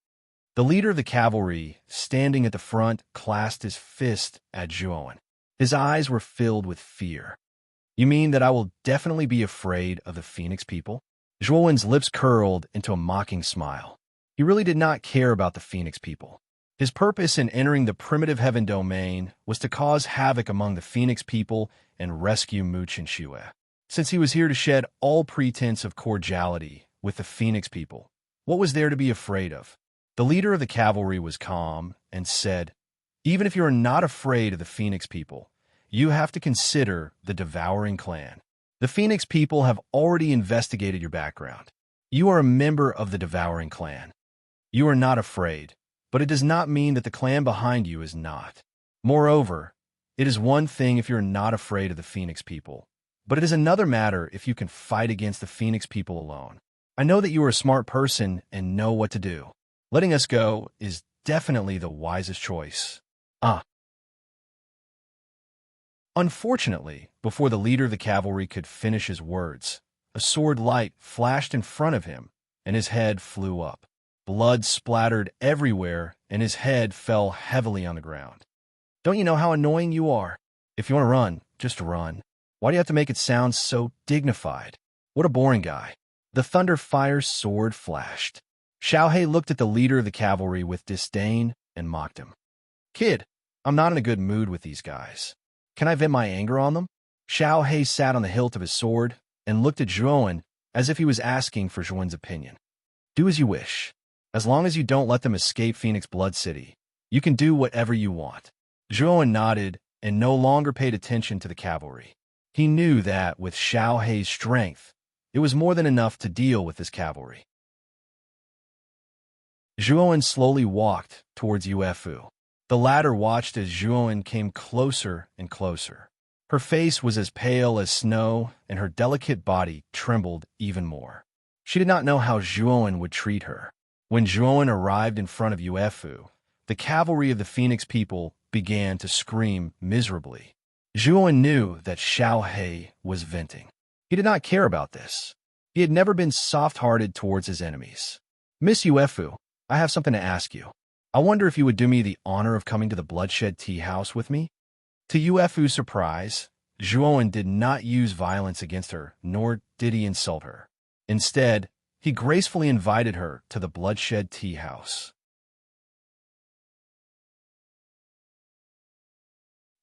The leader of the cavalry, standing at the front, clasped his fist at Zhuowen. His eyes were filled with fear. You mean that I will definitely be afraid of the Phoenix people? Zhuowen's lips curled into a mocking smile. He really did not care about the Phoenix people. His purpose in entering the primitive heaven domain was to cause havoc among the Phoenix people and rescue Mu Qinshue. Since he was here to shed all pretense of cordiality with the Phoenix people, what was there to be afraid of? The leader of the cavalry was calm and said, even if you are not afraid of the Phoenix people, you have to consider the Devouring clan. The Phoenix people have already investigated your background. You are a member of the Devouring clan. You are not afraid, but it does not mean that the clan behind you is not. Moreover, it is one thing if you're not afraid of the Phoenix people, but it is another matter if you can fight against the Phoenix people alone. I know that you are a smart person and know what to do. Letting us go is definitely the wisest choice. Unfortunately, before the leader of the cavalry could finish his words, a sword light flashed in front of him, and his head flew up. Blood splattered everywhere, and his head fell heavily on the ground. Don't you know how annoying you are? If you want to run, just run. Why do you have to make it sound so dignified? What a boring guy. The thunder fire sword flashed. Xiaohe looked at the leader of the cavalry with disdain and mocked him. Kid, I'm not in a good mood with these guys. Can I vent my anger on them? Xiaohe sat on the hilt of his sword and looked at Zhuowen as if he was asking for Zhuowen's opinion. Do as you wish. As long as you don't let them escape Phoenix Blood City, you can do whatever you want. Zhuowen nodded and no longer paid attention to the cavalry. He knew that with Xiaohe's strength, it was more than enough to deal with this cavalry. Zhuowen slowly walked towards Yuefu. The latter watched as Zhuowen came closer and closer. Her face was as pale as snow, and her delicate body trembled even more. She did not know how Zhuowen would treat her. When Zhuowen arrived in front of Yuefu, the cavalry of the Phoenix people began to scream miserably. Zhuowen knew that Xiaohe was venting. He did not care about this. He had never been soft-hearted towards his enemies. Miss Yuefu, I have something to ask you. I wonder if you would do me the honor of coming to the Bloodshed Tea House with me? To Yuefu's surprise, Zhuowen did not use violence against her, nor did he insult her. Instead, he gracefully invited her to the Bloodshed Tea House.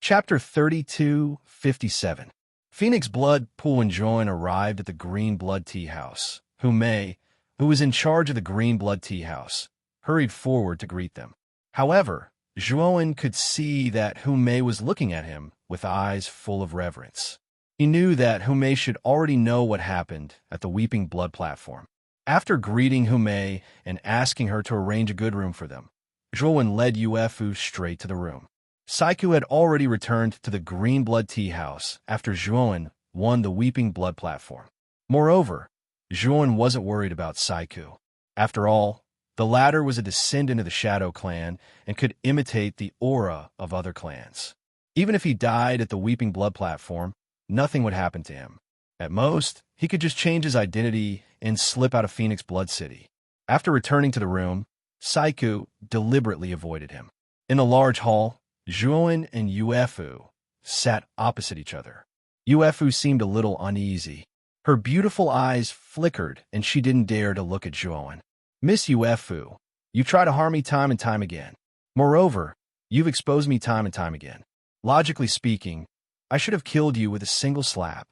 Chapter 32:57. Phoenix Blood Pool and Zhuowen arrived at the Green Blood Tea House. Humei, who was in charge of the Green Blood Tea House, hurried forward to greet them. However, Zhuowen could see that Humei was looking at him with eyes full of reverence. He knew that Humei should already know what happened at the Weeping Blood platform. After greeting Humei and asking her to arrange a good room for them, Zhuowen led Yuefu straight to the room. Saiku had already returned to the Green Blood Tea House after Zhuowen won the Weeping Blood platform. Moreover, Zhuowen wasn't worried about Saiku. After all, The latter was a descendant of the Shadow Clan and could imitate the aura of other clans. Even if he died at the Weeping Blood platform, nothing would happen to him. At most, he could just change his identity and slip out of Phoenix Blood City. After returning to the room, Saiku deliberately avoided him. In the large hall, Zhuowen and Yuefu sat opposite each other. Yuefu seemed a little uneasy. Her beautiful eyes flickered, and she didn't dare to look at Zhuowen. Miss Yuefu, you try to harm me time and time again. Moreover, you've exposed me time and time again. Logically speaking, I should have killed you with a single slap.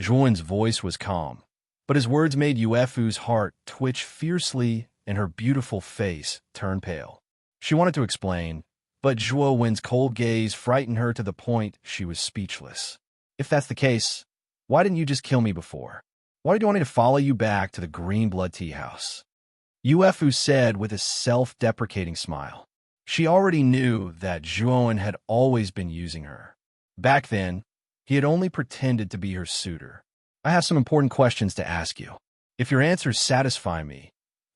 Zhuowen's voice was calm, but his words made Yuefu's heart twitch fiercely and her beautiful face turn pale. She wanted to explain, but Zhuowen's cold gaze frightened her to the point she was speechless. If that's the case, why didn't you just kill me before? Why did you want me to follow you back to the Green Blood Tea House? Yuefu said with a self-deprecating smile. She already knew that Zhuowen had always been using her. Back then, he had only pretended to be her suitor. I have some important questions to ask you. If your answers satisfy me,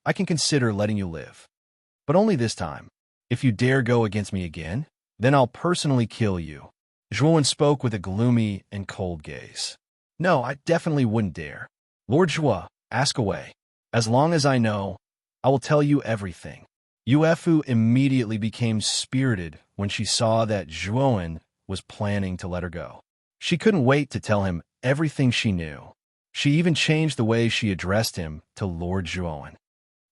I can consider letting you live. But only this time. If you dare go against me again, then I'll personally kill you. Zhuowen spoke with a gloomy and cold gaze. No, I definitely wouldn't dare. Lord Zhuo, ask away. As long as I know, I will tell you everything. Yuefu immediately became spirited when she saw that Zhuowen was planning to let her go. She couldn't wait to tell him everything she knew. She even changed the way she addressed him to Lord Zhuowen.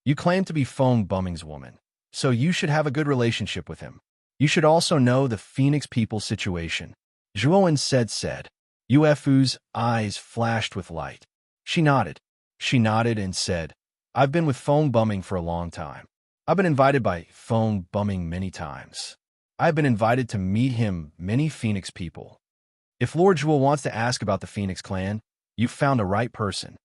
You claim to be Feng Bumming's woman, so you should have a good relationship with him. You should also know the Phoenix people's situation. Zhuowen said. Yuefu's eyes flashed with light. She nodded and said, I've been with Feng Bumming for a long time. I've been invited by Feng Bumming many times. I've been invited to meet him many Phoenix people. If Lord Zhuo wants to ask about the Phoenix clan, you've found the right person.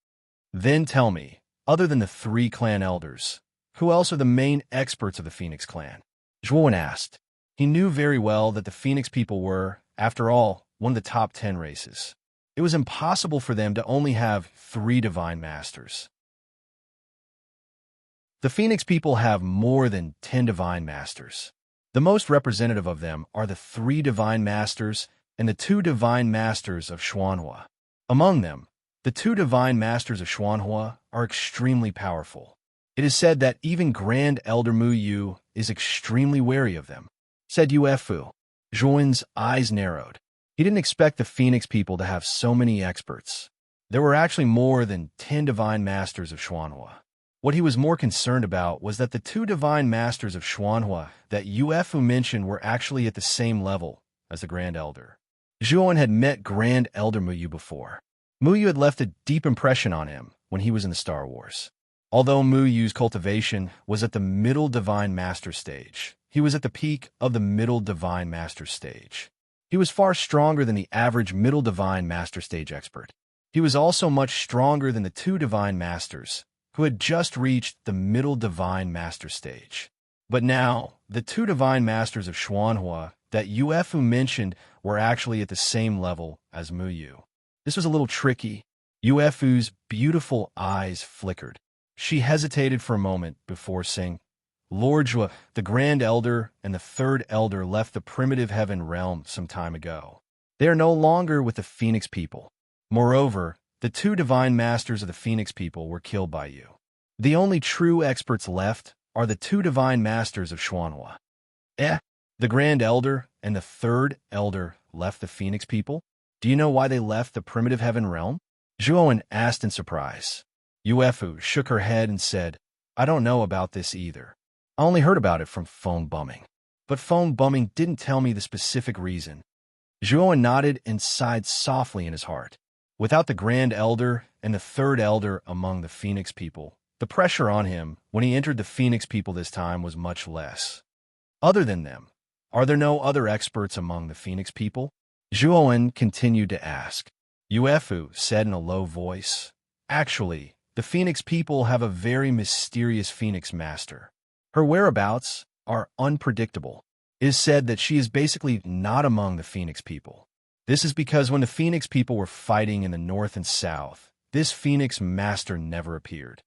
Then tell me, other than the 3 clan elders, who else are the main experts of the Phoenix clan? Zhuowen asked. He knew very well that the Phoenix people were, after all, one of the top 10 races. It was impossible for them to only have 3 divine masters. The Phoenix people have more than 10 divine masters. The most representative of them are the 3 divine masters and the 2 divine masters of Xuanhua. Among them, the 2 divine masters of Xuanhua are extremely powerful. It is said that even Grand Elder Mu Yu is extremely wary of them, said Yuefu. Zhuowen's eyes narrowed. He didn't expect the Phoenix people to have so many experts. There were actually more than 10 divine masters of Xuanhua. What he was more concerned about was that the 2 divine masters of Xuanhua that Yuefu mentioned were actually at the same level as the Grand Elder. Zhuowen had met Grand Elder Mu Yu before. Mu Yu had left a deep impression on him when he was in the Star Wars. Although Mu Yu's cultivation was at the middle divine master stage, he was at the peak of the middle divine master stage. He was far stronger than the average middle divine master stage expert. He was also much stronger than the 2 divine masters, who had just reached the middle divine master stage. But now, the 2 divine masters of Xuanhua that Yuefu mentioned were actually at the same level as Mu Yu. This was a little tricky. Yuefu's beautiful eyes flickered. She hesitated for a moment before saying, Lord Zhuo, the Grand Elder and the 3rd Elder left the primitive heaven realm some time ago. They are no longer with the Phoenix people. Moreover, the 2 divine masters of the Phoenix people were killed by you. The only true experts left are the 2 divine masters of Xuanhua. The Grand Elder and the 3rd Elder left the Phoenix people? Do you know why they left the primitive heaven realm? Zhuowen asked in surprise. Yuefu shook her head and said, I don't know about this either. I only heard about it from Feng Bumming. But Feng Bumming didn't tell me the specific reason. Zhuowen nodded and sighed softly in his heart. Without the Grand Elder and the 3rd Elder among the Phoenix people, the pressure on him when he entered the Phoenix people this time was much less. Other than them, are there no other experts among the Phoenix people? Zhuowen continued to ask. Yuefu said in a low voice, Actually, the Phoenix people have a very mysterious Phoenix master. Her whereabouts are unpredictable. It is said that she is basically not among the Phoenix people. This is because when the Phoenix people were fighting in the north and south, this Phoenix master never appeared.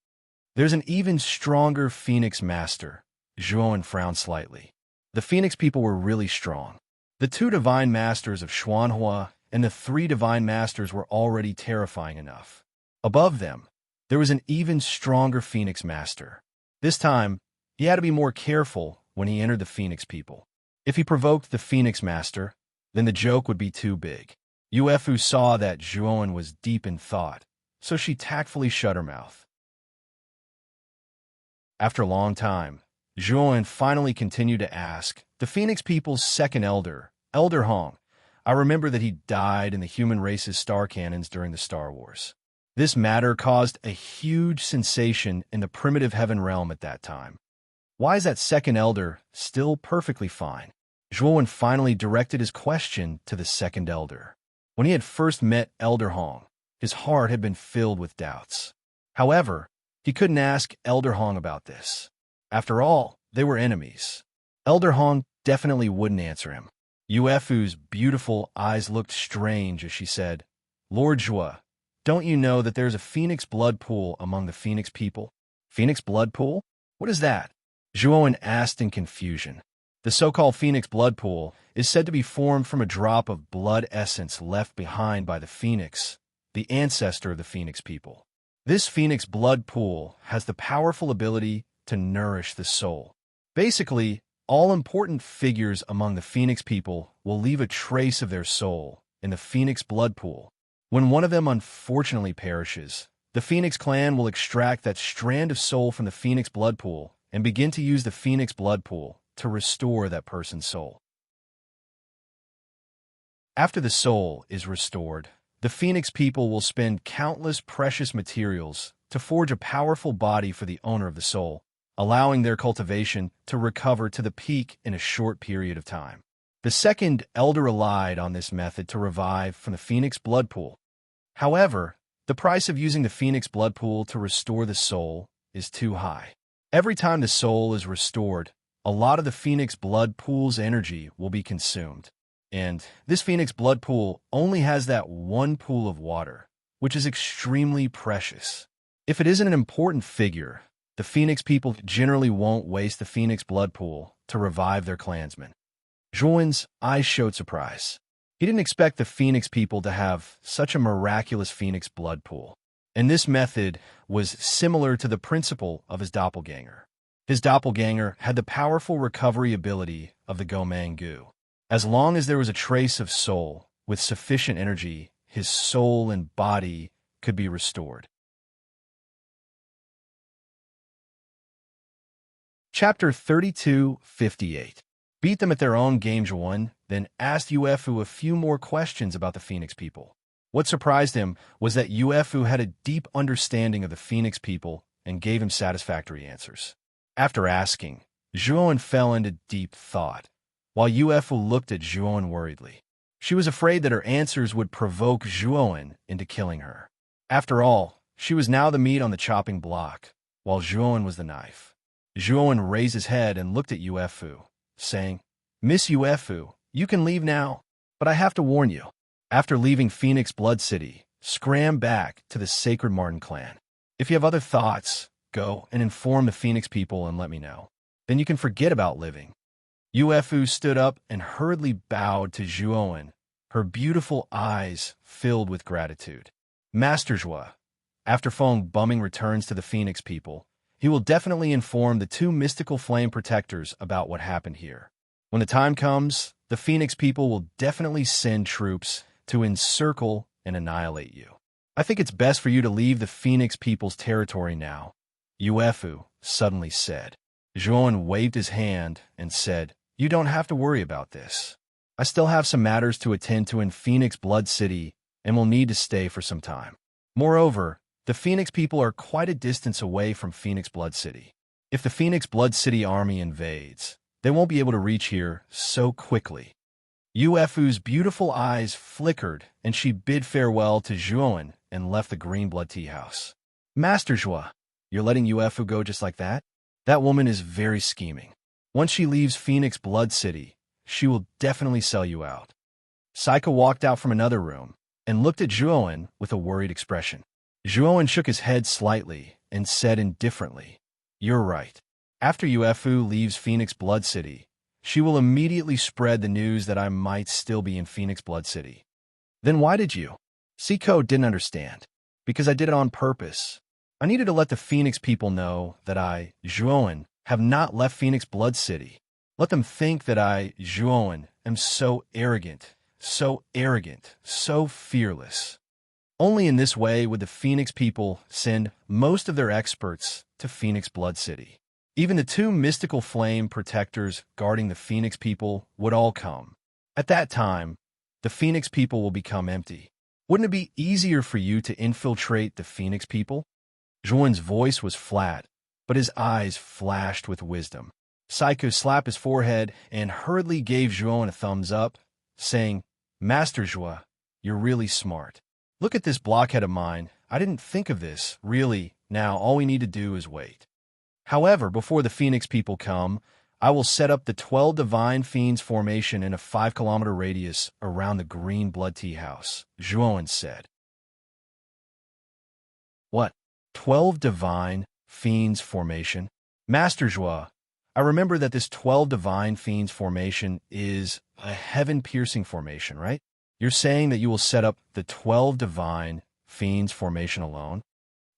There's an even stronger Phoenix Master. Zhuowen frowned slightly. The Phoenix people were really strong. The 2 divine masters of Xuanhua and the 3 divine masters were already terrifying enough. Above them, there was an even stronger Phoenix Master. This time, he had to be more careful when he entered the Phoenix people. If he provoked the Phoenix Master, then the joke would be too big. Yuefu saw that Zhuowen was deep in thought, so she tactfully shut her mouth. After a long time, Zhuowen finally continued to ask, the Phoenix people's second elder, Elder Hong, I remember that he died in the human race's star cannons during the Star Wars. This matter caused a huge sensation in the primitive heaven realm at that time. Why is that second elder still perfectly fine? Zhuowen finally directed his question to the second elder. When he had first met Elder Hong, his heart had been filled with doubts. However, he couldn't ask Elder Hong about this. After all, they were enemies. Elder Hong definitely wouldn't answer him. Yuefu's beautiful eyes looked strange as she said, Lord Zhua, don't you know that there's a Phoenix blood pool among the Phoenix people? Phoenix blood pool? What is that? Zhuowen asked in confusion. The so-called Phoenix blood pool is said to be formed from a drop of blood essence left behind by the Phoenix, the ancestor of the Phoenix people. This Phoenix blood pool has the powerful ability to nourish the soul. Basically, all important figures among the Phoenix people will leave a trace of their soul in the Phoenix blood pool. When one of them unfortunately perishes, the Phoenix clan will extract that strand of soul from the Phoenix blood pool and begin to use the Phoenix blood pool to restore that person's soul. After the soul is restored, the Phoenix people will spend countless precious materials to forge a powerful body for the owner of the soul, allowing their cultivation to recover to the peak in a short period of time. The second elder relied on this method to revive from the Phoenix blood pool. However, the price of using the Phoenix blood pool to restore the soul is too high. Every time the soul is restored, a lot of the Phoenix blood pool's energy will be consumed. And this Phoenix blood pool only has that one pool of water, which is extremely precious. If it isn't an important figure, the Phoenix people generally won't waste the Phoenix blood pool to revive their clansmen. Zhuowen's eyes showed surprise. He didn't expect the Phoenix people to have such a miraculous Phoenix blood pool. And this method was similar to the principle of his doppelganger. His doppelganger had the powerful recovery ability of the Gomangu. As long as there was a trace of soul with sufficient energy, his soul and body could be restored. Chapter 32:58. Beat them at their own game, Zhuowen, then asked Yuefu a few more questions about the Phoenix people. What surprised him was that Yuefu had a deep understanding of the Phoenix people and gave him satisfactory answers. After asking, Zhuowen fell into deep thought, while Yuefu looked at Zhuowen worriedly. She was afraid that her answers would provoke Zhuowen into killing her. After all, she was now the meat on the chopping block, while Zhuowen was the knife. Zhuowen raised his head and looked at Yuefu, saying, Miss Yuefu, you can leave now, but I have to warn you. After leaving Phoenix Blood City, scram back to the Sacred Martin clan. If you have other thoughts, go and inform the Phoenix people and let me know. Then you can forget about living. Yuefu stood up and hurriedly bowed to Zhuowen, her beautiful eyes filled with gratitude. Master Zhua, after Feng Bumming returns to the Phoenix people, he will definitely inform the 2 mystical flame protectors about what happened here. When the time comes, the Phoenix people will definitely send troops to encircle and annihilate you. I think it's best for you to leave the Phoenix people's territory now, Yuefu suddenly said. Zhuowen waved his hand and said, You don't have to worry about this. I still have some matters to attend to in Phoenix Blood City and will need to stay for some time. Moreover, the Phoenix people are quite a distance away from Phoenix Blood City. If the Phoenix Blood City army invades, they won't be able to reach here so quickly. Yuefu's beautiful eyes flickered, and she bid farewell to Zhuowen and left the Green Blood Tea House. Master Zhua, you're letting Yuefu go just like that? That woman is very scheming. Once she leaves Phoenix Blood City, she will definitely sell you out. Saika walked out from another room and looked at Zhuowen with a worried expression. Zhuowen shook his head slightly and said indifferently, "You're right. After Uefu leaves Phoenix Blood City, she will immediately spread the news that I might still be in Phoenix Blood City." "Then why did you?" Seiko didn't understand. "Because I did it on purpose. I needed to let the Phoenix people know that I, Zhuowen, have not left Phoenix Blood City. Let them think that I, Zhuowen, am so arrogant, so fearless. Only in this way would the Phoenix people send most of their experts to Phoenix Blood City. Even the two mystical flame protectors guarding the Phoenix people would all come. At that time, the Phoenix people will become empty. Wouldn't it be easier for you to infiltrate the Phoenix people?" Zhuowen's voice was flat, but his eyes flashed with wisdom. Seiko slapped his forehead and hurriedly gave Zhuowen a thumbs up, saying, "Master Zhuo, you're really smart. Look at this blockhead of mine. I didn't think of this. Really, now all we need to do is wait. However, before the Phoenix people come, I will set up the 12 Divine Fiends formation in a 5-kilometer radius around the Green Blood Tea House," Zhuowen said. "What? 12 Divine Fiends formation? Master Zhuo, I remember that this 12 Divine Fiends formation is a heaven-piercing formation, right? You're saying that you will set up the 12 Divine Fiends formation alone?"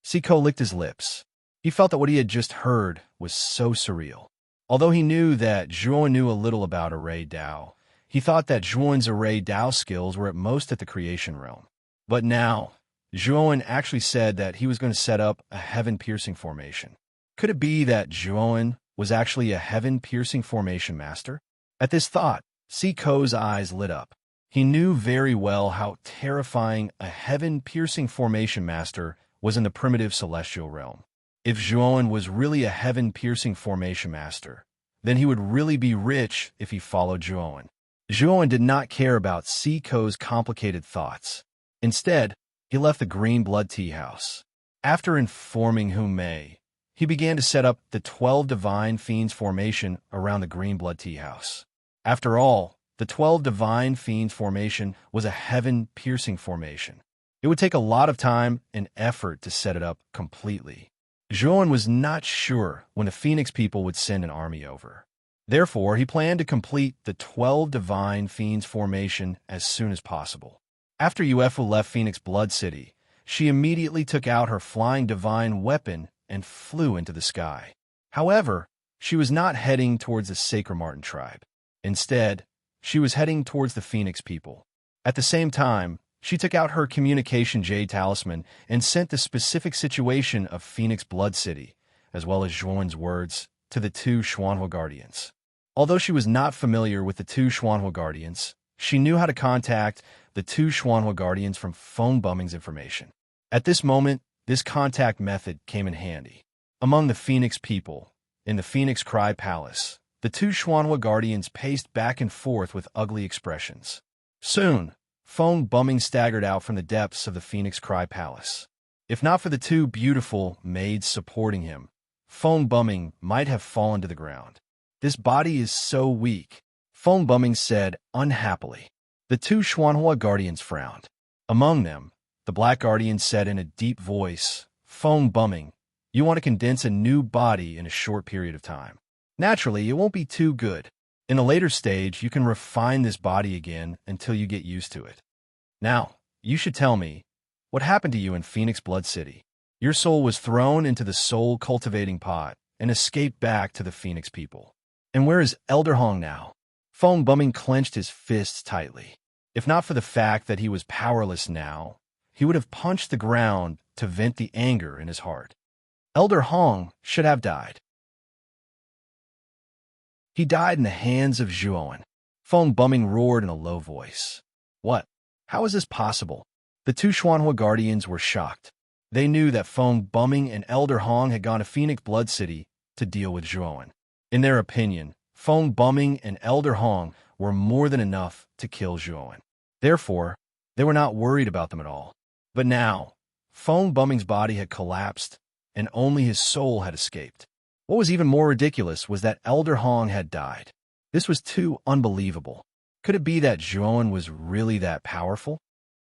Seiko licked his lips. He felt that what he had just heard was so surreal. Although he knew that Zhuowen knew a little about Array Dao, he thought that Zhuowen's Array Dao skills were at most at the creation realm. But now, Zhuowen actually said that he was going to set up a heaven-piercing formation. Could it be that Zhuowen was actually a heaven-piercing formation master? At this thought, Seiko's eyes lit up. He knew very well how terrifying a heaven-piercing formation master was in the primitive celestial realm. If Zhuowen was really a heaven-piercing formation master, then he would really be rich if he followed Zhuowen. Zhuowen did not care about Seiko's complicated thoughts. Instead, he left the Green Blood Tea House. After informing Hu Mei, he began to set up the 12 Divine Fiends formation around the Green Blood Tea House. After all, the 12 Divine Fiends formation was a heaven-piercing formation. It would take a lot of time and effort to set it up completely. Zhuowen was not sure when the Phoenix people would send an army over. Therefore, he planned to complete the 12 Divine Fiends formation as soon as possible. After Uefu left Phoenix Blood City, she immediately took out her flying divine weapon and flew into the sky. However, she was not heading towards the Sacred Martin tribe. Instead, she was heading towards the Phoenix people. At the same time, she took out her communication jade talisman and sent the specific situation of Phoenix Blood City, as well as Zhuowen's words, to the two Xuanhua Guardians. Although she was not familiar with the two Xuanhua Guardians, she knew how to contact the two Xuanhua Guardians from phone bumming's information. At this moment, this contact method came in handy. Among the Phoenix people, in the Phoenix Cry Palace, the two Xuanhua Guardians paced back and forth with ugly expressions. Soon, phone bumming staggered out from the depths of the Phoenix Cry Palace. If not for the two beautiful maids supporting him, phone bumming might have fallen to the ground. "This body is so weak," phone bumming said unhappily. The two Xuanhua Guardians frowned. Among them, the Black Guardian said in a deep voice, "Phone bumming, you want to condense a new body in a short period of time. Naturally, it won't be too good. In a later stage, you can refine this body again until you get used to it. Now, you should tell me, what happened to you in Phoenix Blood City? Your soul was thrown into the soul-cultivating pot and escaped back to the Phoenix people. And where is Elder Hong now?" Phone bumming clenched his fists tightly. If not for the fact that he was powerless now, he would have punched the ground to vent the anger in his heart. Elder Hong should have died. He died in the hands of Zhuowen. Phone bumming roared in a low voice. What? How is this possible? The two Xuanhua Guardians were shocked. They knew that Phone bumming and Elder Hong had gone to Phoenix Blood City to deal with Zhuowen. In their opinion, Phone bumming and Elder Hong were more than enough to kill Zhuowen. Therefore, they were not worried about them at all. But now, Phone bumming's body had collapsed, and only his soul had escaped. What was even more ridiculous was that Elder Hong had died. This was too unbelievable. Could it be that Zhuowen was really that powerful?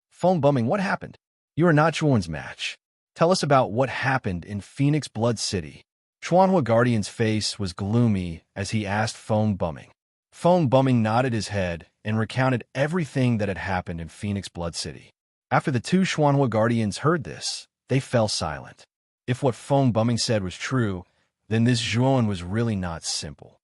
Phone bumming, what happened? You are not Zhuowen's match. Tell us about what happened in Phoenix Blood City. Xuanhua Guardian's face was gloomy as he asked Phone Bumming. Phone Bumming nodded his head and recounted everything that had happened in Phoenix Blood City. After the two Xuanhua Guardians heard this, they fell silent. If what Phone Bumming said was true, then this Zhuoan was really not simple.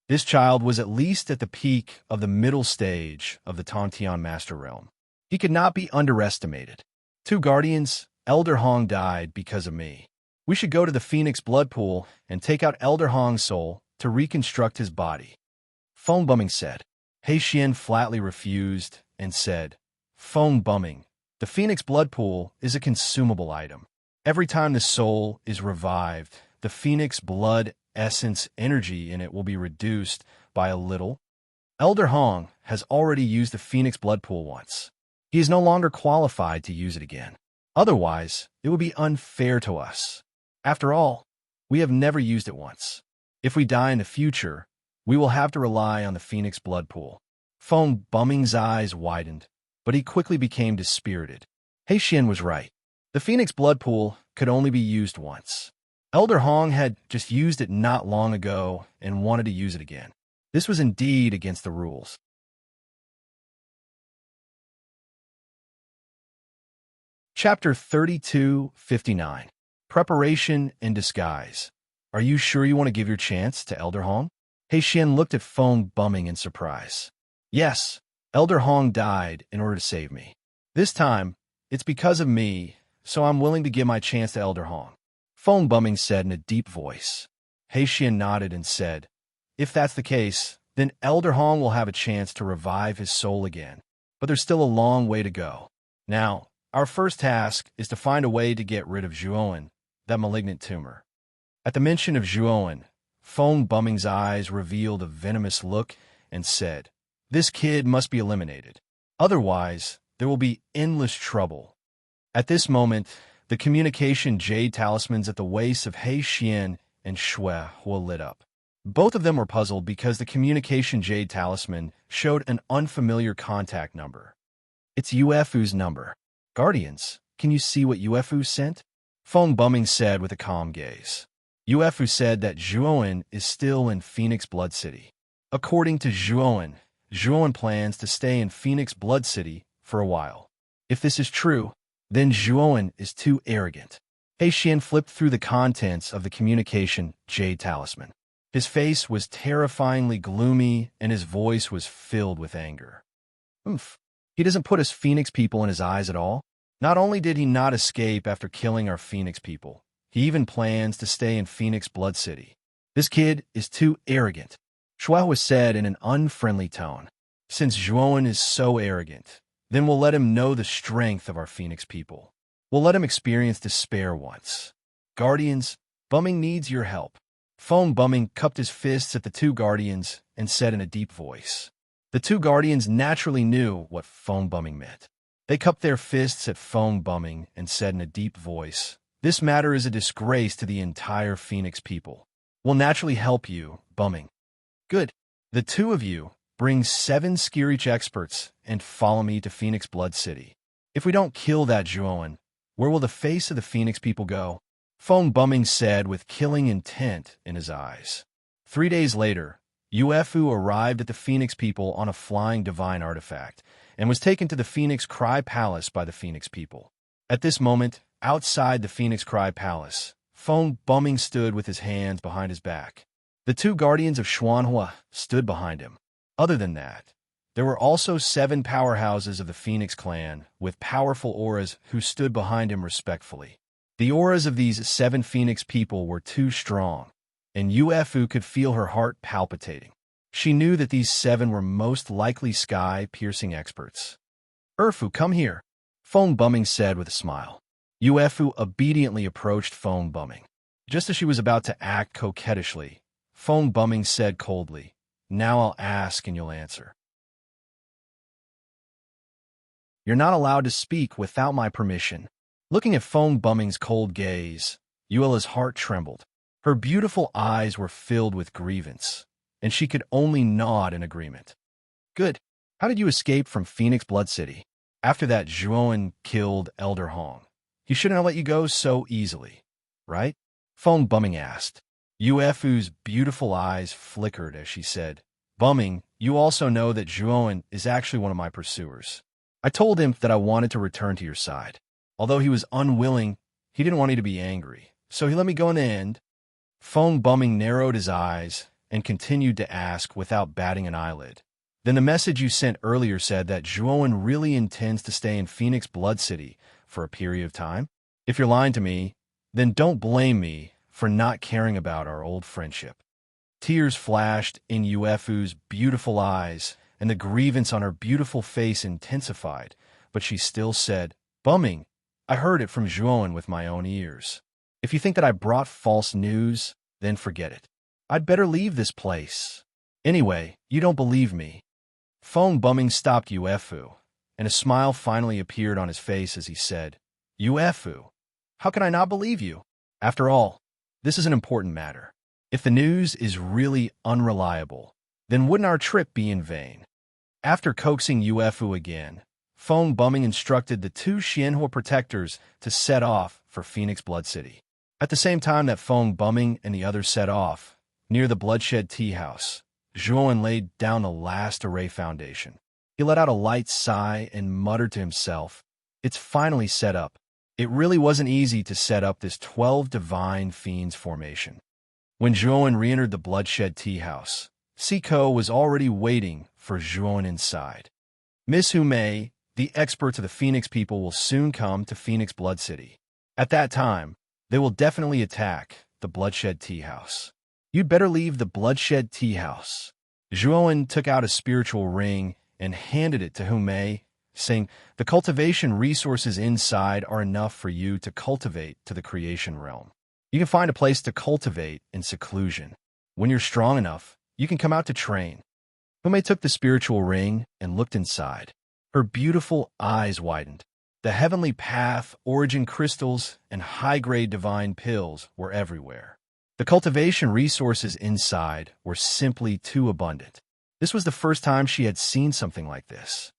This child was at least at the peak of the middle stage of the Tongtian Master Realm. He could not be underestimated. Two guardians, Elder Hong died because of me. We should go to the Phoenix Blood Pool and take out Elder Hong's soul to reconstruct his body. Phone Bumming said. He Xian flatly refused and said, Phone Bumming, the Phoenix Blood Pool is a consumable item. Every time the soul is revived, the Phoenix Blood essence energy in it will be reduced by a little. Elder Hong has already used the Phoenix Blood Pool once. He is no longer qualified to use it again. Otherwise, it would be unfair to us. After all, we have never used it once. If we die in the future, we will have to rely on the Phoenix Blood Pool. Phone Bumming's eyes widened, but he quickly became dispirited. He Xian was right. The Phoenix Blood Pool could only be used once. Elder Hong had just used it not long ago and wanted to use it again. This was indeed against the rules. Chapter 32:59. Preparation and Disguise. Are you sure you want to give your chance to Elder Hong? He Xian looked at Phone Bumming in surprise. Yes, Elder Hong died in order to save me. This time, it's because of me, so I'm willing to give my chance to Elder Hong. Phone Bumming said in a deep voice. He Xian nodded and said, if that's the case, then Elder Hong will have a chance to revive his soul again. But there's still a long way to go. Now, our first task is to find a way to get rid of Zhuoan, that malignant tumor. At the mention of Zhuoan, Phone Bumming's eyes revealed a venomous look and said, this kid must be eliminated. Otherwise, there will be endless trouble. At this moment, the communication jade talismans at the waists of He Xian and Shui Hua lit up. Both of them were puzzled because the communication jade talisman showed an unfamiliar contact number. It's Yuefu's number. Guardians, can you see what Yuefu sent? Phone Bumming said with a calm gaze. Yuefu said that Zhuoan is still in Phoenix Blood City. According to Zhuoan, Zhuoan plans to stay in Phoenix Blood City for a while. If this is true, then Zhuoan is too arrogant. He Xian flipped through the contents of the communication jade talisman. His face was terrifyingly gloomy and his voice was filled with anger. He doesn't put his Phoenix people in his eyes at all. Not only did he not escape after killing our Phoenix people, he even plans to stay in Phoenix Blood City. This kid is too arrogant. Shui was said in an unfriendly tone. Since Zhuoan is so arrogant, then we'll let him know the strength of our Phoenix people. We'll let him experience despair once. Guardians, Bumming needs your help. Phone Bumming cupped his fists at the two guardians and said in a deep voice. The two guardians naturally knew what Phone Bumming meant. They cupped their fists at Phone Bumming and said in a deep voice, this matter is a disgrace to the entire Phoenix people. We'll naturally help you, Bumming. Good. The two of you bring 7 Skirich experts and follow me to Phoenix Blood City. If we don't kill that Zhuoan, where will the face of the Phoenix people go? Phone Bumming said with killing intent in his eyes. 3 days later, Yuefu arrived at the Phoenix people on a flying divine artifact and was taken to the Phoenix Cry Palace by the Phoenix people. At this moment, outside the Phoenix Cry Palace, Phone Bumming stood with his hands behind his back. The two guardians of Xuanhua stood behind him. Other than that, there were also 7 powerhouses of the Phoenix clan with powerful auras who stood behind him respectfully. The auras of these 7 Phoenix people were too strong, and Yuefu could feel her heart palpitating. She knew that these 7 were most likely sky-piercing experts. Erfu, come here, Phone Bumming said with a smile. Yuefu obediently approached Phone Bumming. Just as she was about to act coquettishly, Phone Bumming said coldly, now I'll ask and you'll answer. You're not allowed to speak without my permission. Looking at Phone Bumming's cold gaze, Yuela's heart trembled. Her beautiful eyes were filled with grievance, and she could only nod in agreement. Good. How did you escape from Phoenix Blood City? After that, Zhuowen killed Elder Hong. He shouldn't have let you go so easily, right? Phone Bumming asked. Uefu's beautiful eyes flickered as she said, Bumming, you also know that Zhuowen is actually one of my pursuers. I told him that I wanted to return to your side. Although he was unwilling, he didn't want you to be angry, so he let me go in the end. Phone Bumming narrowed his eyes and continued to ask without batting an eyelid. Then the message you sent earlier said that Zhuowen really intends to stay in Phoenix Blood City for a period of time? If you're lying to me, then don't blame me for not caring about our old friendship. Tears flashed in Uefu's beautiful eyes, and the grievance on her beautiful face intensified, but she still said, Bumming, I heard it from Zhuowen with my own ears. If you think that I brought false news, then forget it. I'd better leave this place. Anyway, you don't believe me. Phone Bumming stopped Uefu, and a smile finally appeared on his face as he said, Uefu, how can I not believe you? After all, this is an important matter. If the news is really unreliable, then wouldn't our trip be in vain? After coaxing Uefu again, Phone Bumming instructed the two Xianhua protectors to set off for Phoenix Blood City. At the same time that Phone Bumming and the others set off, near the Bloodshed Tea House, Zhuowen laid down the last array foundation. He let out a light sigh and muttered to himself, It's finally set up. It really wasn't easy to set up this 12 divine fiends formation. When Zhuowen re-entered the Bloodshed Tea House, Siko was already waiting for Zhuowen inside. Miss Humei, the experts of the Phoenix people, will soon come to Phoenix Blood City. At that time, they will definitely attack the Bloodshed Tea House. You'd better leave the Bloodshed Tea House. Zhuowen took out a spiritual ring and handed it to Humei, saying, The cultivation resources inside are enough for you to cultivate to the creation realm. You can find a place to cultivate in seclusion. When you're strong enough, you can come out to train. Humei took the spiritual ring and looked inside. Her beautiful eyes widened. The heavenly path, origin crystals, and high-grade divine pills were everywhere. The cultivation resources inside were simply too abundant. This was the first time she had seen something like this.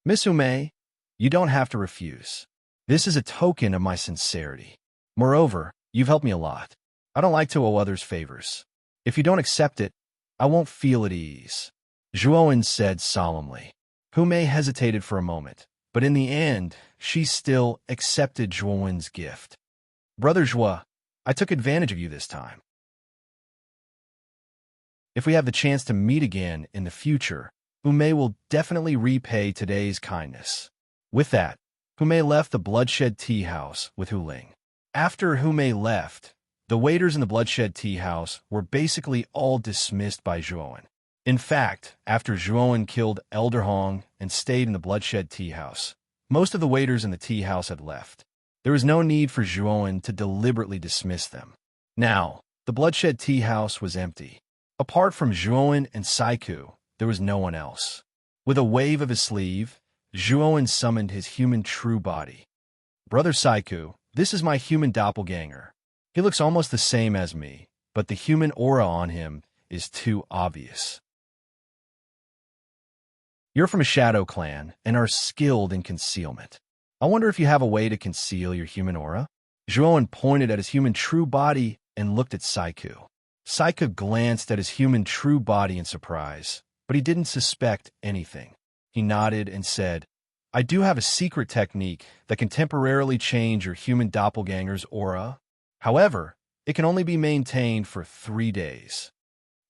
Miss Humei, you don't have to refuse. This is a token of my sincerity. Moreover, you've helped me a lot. I don't like to owe others favors. If you don't accept it, I won't feel at ease. Zhuowen said solemnly. Humei hesitated for a moment, but in the end, she still accepted Zhuowen's gift. Brother Zhuo, I took advantage of you this time. If we have the chance to meet again in the future, Humei will definitely repay today's kindness. With that, Humei left the Bloodshed Tea House with Huling. After Humei left, the waiters in the Bloodshed Tea House were basically all dismissed by Zhuowen. In fact, after Zhuowen killed Elder Hong and stayed in the Bloodshed Tea House, most of the waiters in the tea house had left. There was no need for Zhuowen to deliberately dismiss them. Now, the Bloodshed Tea House was empty. Apart from Zhuowen and Saiku, there was no one else. With a wave of his sleeve, Zhuowen summoned his human true body. Brother Saiku, this is my human doppelganger. He looks almost the same as me, but the human aura on him is too obvious. You're from a shadow clan and are skilled in concealment. I wonder if you have a way to conceal your human aura? Zhuowen pointed at his human true body and looked at Saiku. Saiku glanced at his human true body in surprise, but he didn't suspect anything. He nodded and said, I do have a secret technique that can temporarily change your human doppelganger's aura. However, it can only be maintained for 3 days.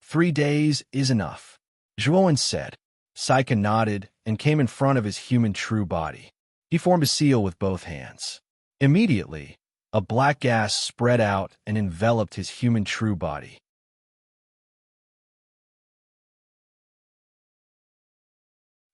3 days is enough, Zhuowen said. Saiku nodded and came in front of his human true body. He formed a seal with both hands. Immediately, a black gas spread out and enveloped his human true body.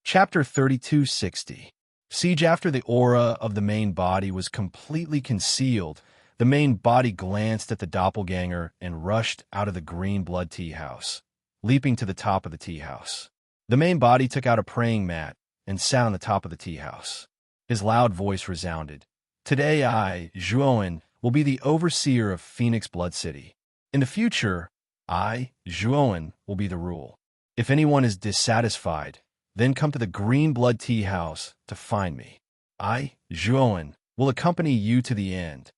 Chapter 3260. Siege. After the aura of the main body was completely concealed, the main body glanced at the doppelganger and rushed out of the green blood tea house, leaping to the top of the tea house. The main body took out a praying mat and sat on the top of the tea house. His loud voice resounded. Today I, Zhuowen, will be the overseer of Phoenix Blood City. In the future, I, Zhuowen, will be the rule. If anyone is dissatisfied, then come to the Green Blood Tea House to find me. I, Zhuowen, will accompany you to the end."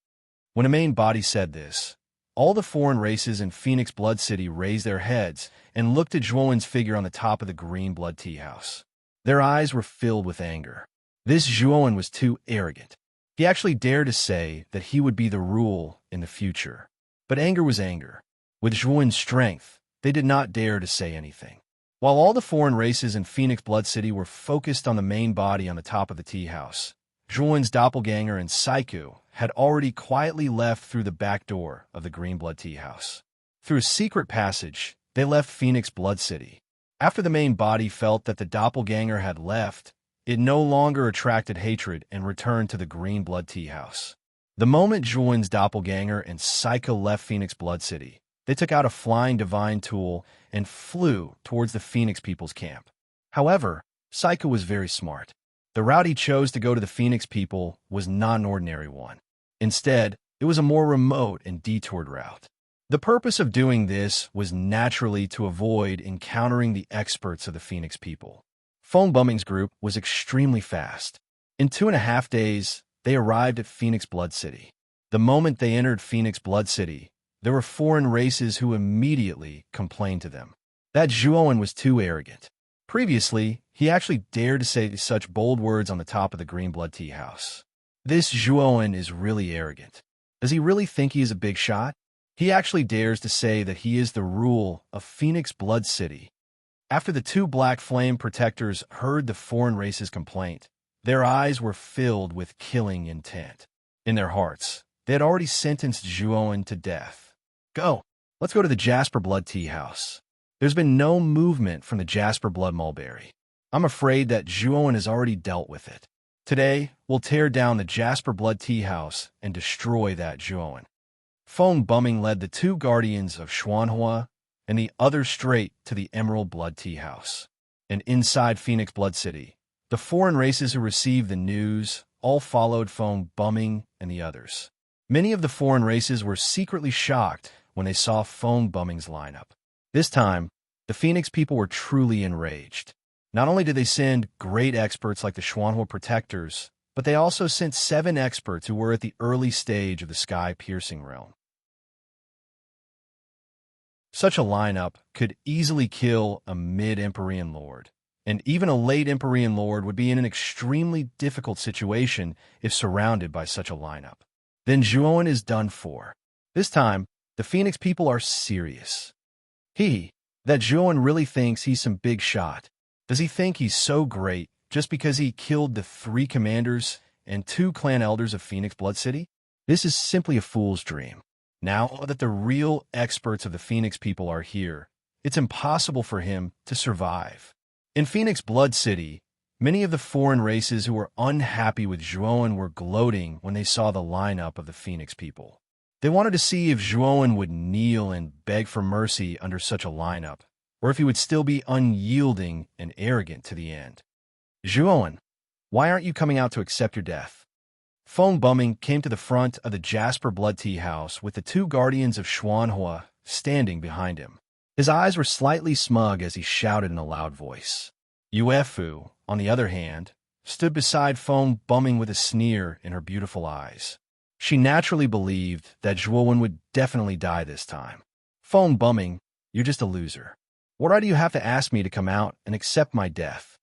When a main body said this, all the foreign races in Phoenix Blood City raised their heads and looked at Zhuowen's figure on the top of the Green Blood Tea House. Their eyes were filled with anger. This Zhuowen was too arrogant. He actually dared to say that he would be the rule in the future. But anger was anger. With Zhuowen's strength, they did not dare to say anything. While all the foreign races in Phoenix Blood City were focused on the main body on the top of the tea house, Zhuowen's doppelganger and Saiku had already quietly left through the back door of the Green Blood Tea House. Through a secret passage, they left Phoenix Blood City. After the main body felt that the doppelganger had left, it no longer attracted hatred and returned to the Green Blood Tea House. The moment Zhuowen's doppelganger and Saiku left Phoenix Blood City, they took out a flying divine tool and flew towards the Phoenix people's camp. However, Saiku was very smart. The route he chose to go to the Phoenix people was not an ordinary one. Instead, it was a more remote and detoured route. The purpose of doing this was naturally to avoid encountering the experts of the Phoenix people. Phone Bumming's group was extremely fast. In 2.5 days, they arrived at Phoenix Blood City. The moment they entered Phoenix Blood City, there were foreign races who immediately complained to them. That Zhuowen was too arrogant. Previously, he actually dared to say such bold words on the top of the Green Blood Tea House. This Zhuowen is really arrogant. Does he really think he is a big shot? He actually dares to say that he is the rule of Phoenix Blood City. After the two Black Flame Protectors heard the foreign race's complaint, their eyes were filled with killing intent. In their hearts, they had already sentenced Zhuowen to death. Go! Let's go to the Jasper Blood Tea House. There's been no movement from the Jasper Blood Mulberry. I'm afraid that Zhuowen has already dealt with it. Today, we'll tear down the Jasper Blood Tea House and destroy that Zhuowen. Phone Bumming led the two guardians of Xuanhua and the other straight to the Emerald Blood Tea House. And inside Phoenix Blood City, the foreign races who received the news all followed Phone Bumming and the others. Many of the foreign races were secretly shocked when they saw Phone Bumming's lineup. This time, the Phoenix people were truly enraged. Not only did they send great experts like the Xuanhua Protectors, but they also sent 7 experts who were at the early stage of the Sky-Piercing Realm. Such a lineup could easily kill a mid-Empyrean Lord, and even a late Empyrean Lord would be in an extremely difficult situation if surrounded by such a lineup. Then Zhuowen is done for. This time, the Phoenix people are serious. That Zhuowen really thinks he's some big shot. Does he think he's so great just because he killed the 3 commanders and 2 clan elders of Phoenix Blood City? This is simply a fool's dream. Now that the real experts of the Phoenix people are here, it's impossible for him to survive. In Phoenix Blood City, many of the foreign races who were unhappy with Zhuowen were gloating when they saw the lineup of the Phoenix people. They wanted to see if Zhuowen would kneel and beg for mercy under such a lineup, or if he would still be unyielding and arrogant to the end. Zhuowen, why aren't you coming out to accept your death? Phone Bumming came to the front of the Jasper Blood Tea House with the 2 guardians of Xuanhua standing behind him. His eyes were slightly smug as he shouted in a loud voice. Yuefu, on the other hand, stood beside Phone Bumming with a sneer in her beautiful eyes. She naturally believed that Zhuowen would definitely die this time. Phone Bumming, you're just a loser. What right do you have to ask me to come out and accept my death?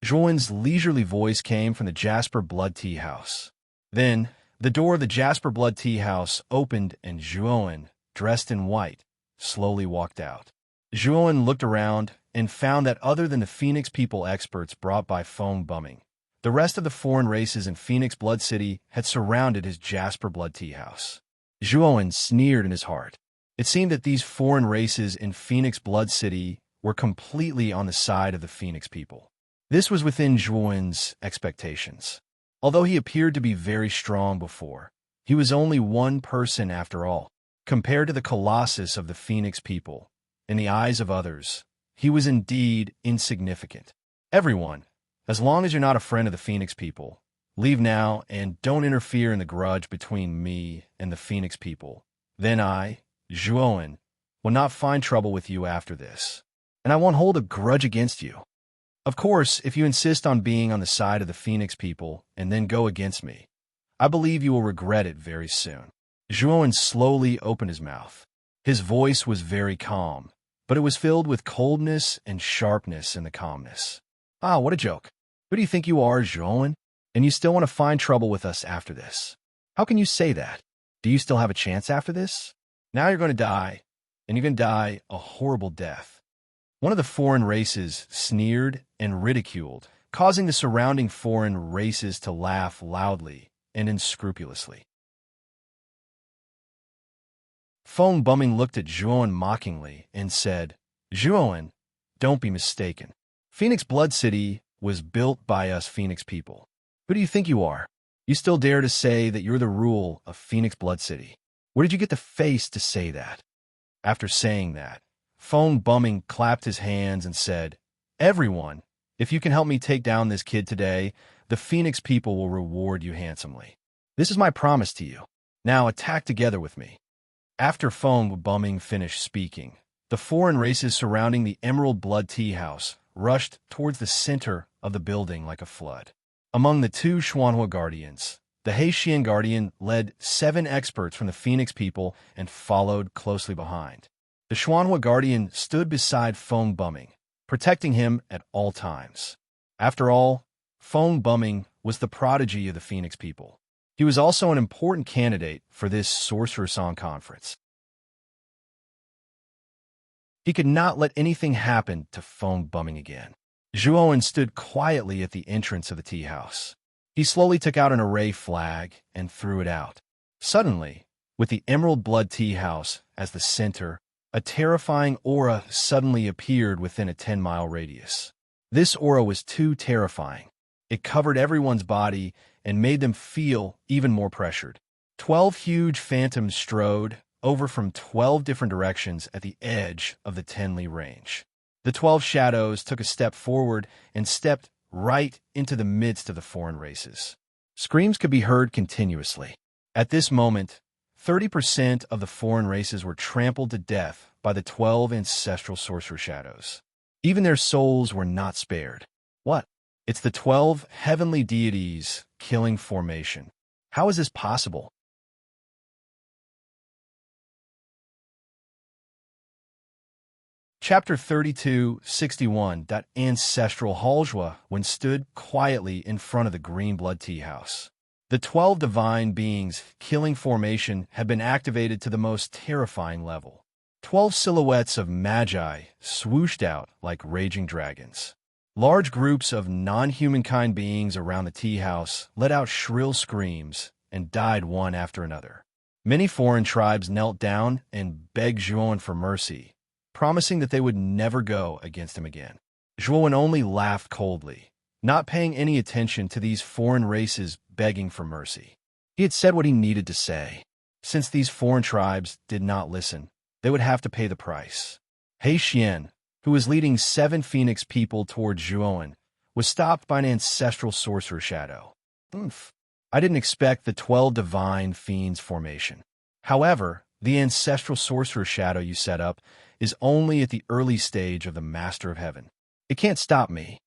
Zhuowen's leisurely voice came from the Jasper Blood Tea House. Then, the door of the Jasper Blood Tea House opened and Zhuowen, dressed in white, slowly walked out. Zhuowen looked around and found that other than the Phoenix people experts brought by Phone Bumming, the rest of the foreign races in Phoenix Blood City had surrounded his Jasper Blood Tea House. Zhuowen sneered in his heart. It seemed that these foreign races in Phoenix Blood City were completely on the side of the Phoenix people. This was within Zhuowen's expectations. Although he appeared to be very strong before, he was only one person after all. Compared to the colossus of the Phoenix people, in the eyes of others, he was indeed insignificant. Everyone, as long as you're not a friend of the Phoenix people, leave now and don't interfere in the grudge between me and the Phoenix people. Then I, Zhuowen, will not find trouble with you after this, and I won't hold a grudge against you. Of course, if you insist on being on the side of the Phoenix people and then go against me, I believe you will regret it very soon. Zhuowen slowly opened his mouth. His voice was very calm, but it was filled with coldness and sharpness in the calmness. Ah, what a joke. Who do you think you are, Zhuowen? And you still want to find trouble with us after this? How can you say that? Do you still have a chance after this? Now you're going to die, and you're going to die a horrible death. One of the foreign races sneered and ridiculed, causing the surrounding foreign races to laugh loudly and unscrupulously. Feng Bumming looked at Zhuowen mockingly and said, Zhuowen, don't be mistaken. Phoenix Blood City was built by us Phoenix people. Who do you think you are? You still dare to say that you're the rule of Phoenix Blood City? Where did you get the face to say that? After saying that, Feng Bumming clapped his hands and said, Everyone, if you can help me take down this kid today, the Phoenix people will reward you handsomely. This is my promise to you. Now attack together with me. After Feng Bumming finished speaking, the foreign races surrounding the Emerald Blood Tea House rushed towards the center of the building like a flood. Among the two Xuanhua Guardians, the Heixian Guardian led 7 experts from the Phoenix people and followed closely behind. The Xuanhua Guardian stood beside Feng Bumming, protecting him at all times. After all, Feng Bumming was the prodigy of the Phoenix people. He was also an important candidate for this Sorcerer Song conference. He could not let anything happen to Feng Bumming again. Zhuowen stood quietly at the entrance of the tea house. He slowly took out an array flag and threw it out. Suddenly, with the Emerald Blood Tea House as the center, a terrifying aura suddenly appeared within a 10-mile radius. This aura was too terrifying. It covered everyone's body and made them feel even more pressured. 12 huge phantoms strode over from 12 different directions at the edge of the 10-li range. The 12 shadows took a step forward and stepped right into the midst of the foreign races. Screams could be heard continuously. At this moment, 30% of the foreign races were trampled to death by the 12 ancestral sorcerer shadows. Even their souls were not spared. What? It's the 12 heavenly deities killing formation. How is this possible? Chapter 32:61. Ancestral Haljua when stood quietly in front of the Green Blood Tea House. The 12 divine beings killing formation had been activated to the most terrifying level. 12 silhouettes of magi swooshed out like raging dragons. Large groups of non-humankind beings around the tea house let out shrill screams and died one after another. Many foreign tribes knelt down and begged Zhuowen for mercy, promising that they would never go against him again. Zhuowen only laughed coldly, not paying any attention to these foreign races begging for mercy. He had said what he needed to say. Since these foreign tribes did not listen, they would have to pay the price. Heixian, who was leading 7 Phoenix people toward Zhuowen, was stopped by an ancestral sorcerer shadow. I didn't expect the 12 divine fiends formation. However, the ancestral sorcerer shadow you set up is only at the early stage of the Master of Heaven. It can't stop me.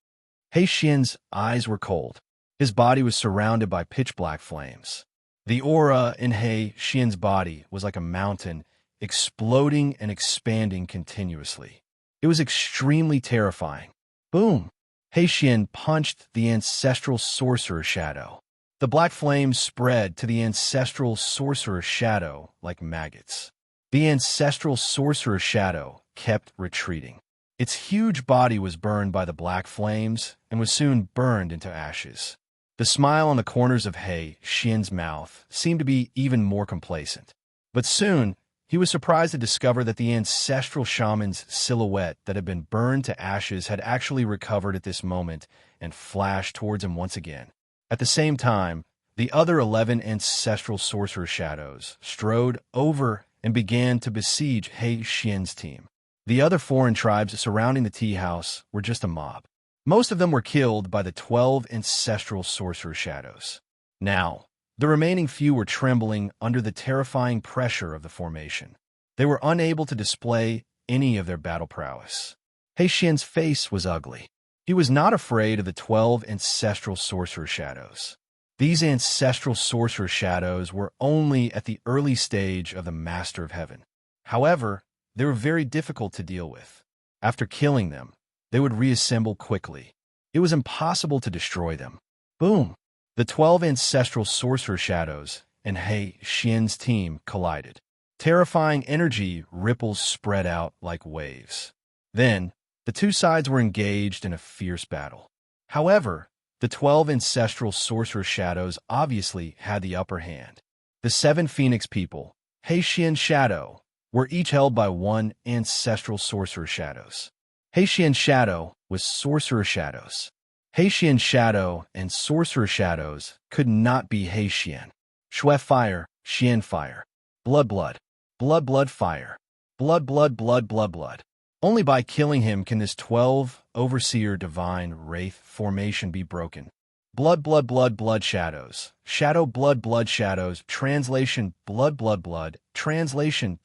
Heixian's eyes were cold. His body was surrounded by pitch-black flames. The aura in Heixian's body was like a mountain, exploding and expanding continuously. It was extremely terrifying. Boom! Heixian punched the ancestral sorcerer shadow. The black flames spread to the ancestral sorcerer shadow like maggots. The ancestral sorcerer shadow kept retreating. Its huge body was burned by the black flames and was soon burned into ashes. The smile on the corners of Heixian's mouth seemed to be even more complacent. But soon, he was surprised to discover that the ancestral shaman's silhouette that had been burned to ashes had actually recovered at this moment and flashed towards him once again. At the same time, the other 11 ancestral sorcerer shadows strode over and began to besiege Heixian's team. The other foreign tribes surrounding the tea house were just a mob. Most of them were killed by the 12 ancestral sorcerer shadows. Now, the remaining few were trembling under the terrifying pressure of the formation. They were unable to display any of their battle prowess. Heixian's face was ugly. He was not afraid of the 12 ancestral sorcerer shadows. These ancestral sorcerer shadows were only at the early stage of the Master of Heaven. However, they were very difficult to deal with. After killing them, they would reassemble quickly. It was impossible to destroy them. Boom! The 12 ancestral sorcerer shadows and He Xian's team collided. Terrifying energy ripples spread out like waves. Then, the two sides were engaged in a fierce battle. However, the 12 ancestral sorcerer shadows obviously had the upper hand. The 7 Phoenix people, He Xian Shadow, were each held by 1 ancestral sorcerer shadows. He Xian Shadow was sorcerer shadows. He Xian Shadow and sorcerer shadows could not be He Xian. Shui fire, Xian fire. Blood blood. Blood blood fire. Blood blood blood blood blood. Only by killing him can this 12 overseer divine wraith formation be broken. Blood blood blood blood shadows. Shadow blood blood shadows. Translation blood blood blood. Translation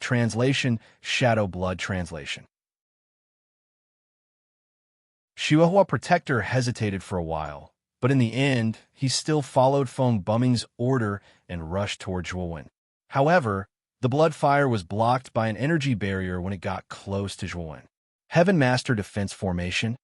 shadow blood translation. Chihuahua Protector hesitated for a while, but in the end, he still followed Feng Buming's order and rushed toward Zhuowen. However, the blood fire was blocked by an energy barrier when it got close to Zhuowen. Heaven Master Defense Formation.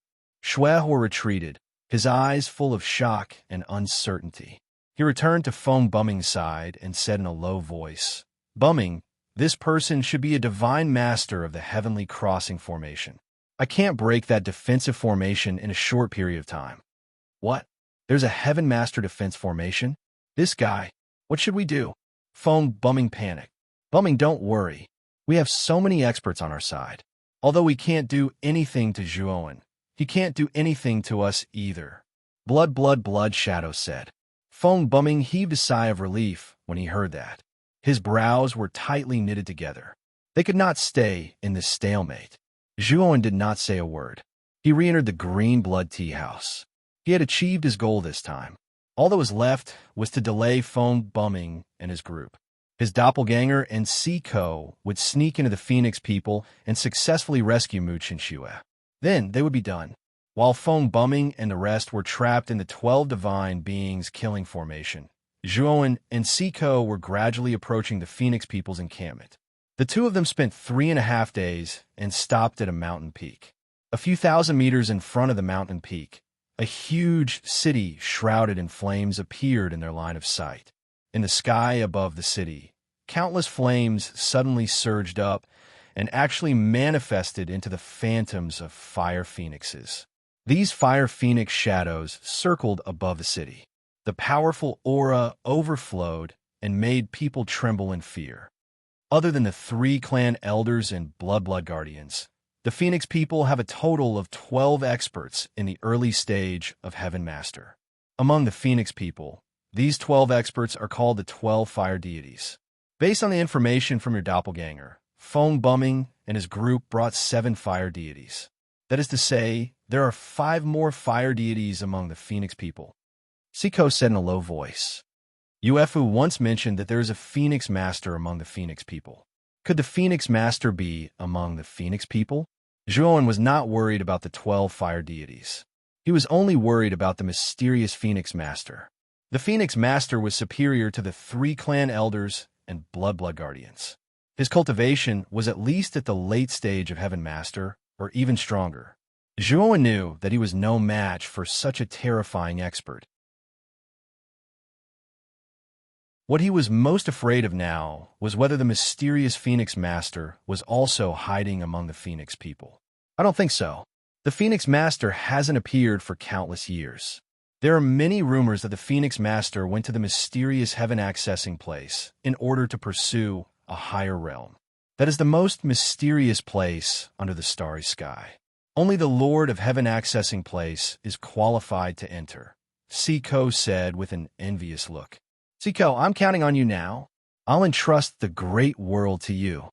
Chihuahua retreated, his eyes full of shock and uncertainty. He returned to Feng Buming's side and said in a low voice, "Buming, this person should be a divine master of the Heavenly Crossing Formation. I can't break that defensive formation in a short period of time." "What? There's a Heaven Master Defense Formation? This guy? What should we do?" Feng Buming panicked. "Buming, don't worry. We have so many experts on our side. Although we can't do anything to Zhuowen, he can't do anything to us either." Blood, blood, blood, Shadow said. Feng Buming heaved a sigh of relief when he heard that. His brows were tightly knitted together. They could not stay in this stalemate. Zhuowen did not say a word. He re-entered the green blood tea house. He had achieved his goal this time. All that was left was to delay Feng Buming and his group. His doppelganger and Siko would sneak into the Phoenix people and successfully rescue Mu Qinxue. Then they would be done, while Feng Buming and the rest were trapped in the 12 divine beings killing formation. Zhuowen and Siko were gradually approaching the Phoenix people's encampment. The two of them spent 3.5 days and stopped at a mountain peak. A few thousand meters in front of the mountain peak, a huge city shrouded in flames appeared in their line of sight. In the sky above the city, countless flames suddenly surged up and actually manifested into the phantoms of fire phoenixes. These fire phoenix shadows circled above the city. The powerful aura overflowed and made people tremble in fear. Other than the 3 clan elders and blood guardians, the Phoenix people have a total of 12 experts in the early stage of Heaven Master. Among the Phoenix people, these 12 experts are called the 12 fire deities. Based on the information from your doppelganger, Feng Buming and his group brought 7 fire deities. That is to say, there are 5 more fire deities among the Phoenix people. Siko said in a low voice. Uefu once mentioned that there is a Phoenix Master among the Phoenix people. Could the Phoenix Master be among the Phoenix people? Zhuowen was not worried about the 12 fire deities. He was only worried about the mysterious Phoenix Master. The Phoenix Master was superior to the 3 clan elders and blood guardians. His cultivation was at least at the late stage of Heaven Master, or even stronger. Zhuowen knew that he was no match for such a terrifying expert. What he was most afraid of now was whether the mysterious Phoenix Master was also hiding among the Phoenix people. I don't think so. The Phoenix Master hasn't appeared for countless years. There are many rumors that the Phoenix Master went to the mysterious heaven accessing place in order to pursue a higher realm. That is the most mysterious place under the starry sky. Only the Lord of Heaven accessing place is qualified to enter, Siko said with an envious look. Siko, I'm counting on you now. I'll entrust the great world to you,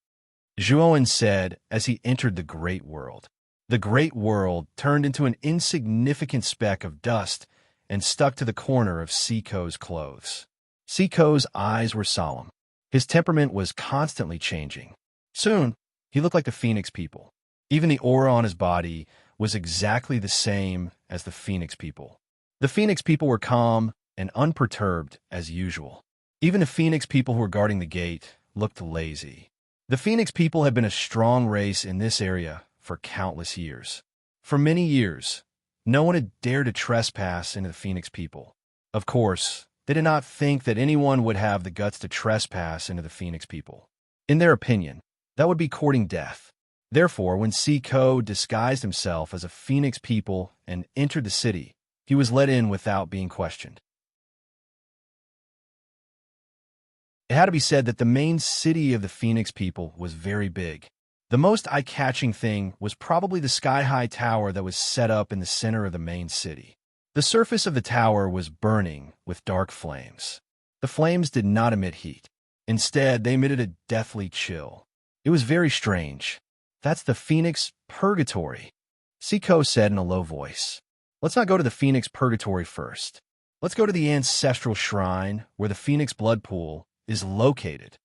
Zhuowen said as he entered the great world. The great world turned into an insignificant speck of dust and stuck to the corner of Siko's clothes. Siko's eyes were solemn. His temperament was constantly changing. Soon, he looked like the Phoenix people. Even the aura on his body was exactly the same as the Phoenix people. The Phoenix people were calm and unperturbed as usual. Even the Phoenix people who were guarding the gate looked lazy. The Phoenix people had been a strong race in this area for countless years. For many years, no one had dared to trespass into the Phoenix people. Of course, they did not think that anyone would have the guts to trespass into the Phoenix people. In their opinion, that would be courting death. Therefore, when Seiko disguised himself as a Phoenix people and entered the city, he was let in without being questioned. It had to be said that the main city of the Phoenix people was very big. The most eye-catching thing was probably the sky-high tower that was set up in the center of the main city. The surface of the tower was burning with dark flames. The flames did not emit heat. Instead, they emitted a deathly chill. It was very strange. That's the Phoenix Purgatory, Seiko said in a low voice. Let's not go to the Phoenix Purgatory first. Let's go to the ancestral shrine where the Phoenix blood pool is located.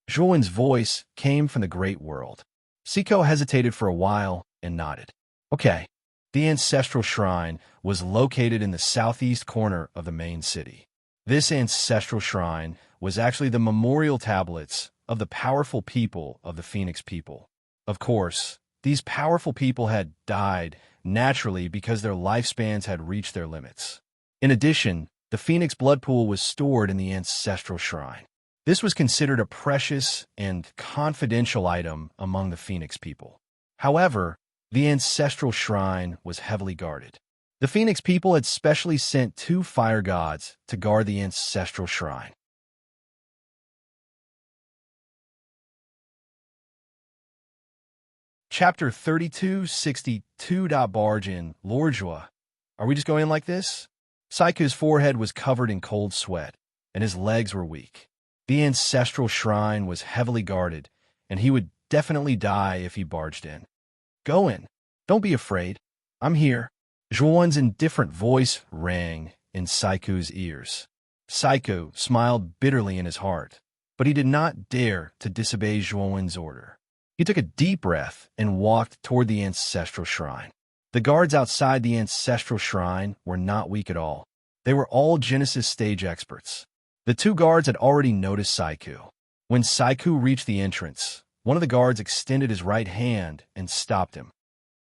Zhuowen's voice came from the great world. Seiko hesitated for a while and nodded. Okay. The ancestral shrine was located in the southeast corner of the main city. This ancestral shrine was actually the memorial tablets of the powerful people of the Phoenix people. Of course, these powerful people had died naturally because their lifespans had reached their limits. In addition, the Phoenix blood pool was stored in the ancestral shrine. This was considered a precious and confidential item among the Phoenix people. However, the ancestral shrine was heavily guarded. The Phoenix people had specially sent 2 fire gods to guard the ancestral shrine. Chapter 3262. Barge in, Lord Zhuo. Are we just going in like this? Saiku's forehead was covered in cold sweat, and his legs were weak. The ancestral shrine was heavily guarded, and he would definitely die if he barged in. Go in. Don't be afraid. I'm here. Zhuowen's indifferent voice rang in Saiku's ears. Saiku smiled bitterly in his heart, but he did not dare to disobey Zhuowen's order. He took a deep breath and walked toward the ancestral shrine. The guards outside the ancestral shrine were not weak at all. They were all Genesis stage experts. The 2 guards had already noticed Saiku. When Saiku reached the entrance, one of the guards extended his right hand and stopped him.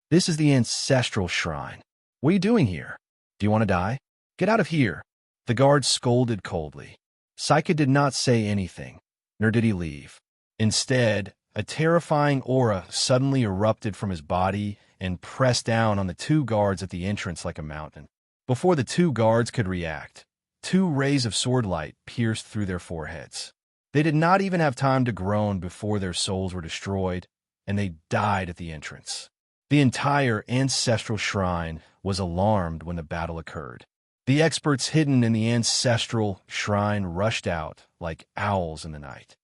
This is the ancestral shrine. What are you doing here? Do you want to die? Get out of here. The guard scolded coldly. Saiku did not say anything, nor did he leave. Instead, a terrifying aura suddenly erupted from his body and pressed down on the 2 guards at the entrance like a mountain. Before the 2 guards could react, 2 rays of sword light pierced through their foreheads. They did not even have time to groan before their souls were destroyed, and they died at the entrance. The entire ancestral shrine was alarmed when the battle occurred. The experts hidden in the ancestral shrine rushed out like owls in the night.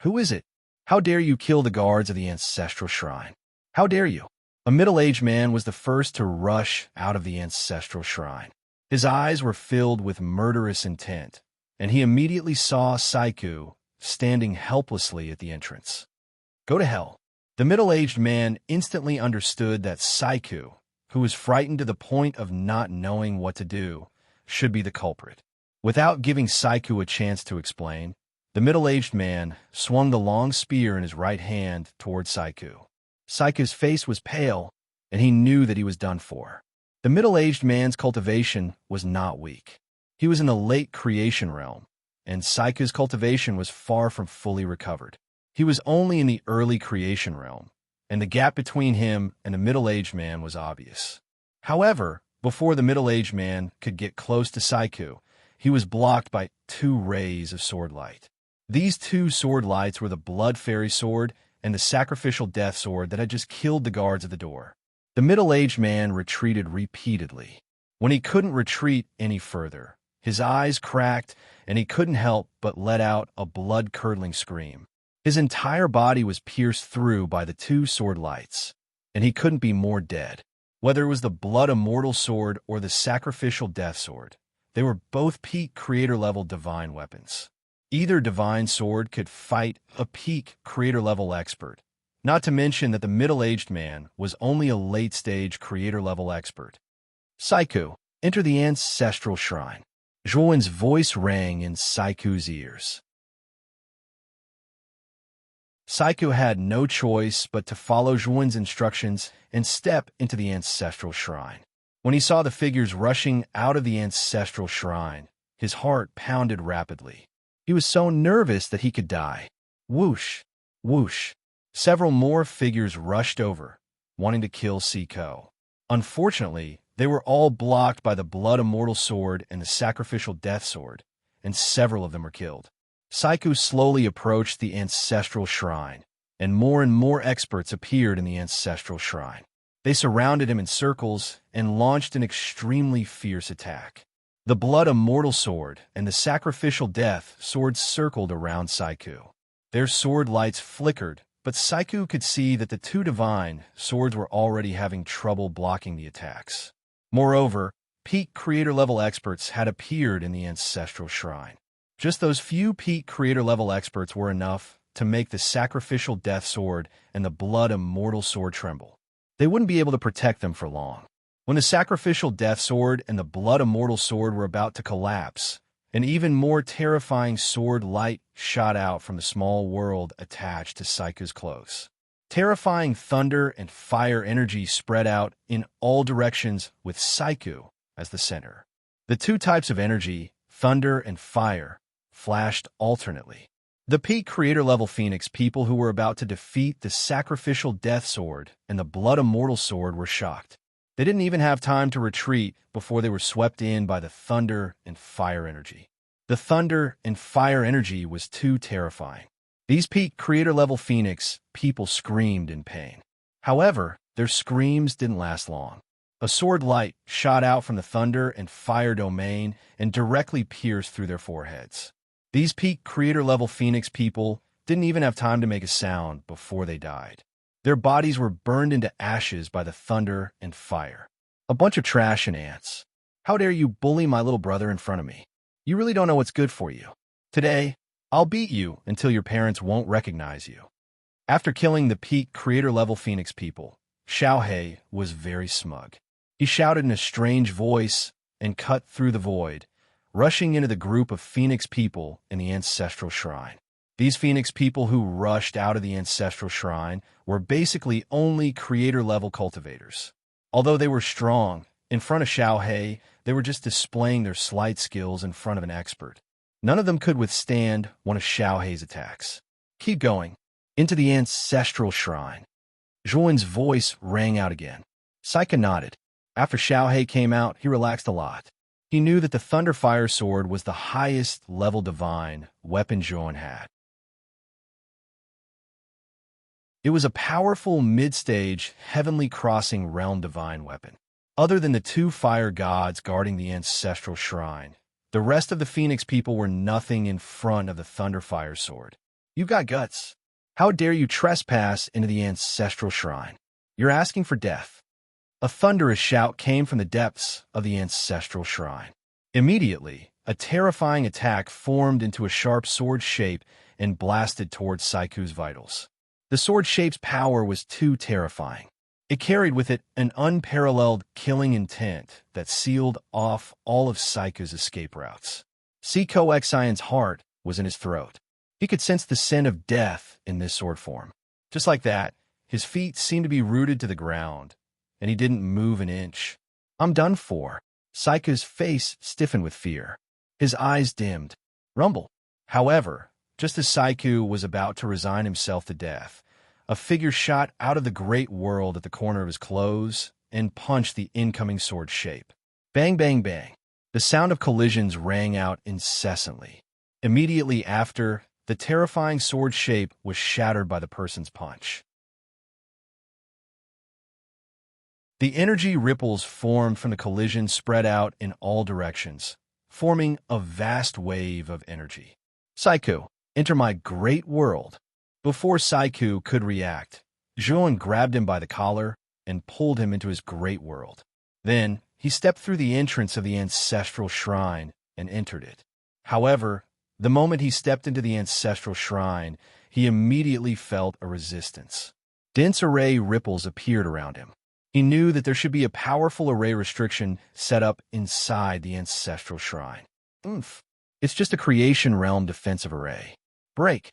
Who is it? How dare you kill the guards of the ancestral shrine? How dare you? A middle-aged man was the first to rush out of the ancestral shrine. His eyes were filled with murderous intent, and he immediately saw Saiku standing helplessly at the entrance. Go to hell. The middle-aged man instantly understood that Saiku, who was frightened to the point of not knowing what to do, should be the culprit. Without giving Saiku a chance to explain, the middle-aged man swung the long spear in his right hand toward Saiku. Saiku's face was pale, and he knew that he was done for. The middle-aged man's cultivation was not weak. He was in the late creation realm, and Saiku's cultivation was far from fully recovered. He was only in the early creation realm, and the gap between him and the middle-aged man was obvious. However, before the middle-aged man could get close to Saiku, he was blocked by 2 rays of sword light. These 2 sword lights were the Blood Fairy Sword and the Sacrificial Death Sword that had just killed the guards at the door. The middle-aged man retreated repeatedly. When he couldn't retreat any further, his eyes cracked and he couldn't help but let out a blood-curdling scream. His entire body was pierced through by the 2 sword lights, and he couldn't be more dead. Whether it was the Blood Immortal Sword or the Sacrificial Death Sword, they were both peak creator-level divine weapons. Either divine sword could fight a peak creator-level expert, Not to mention that the middle-aged man was only a late-stage creator-level expert. Saiku, enter the ancestral shrine. Zhuowen's voice rang in Saiku's ears. Saiku had no choice but to follow Zhuowen's instructions and step into the ancestral shrine. When he saw the figures rushing out of the ancestral shrine, his heart pounded rapidly. He was so nervous that he could die. Whoosh, whoosh. Several more figures rushed over, wanting to kill Siko. Unfortunately, they were all blocked by the blood immortal sword and the sacrificial death sword, and several of them were killed. Saiku slowly approached the ancestral shrine, and more experts appeared in the ancestral shrine. They surrounded him in circles and launched an extremely fierce attack. The blood immortal sword and the sacrificial death sword circled around Saiku. Their sword lights flickered, but Saiku could see that the two divine swords were already having trouble blocking the attacks. Moreover, peak creator-level experts had appeared in the ancestral shrine. Just those few peak creator-level experts were enough to make the sacrificial death sword and the blood immortal sword tremble. They wouldn't be able to protect them for long. When the sacrificial death sword and the blood immortal sword were about to collapse, an even more terrifying sword light shot out from the small world attached to Saiku's clothes. Terrifying thunder and fire energy spread out in all directions with Saiku as the center. The two types of energy, thunder and fire, flashed alternately. The peak creator-level Phoenix people who were about to defeat the sacrificial death sword and the blood immortal sword were shocked. They didn't even have time to retreat before they were swept in by the thunder and fire energy. The thunder and fire energy was too terrifying. These peak creator-level Phoenix people screamed in pain. However, their screams didn't last long. A sword light shot out from the thunder and fire domain and directly pierced through their foreheads. These peak creator-level Phoenix people didn't even have time to make a sound before they died. Their bodies were burned into ashes by the thunder and fire. A bunch of trash and ants. How dare you bully my little brother in front of me? You really don't know what's good for you. Today, I'll beat you until your parents won't recognize you. After killing the peak creator-level Phoenix people, Xiaohei was very smug. He shouted in a strange voice and cut through the void, rushing into the group of Phoenix people in the ancestral shrine. These Phoenix people who rushed out of the ancestral shrine were basically only creator-level cultivators. Although they were strong, in front of Xiaohei, they were just displaying their slight skills in front of an expert. None of them could withstand one of Xiaohei's attacks. Keep going. Into the ancestral shrine. Zhuowen's voice rang out again. Saiku nodded. After Xiaohei came out, he relaxed a lot. He knew that the Thunderfire Sword was the highest level divine weapon Zhuowen had. It was a powerful mid-stage, heavenly crossing realm divine weapon. Other than the two fire gods guarding the ancestral shrine, the rest of the Phoenix people were nothing in front of the Thunderfire Sword. You've got guts. How dare you trespass into the ancestral shrine? You're asking for death. A thunderous shout came from the depths of the ancestral shrine. Immediately, a terrifying attack formed into a sharp sword shape and blasted towards Saiku's vitals. The sword shape's power was too terrifying. It carried with it an unparalleled killing intent that sealed off all of Saiku's escape routes. Siko Xion's heart was in his throat. He could sense the scent of death in this sword form. Just like that, his feet seemed to be rooted to the ground, and he didn't move an inch. I'm done for. Saiku's face stiffened with fear. His eyes dimmed. Rumble. However, just as Saiku was about to resign himself to death, a figure shot out of the great world at the corner of his clothes and punched the incoming sword shape. Bang, bang, bang. The sound of collisions rang out incessantly. Immediately after, the terrifying sword shape was shattered by the person's punch. The energy ripples formed from the collision spread out in all directions, forming a vast wave of energy. Saiku, enter my great world. Before Saiku could react, Zhuowen grabbed him by the collar and pulled him into his great world. Then, he stepped through the entrance of the ancestral shrine and entered it. However, the moment he stepped into the ancestral shrine, he immediately felt a resistance. Dense array ripples appeared around him. He knew that there should be a powerful array restriction set up inside the ancestral shrine. Oomph. It's just a creation realm defensive array. Break.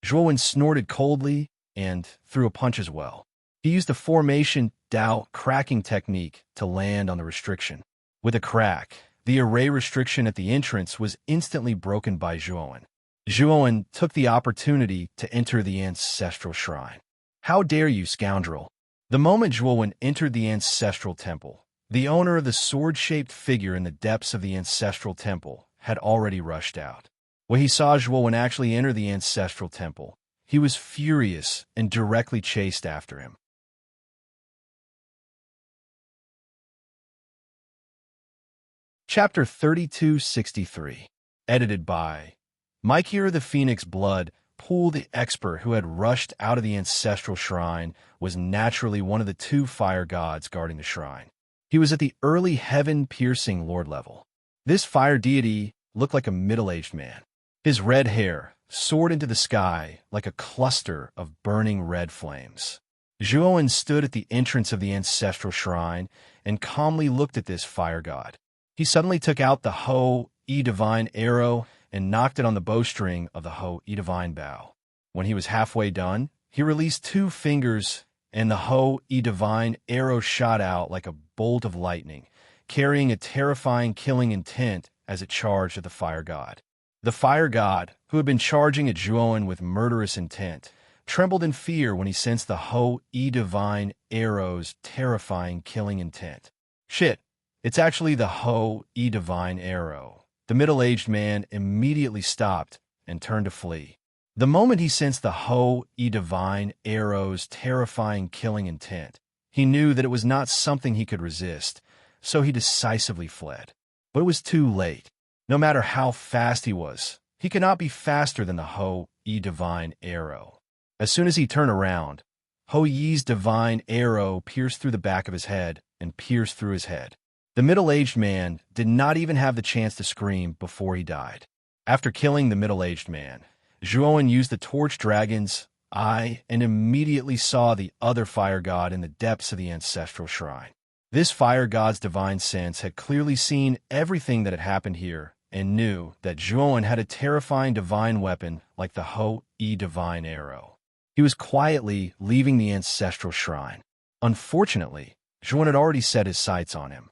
Zhuowen snorted coldly and threw a punch as well. He used the formation Dao cracking technique to land on the restriction. With a crack, the array restriction at the entrance was instantly broken by Zhuowen. Zhuowen took the opportunity to enter the ancestral shrine. How dare you, scoundrel! The moment Zhuowen entered the ancestral temple, the owner of the sword-shaped figure in the depths of the ancestral temple had already rushed out. When he saw Zhuowen actually enter the ancestral temple, he was furious and directly chased after him. Chapter 3263, edited by Mike. Here, the Phoenix Blood Pool. The expert who had rushed out of the ancestral shrine was naturally one of the two fire gods guarding the shrine. He was at the early heaven-piercing lord level. This fire deity looked like a middle-aged man. His red hair soared into the sky like a cluster of burning red flames. Zhuowen stood at the entrance of the ancestral shrine and calmly looked at this fire god. He suddenly took out the Ho-E Divine Arrow and knocked it on the bowstring of the Ho-E Divine Bow. When he was halfway done, he released 2 fingers, and the Ho-E Divine Arrow shot out like a bolt of lightning, carrying a terrifying killing intent as it charged at the fire god. The fire god, who had been charging at Zhuowen with murderous intent, trembled in fear when he sensed the Ho-E Divine Arrow's terrifying killing intent. Shit, it's actually the Ho-E Divine Arrow. The middle-aged man immediately stopped and turned to flee. The moment he sensed the Ho-E Divine Arrow's terrifying killing intent, he knew that it was not something he could resist, so he decisively fled. But it was too late. No matter how fast he was, he could not be faster than the Ho-E Divine Arrow. As soon as he turned around, Ho-Ye's Divine Arrow pierced through the back of his head and pierced through his head. The middle-aged man did not even have the chance to scream before he died. After killing the middle-aged man, Zhuowen used the torch dragon's eye and immediately saw the other fire god in the depths of the ancestral shrine. This fire god's divine sense had clearly seen everything that had happened here and knew that Zhuowen had a terrifying divine weapon like the Ho-E Divine Arrow. He was quietly leaving the ancestral shrine. Unfortunately, Zhuowen had already set his sights on him.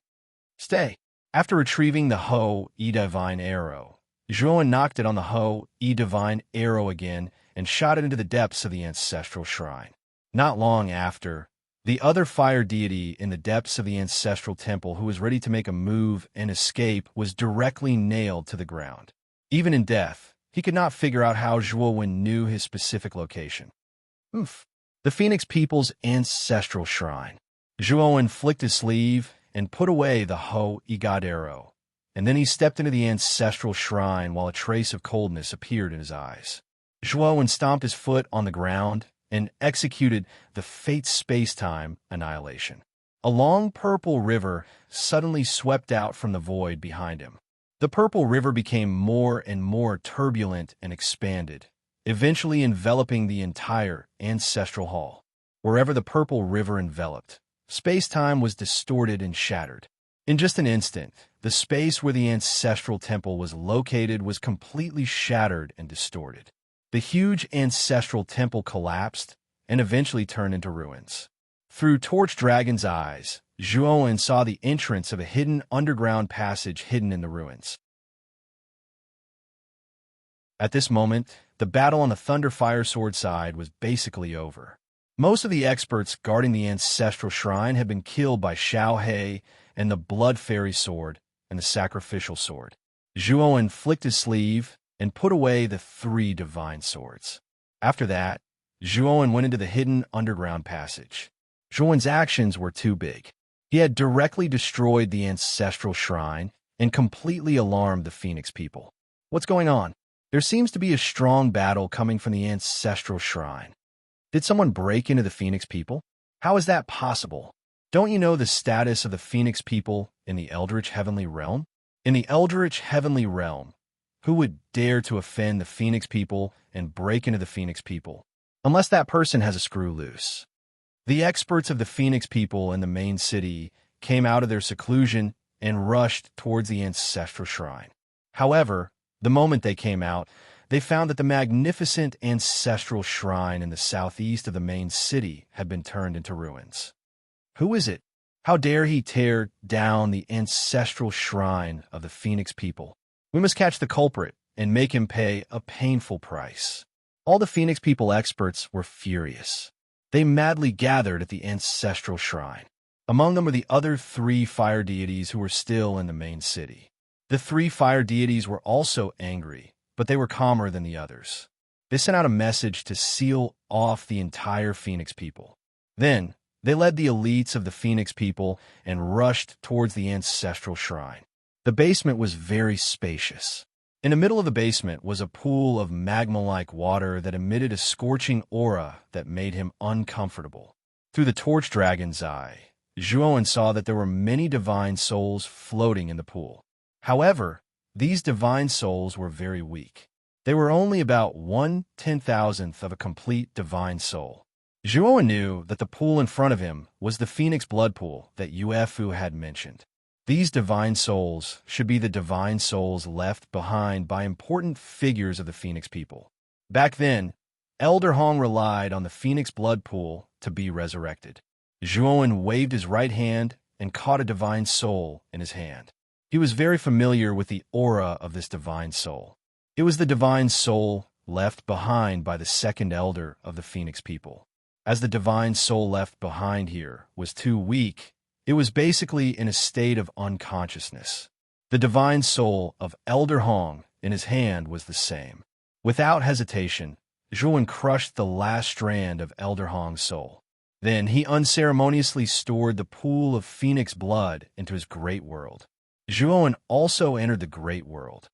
Stay. After retrieving the Ho-E Divine Arrow, Zhuowen knocked it on the Ho-E Divine Arrow again and shot it into the depths of the ancestral shrine. Not long after, the other fire deity in the depths of the ancestral temple who was ready to make a move and escape was directly nailed to the ground. Even in death, he could not figure out how Zhuowen knew his specific location. Oomph. The Phoenix people's ancestral shrine. Zhuowen flicked his sleeve and put away the Ho-E God Arrow, and then he stepped into the ancestral shrine while a trace of coldness appeared in his eyes. Zhuowen stomped his foot on the ground and executed the Fate Space-Time Annihilation. A long purple river suddenly swept out from the void behind him. The purple river became more and more turbulent and expanded, eventually enveloping the entire ancestral hall. Wherever the purple river enveloped, space-time was distorted and shattered. In just an instant, the space where the ancestral temple was located was completely shattered and distorted. The huge ancestral temple collapsed and eventually turned into ruins. Through Torch Dragon's eyes, Zhuowen saw the entrance of a hidden underground passage hidden in the ruins. At this moment, the battle on the Thunder Fire Sword side was basically over. Most of the experts guarding the ancestral shrine had been killed by Xiao-He and the Blood Fairy Sword and the Sacrificial Sword. Zhuowen flicked his sleeve and put away the 3 divine swords. After that, Zhuowen went into the hidden underground passage. Zhuowen's actions were too big. He had directly destroyed the ancestral shrine and completely alarmed the Phoenix people. What's going on? There seems to be a strong battle coming from the ancestral shrine. Did someone break into the Phoenix people? How is that possible? Don't you know the status of the Phoenix people in the Eldritch Heavenly Realm? In the Eldritch Heavenly Realm, who would dare to offend the Phoenix people and break into the Phoenix people? Unless that person has a screw loose. The experts of the Phoenix people in the main city came out of their seclusion and rushed towards the ancestral shrine. However, the moment they came out, they found that the magnificent ancestral shrine in the southeast of the main city had been turned into ruins. Who is it? How dare he tear down the ancestral shrine of the Phoenix people? We must catch the culprit and make him pay a painful price. All the Phoenix people experts were furious. They madly gathered at the ancestral shrine. Among them were the other 3 fire deities who were still in the main city. The 3 fire deities were also angry, but they were calmer than the others. They sent out a message to seal off the entire Phoenix people. Then, they led the elites of the Phoenix people and rushed towards the ancestral shrine. The basement was very spacious. In the middle of the basement was a pool of magma-like water that emitted a scorching aura that made him uncomfortable. Through the torch dragon's eye, Zhuowen saw that there were many divine souls floating in the pool. However, these divine souls were very weak. They were only about 1/10,000th of a complete divine soul. Zhuowen knew that the pool in front of him was the Phoenix blood pool that Yuefu had mentioned. These divine souls should be the divine souls left behind by important figures of the Phoenix people. Back then, Elder Hong relied on the Phoenix blood pool to be resurrected. Zhuowen waved his right hand and caught a divine soul in his hand. He was very familiar with the aura of this divine soul. It was the divine soul left behind by the second elder of the Phoenix people. As the divine soul left behind here was too weak, it was basically in a state of unconsciousness. The divine soul of Elder Hong in his hand was the same. Without hesitation, Zhuowen crushed the last strand of Elder Hong's soul. Then he unceremoniously stored the pool of Phoenix blood into his great world. Zhuowen also entered the great world.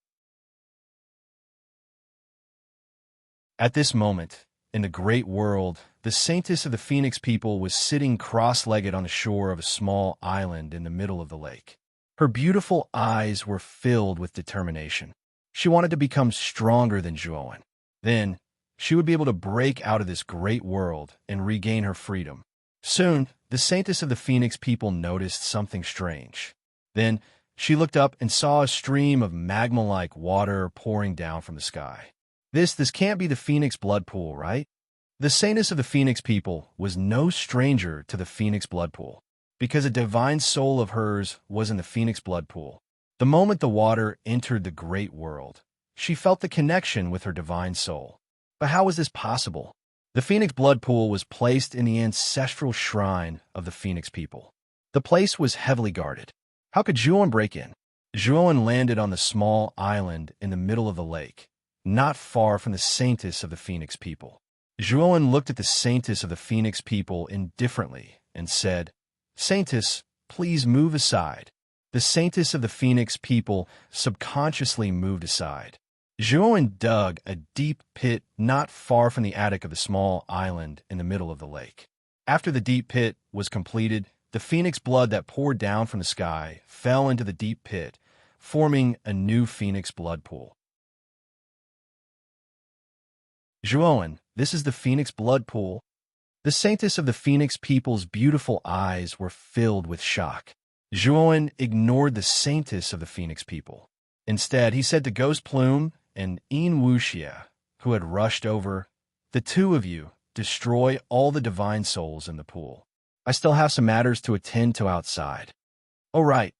At this moment, in the great world, the saintess of the Phoenix people was sitting cross-legged on the shore of a small island in the middle of the lake. Her beautiful eyes were filled with determination. She wanted to become stronger than Zhuowen. Then, she would be able to break out of this great world and regain her freedom. Soon, the saintess of the Phoenix people noticed something strange. Then, she looked up and saw a stream of magma-like water pouring down from the sky. This can't be the Phoenix blood pool, right? The saintess of the Phoenix people was no stranger to the Phoenix blood pool, because a divine soul of hers was in the Phoenix blood pool. The moment the water entered the great world, she felt the connection with her divine soul. But how was this possible? The Phoenix blood pool was placed in the ancestral shrine of the Phoenix people. The place was heavily guarded. How could Zhuowen break in? Zhuowen landed on the small island in the middle of the lake, not far from the saintess of the Phoenix people. Zhuowen looked at the saintess of the Phoenix people indifferently and said, "Saintess, please move aside." The saintess of the Phoenix people subconsciously moved aside. Zhuowen dug a deep pit not far from the attic of the small island in the middle of the lake. After the deep pit was completed, the Phoenix blood that poured down from the sky fell into the deep pit, forming a new Phoenix blood pool. Zhuowen, this is the Phoenix blood pool. The saintess of the Phoenix people's beautiful eyes were filled with shock. Zhuowen ignored the saintess of the Phoenix people. Instead, he said to Ghost Plume and Yin Wuxia, who had rushed over, "The two of you destroy all the divine souls in the pool. I still have some matters to attend to outside. Oh, right.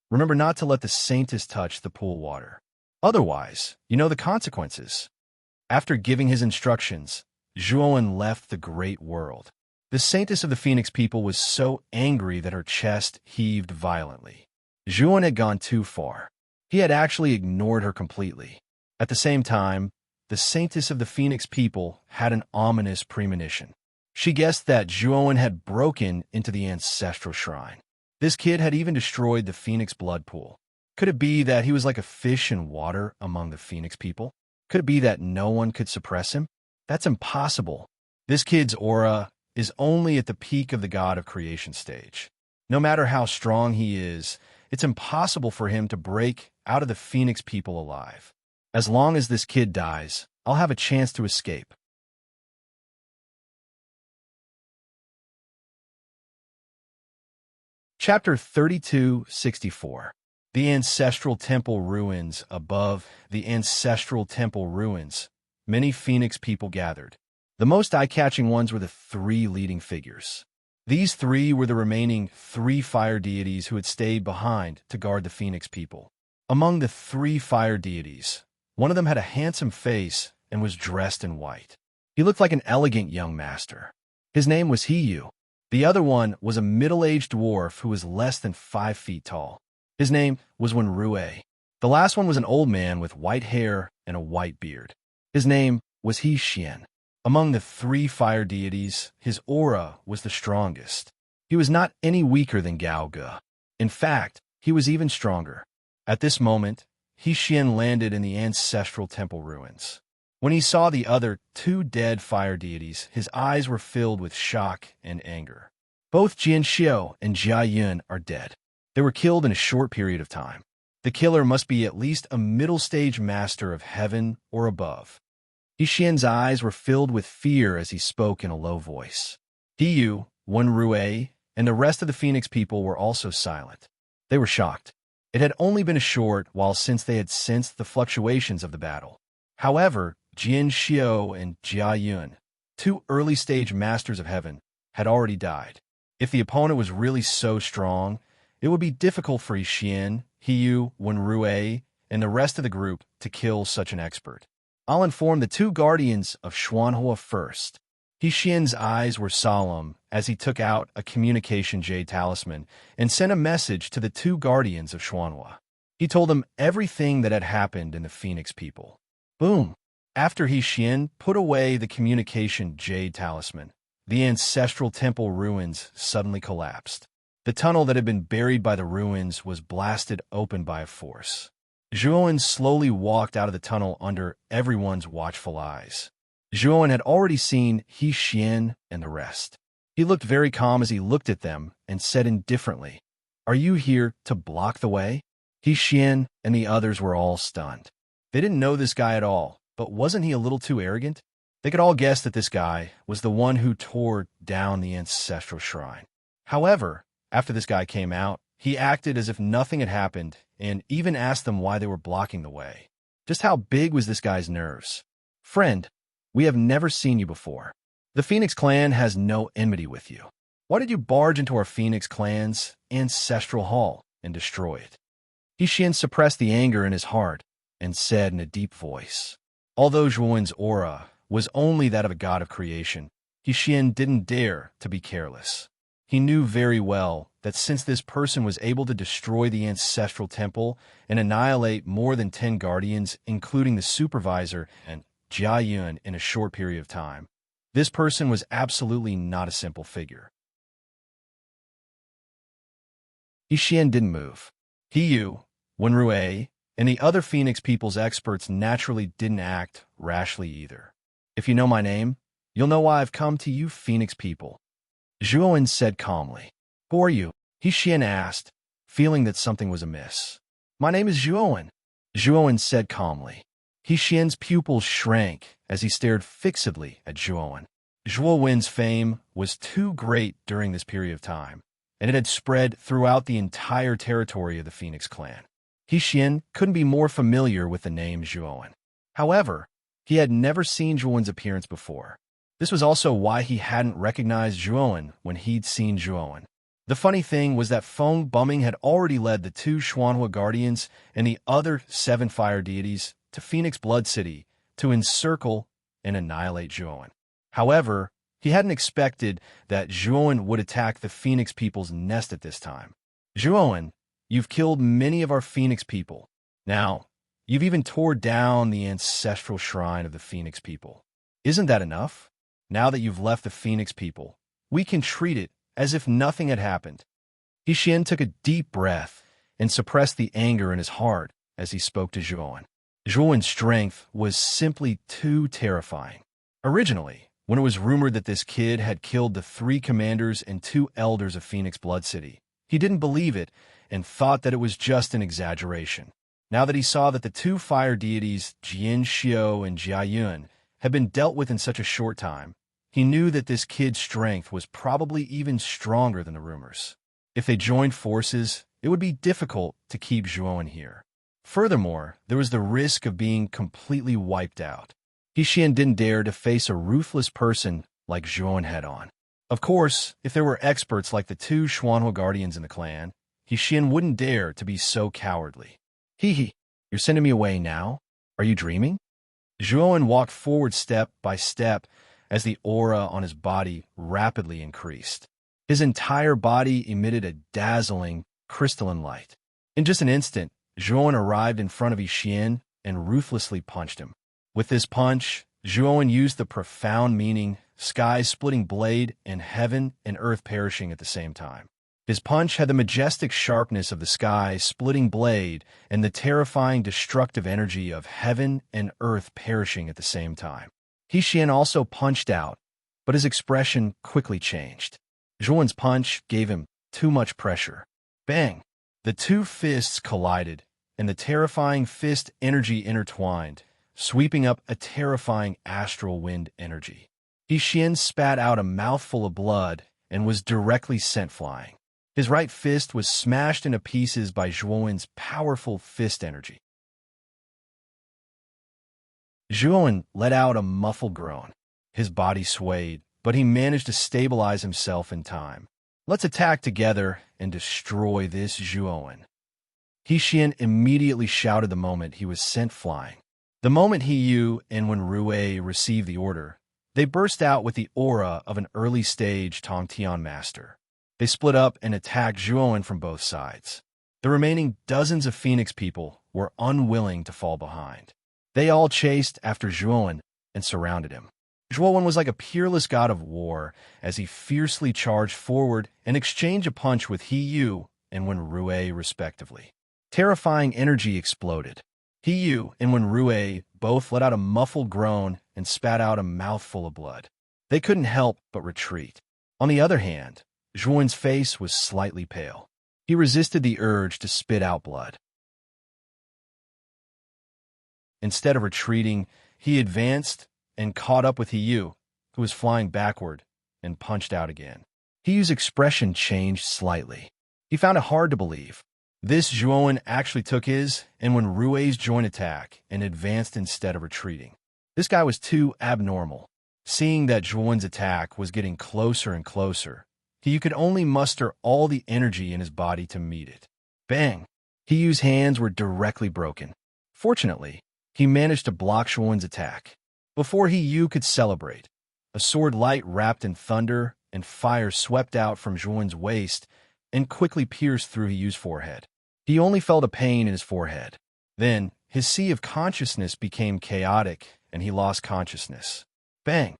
Remember not to let the saintess touch the pool water. Otherwise, you know the consequences." After giving his instructions, Zhuowen left the great world. The saintess of the Phoenix people was so angry that her chest heaved violently. Zhuowen had gone too far. He had actually ignored her completely. At the same time, the saintess of the Phoenix people had an ominous premonition. She guessed that Zhuowen had broken into the ancestral shrine. This kid had even destroyed the Phoenix blood pool. Could it be that he was like a fish in water among the Phoenix people? Could it be that no one could suppress him? That's impossible. This kid's aura is only at the peak of the God of Creation stage. No matter how strong he is, it's impossible for him to break out of the Phoenix people alive. As long as this kid dies, I'll have a chance to escape. Chapter 3264. The Ancestral Temple Ruins. Above the ancestral temple ruins, many Phoenix people gathered. The most eye-catching ones were the three leading figures. These three were the remaining three fire deities who had stayed behind to guard the Phoenix people. Among the three fire deities, one of them had a handsome face and was dressed in white. He looked like an elegant young master. His name was Hiyu. The other one was a middle-aged dwarf who was less than 5 feet tall. His name was Wenrue. The last one was an old man with white hair and a white beard. His name was He-Xian. Among the three fire deities, his aura was the strongest. He was not any weaker than Gao Ge. In fact, he was even stronger. At this moment, He-Xian landed in the ancestral temple ruins. When he saw the other two dead fire deities, his eyes were filled with shock and anger. Both Jian Xiao and Jia Yun are dead. They were killed in a short period of time. The killer must be at least a middle-stage master of heaven or above. He-Xian's eyes were filled with fear as he spoke in a low voice. Hiyu, Wenrue, and the rest of the Phoenix people were also silent. They were shocked. It had only been a short while since they had sensed the fluctuations of the battle. However, Jian Xiao and Jia Yun, two early-stage masters of heaven, had already died. If the opponent was really so strong, it would be difficult for He-Xian, Hiyu, Wenrue, and the rest of the group to kill such an expert. I'll inform the two guardians of Xuanhua first. He-Xian's eyes were solemn as he took out a communication jade talisman and sent a message to the two guardians of Xuanhua. He told them everything that had happened in the Phoenix people. Boom! After He-Xian put away the communication jade talisman, the ancestral temple ruins suddenly collapsed. The tunnel that had been buried by the ruins was blasted open by a force. Zhuowen slowly walked out of the tunnel under everyone's watchful eyes. Zhuowen had already seen He-Xian and the rest. He looked very calm as he looked at them and said indifferently, "Are you here to block the way?" He-Xian and the others were all stunned. They didn't know this guy at all, but wasn't he a little too arrogant? They could all guess that this guy was the one who tore down the ancestral shrine. However, after this guy came out, he acted as if nothing had happened and even asked them why they were blocking the way. Just how big was this guy's nerves? "Friend, we have never seen you before. The Phoenix clan has no enmity with you. Why did you barge into our Phoenix clan's ancestral hall and destroy it?" He-Xian suppressed the anger in his heart and said in a deep voice. Although Zhuowen's aura was only that of a god of creation, He-Xian didn't dare to be careless. He knew very well that since this person was able to destroy the ancestral temple and annihilate more than 10 guardians, including the supervisor and Jia Yun, in a short period of time, this person was absolutely not a simple figure. He-Xian didn't move. Hiyu, Wenrue, and the other Phoenix people's experts naturally didn't act rashly either. "If you know my name, you'll know why I've come to you Phoenix people," Zhuowen said calmly. "Who are you?" He-Xian asked, feeling that something was amiss. "My name is Zhuowen," Zhuowen said calmly. He-Xian's pupils shrank as he stared fixedly at Zhuowen. Zhuowen's fame was too great during this period of time, and it had spread throughout the entire territory of the Phoenix clan. He-Xian couldn't be more familiar with the name Zhuowen. However, he had never seen Zhuowen's appearance before. This was also why he hadn't recognized Zhuowen when he'd seen Zhuowen. The funny thing was that Feng Bumming had already led the two Xuanhua guardians and the other 7 fire deities to Phoenix Blood City to encircle and annihilate Zhuowen. However, he hadn't expected that Zhuowen would attack the Phoenix people's nest at this time. "Zhuowen, you've killed many of our Phoenix people. Now, you've even tore down the ancestral shrine of the Phoenix people. Isn't that enough? Now that you've left the Phoenix people, we can treat it as if nothing had happened." He-Xian took a deep breath and suppressed the anger in his heart as he spoke to Zhuowen. Zhuowen's strength was simply too terrifying. Originally, when it was rumored that this kid had killed the 3 commanders and 2 elders of Phoenix Blood City, he didn't believe it and thought that it was just an exaggeration. Now that he saw that the 2 fire deities, Jian Xiao and Jia Yun, had been dealt with in such a short time, he knew that this kid's strength was probably even stronger than the rumors. If they joined forces, it would be difficult to keep Zhuowen here. Furthermore, there was the risk of being completely wiped out. He Xian didn't dare to face a ruthless person like Zhuowen head-on. Of course, if there were experts like the two Xuanhua guardians in the clan, He Xian wouldn't dare to be so cowardly. Hee, you're sending me away now? Are you dreaming? Zhuowen walked forward step by step as the aura on his body rapidly increased. His entire body emitted a dazzling, crystalline light. In just an instant, Zhuowen arrived in front of Yi Xian and ruthlessly punched him. With this punch, Zhuowen used the profound meaning, sky-splitting blade and heaven and earth perishing at the same time. His punch had the majestic sharpness of the sky-splitting blade and the terrifying destructive energy of heaven and earth perishing at the same time. Yi Xian also punched out, but his expression quickly changed. Zhuowen's punch gave him too much pressure. Bang! The two fists collided, and the terrifying fist energy intertwined, sweeping up a terrifying astral wind energy. Yi Xian spat out a mouthful of blood and was directly sent flying. His right fist was smashed into pieces by Zhuowen's powerful fist energy. Zhuowen let out a muffled groan. His body swayed, but he managed to stabilize himself in time. Let's attack together and destroy this Zhuowen. Yi Xian immediately shouted the moment he was sent flying. The moment He Yu and Wen Rui received the order, they burst out with the aura of an early-stage Tongtian master. They split up and attacked Zhuowen from both sides. The remaining dozens of Phoenix people were unwilling to fall behind. They all chased after Zhuowen and surrounded him. Zhuowen was like a peerless god of war as he fiercely charged forward and exchanged a punch with He Yu and Wen Rui respectively. Terrifying energy exploded. He Yu and Wen Rui both let out a muffled groan and spat out a mouthful of blood. They couldn't help but retreat. On the other hand, Zhuowen's face was slightly pale. He resisted the urge to spit out blood. Instead of retreating, he advanced and caught up with He Yu, who was flying backward, and punched out again. He Yu's expression changed slightly. He found it hard to believe. This Zhuowen actually took his and Wen Rui's joint attack and advanced instead of retreating. This guy was too abnormal. Seeing that Zhuowen's attack was getting closer and closer, He Yu could only muster all the energy in his body to meet it. Bang! He Yu's hands were directly broken. Fortunately, he managed to block Zhuowen's attack. Before He Yu could celebrate, a sword light wrapped in thunder and fire swept out from Zhuowen's waist and quickly pierced through He Yu's forehead. He only felt a pain in his forehead. Then, his sea of consciousness became chaotic and he lost consciousness. Bang!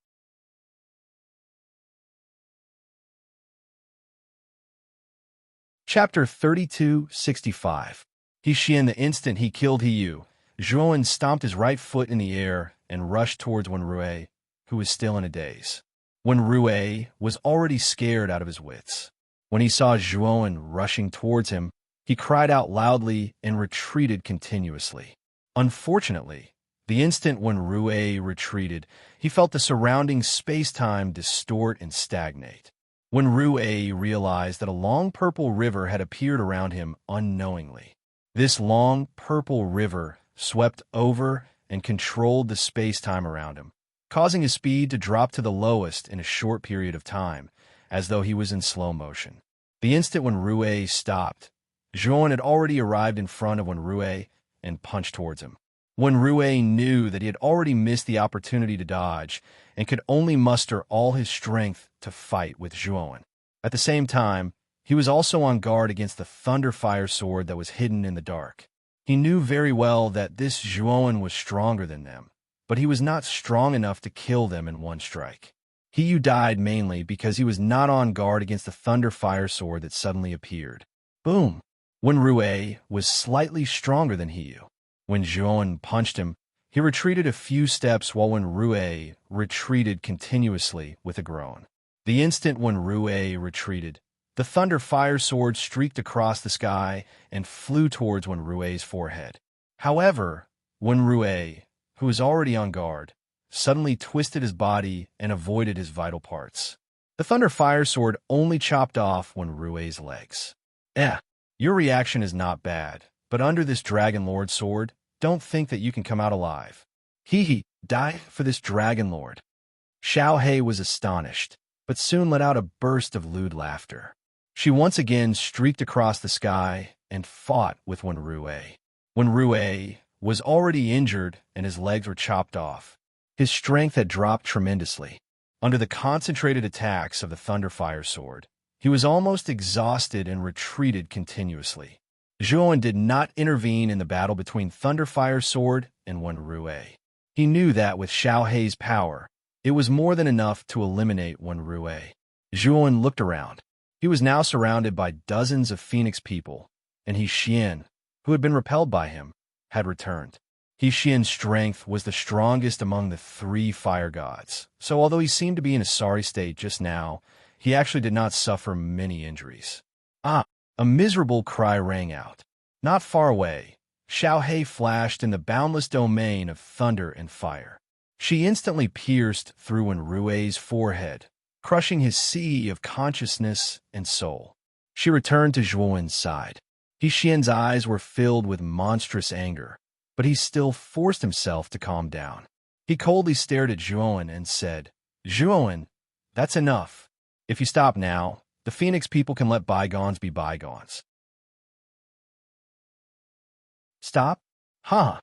Chapter 3265. Yi Xian, the instant he killed He Yu, Zhuowen stomped his right foot in the air and rushed towards Wen Rui, who was still in a daze. Wen Rui was already scared out of his wits. When he saw Zhuowen rushing towards him, he cried out loudly and retreated continuously. Unfortunately, the instant Wen Rui retreated, he felt the surrounding space-time distort and stagnate. Wen Rui realized that a long purple river had appeared around him unknowingly. This long purple river swept over and controlled the space-time around him, causing his speed to drop to the lowest in a short period of time, as though he was in slow motion. The instant Wen Rui stopped, Zhuowen had already arrived in front of Wen Rui and punched towards him. Wen Rui knew that he had already missed the opportunity to dodge and could only muster all his strength to fight with Zhuowen. At the same time, he was also on guard against the thunder fire sword that was hidden in the dark. He knew very well that this Zhuowen was stronger than them, but he was not strong enough to kill them in one strike. He Yu died mainly because he was not on guard against the thunder fire sword that suddenly appeared. Boom! Wen Rui was slightly stronger than He Yu. When Zhuowen punched him, he retreated a few steps while Wen Rui retreated continuously with a groan. The instant Wen Rui retreated, the thunder fire sword streaked across the sky and flew towards Wen Rui's forehead. However, Wen Rui, who was already on guard, suddenly twisted his body and avoided his vital parts. The Thunder Fire Sword only chopped off one Rue's legs. Your reaction is not bad, but under this Dragon Lord sword, don't think that you can come out alive. Die for this Dragon Lord. Xiao Hei was astonished, but soon let out a burst of lewd laughter. She once again streaked across the sky and fought with Wen Rue. Wen Rue was already injured and his legs were chopped off. His strength had dropped tremendously. Under the concentrated attacks of the Thunderfire Sword, he was almost exhausted and retreated continuously. Zhuowen did not intervene in the battle between Thunderfire Sword and Wen Rue. He knew that with Xiao Hei's power, it was more than enough to eliminate Wen Rue. Zhuowen looked around. He was now surrounded by dozens of Phoenix people, and He Xian, who had been repelled by him, had returned. He Xian's strength was the strongest among the three fire gods, so although he seemed to be in a sorry state just now, he actually did not suffer many injuries. A miserable cry rang out. Not far away, Xiao Hei flashed in the boundless domain of thunder and fire. She instantly pierced through Wen Rue's forehead, crushing his sea of consciousness and soul. She returned to Zhuowen's side. He Xian's eyes were filled with monstrous anger, but he still forced himself to calm down. He coldly stared at Zhuowen and said, "Zhuowen, that's enough. If you stop now, the Phoenix people can let bygones be bygones." "Stop? Huh?"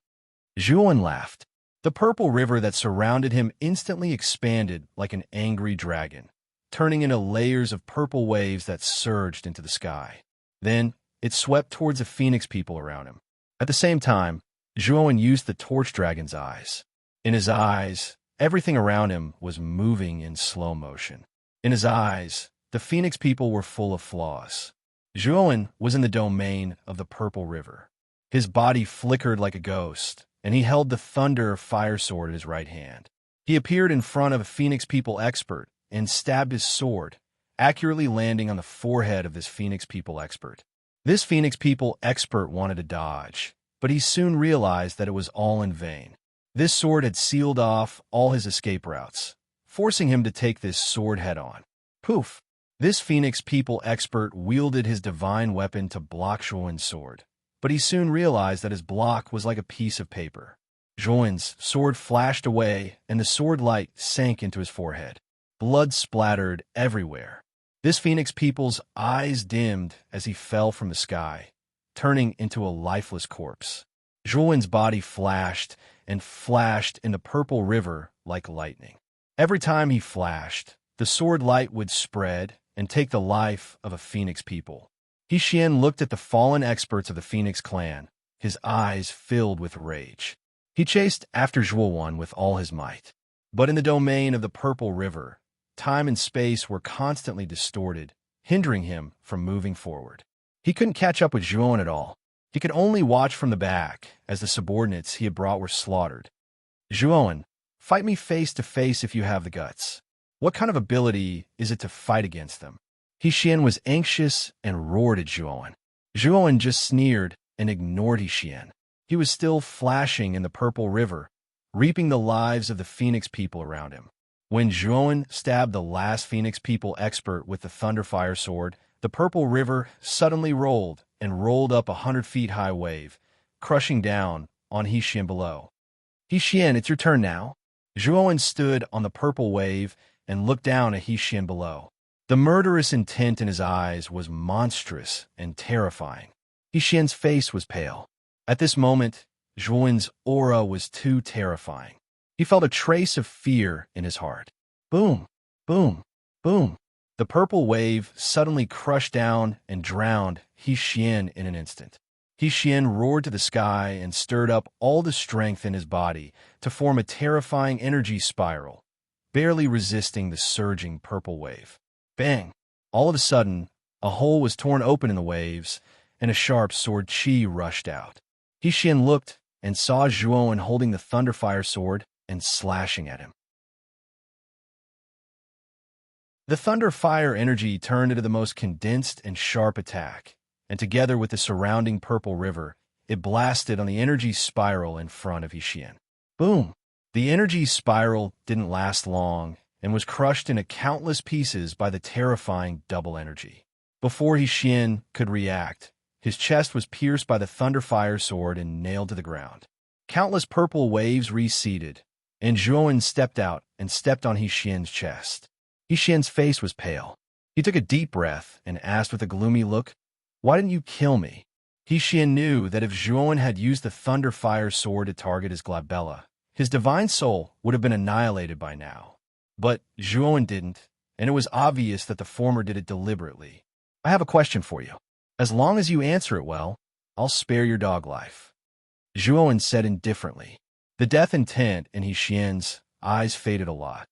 Zhuowen laughed. The purple river that surrounded him instantly expanded like an angry dragon, turning into layers of purple waves that surged into the sky. Then, it swept towards the Phoenix people around him. At the same time, Zhuowen used the torch dragon's eyes. In his eyes, everything around him was moving in slow motion. In his eyes, the Phoenix people were full of flaws. Zhuowen was in the domain of the purple river. His body flickered like a ghost, and he held the Thunder Fire Sword in his right hand. He appeared in front of a Phoenix people expert and stabbed his sword, accurately landing on the forehead of this Phoenix people expert. This Phoenix people expert wanted to dodge, but he soon realized that it was all in vain. This sword had sealed off all his escape routes, forcing him to take this sword head-on. Poof! This Phoenix people expert wielded his divine weapon to block Zhuowen's sword, but he soon realized that his block was like a piece of paper. Zhuowen's sword flashed away, and the sword light sank into his forehead. Blood splattered everywhere. This Phoenix people's eyes dimmed as he fell from the sky, turning into a lifeless corpse. Zhuowen's body flashed and flashed in the purple river like lightning. Every time he flashed, the sword light would spread and take the life of a Phoenix people. He Xian looked at the fallen experts of the Phoenix clan, his eyes filled with rage. He chased after Zhuowen with all his might. But in the domain of the purple river, time and space were constantly distorted, hindering him from moving forward. He couldn't catch up with Zhuowen at all. He could only watch from the back as the subordinates he had brought were slaughtered. "Zhuowen, fight me face to face if you have the guts. What kind of ability is it to fight against them?" He Xian was anxious and roared at Zhuowen. Zhuowen just sneered and ignored He Xian. He was still flashing in the purple river, reaping the lives of the Phoenix people around him. When Zhuowen stabbed the last Phoenix people expert with the Thunderfire Sword, the purple river suddenly rolled and rolled up 100 feet high wave, crushing down on He Xian below. "He Xian, it's your turn now." Zhuowen stood on the purple wave and looked down at He Xian below. The murderous intent in his eyes was monstrous and terrifying. He Xian's face was pale. At this moment, Zhuowen's aura was too terrifying. He felt a trace of fear in his heart. Boom, boom, boom. The purple wave suddenly crushed down and drowned He Xian in an instant. He Xian roared to the sky and stirred up all the strength in his body to form a terrifying energy spiral, barely resisting the surging purple wave. Bang! All of a sudden, a hole was torn open in the waves, and a sharp sword chi rushed out. He Xian looked and saw Zhuowen holding the Thunderfire Sword and slashing at him. The Thunderfire energy turned into the most condensed and sharp attack, and together with the surrounding purple river, it blasted on the energy spiral in front of He Xian. Boom! The energy spiral didn't last long, and was crushed into countless pieces by the terrifying double energy. Before Hsien could react, his chest was pierced by the Thunderfire sword and nailed to the ground. Countless purple waves receded, and Zhuowen stepped out and stepped on Hsien chest. Hsien's face was pale. He took a deep breath and asked with a gloomy look, "Why didn't you kill me?" Hsien knew that if Zhuowen had used the Thunderfire sword to target his glabella, his divine soul would have been annihilated by now. But Zhuowen didn't, and it was obvious that the former did it deliberately. "I have a question for you. As long as you answer it well, I'll spare your dog life," Zhuowen said indifferently. The death intent in Hsien's eyes faded a lot.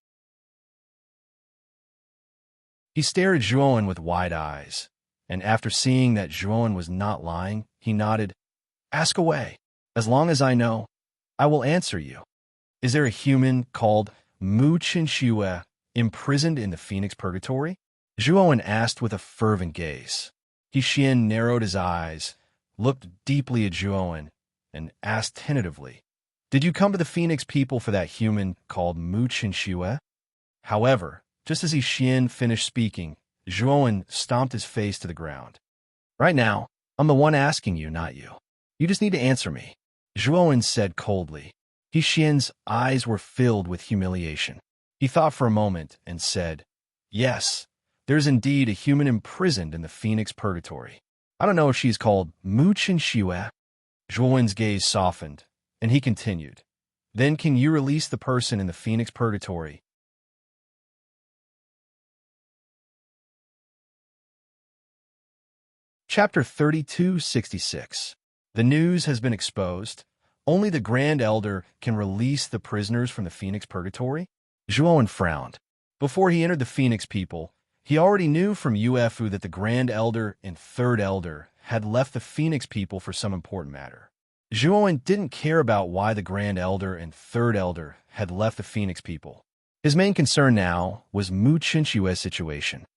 He stared at Zhuowen with wide eyes, and after seeing that Zhuowen was not lying, he nodded. "Ask away. As long as I know, I will answer you. Is there a human called Mu Qinxue imprisoned in the Phoenix Purgatory?" Zhuowen asked with a fervent gaze. Hsien narrowed his eyes, looked deeply at Zhuowen, and asked tentatively, "Did you come to the Phoenix people for that human called Mu Qinxue?" However, just as Hsien finished speaking, Zhuowen stomped his face to the ground. "Right now, I'm the one asking you, not you. You just need to answer me," Zhuowen said coldly. Hsien's eyes were filled with humiliation. He thought for a moment and said, "Yes, there's indeed a human imprisoned in the Phoenix Purgatory. I don't know if she's called Mu Qinxue." Zhuowen's gaze softened, and he continued, "Then can you release the person in the Phoenix Purgatory?" Chapter 3266. The news has been exposed. Only the Grand Elder can release the prisoners from the Phoenix Purgatory? Zhuowen frowned. Before he entered the Phoenix people, he already knew from Uefu that the Grand Elder and Third Elder had left the Phoenix people for some important matter. Zhuowen didn't care about why the Grand Elder and Third Elder had left the Phoenix people. His main concern now was Mu Qinxue's situation.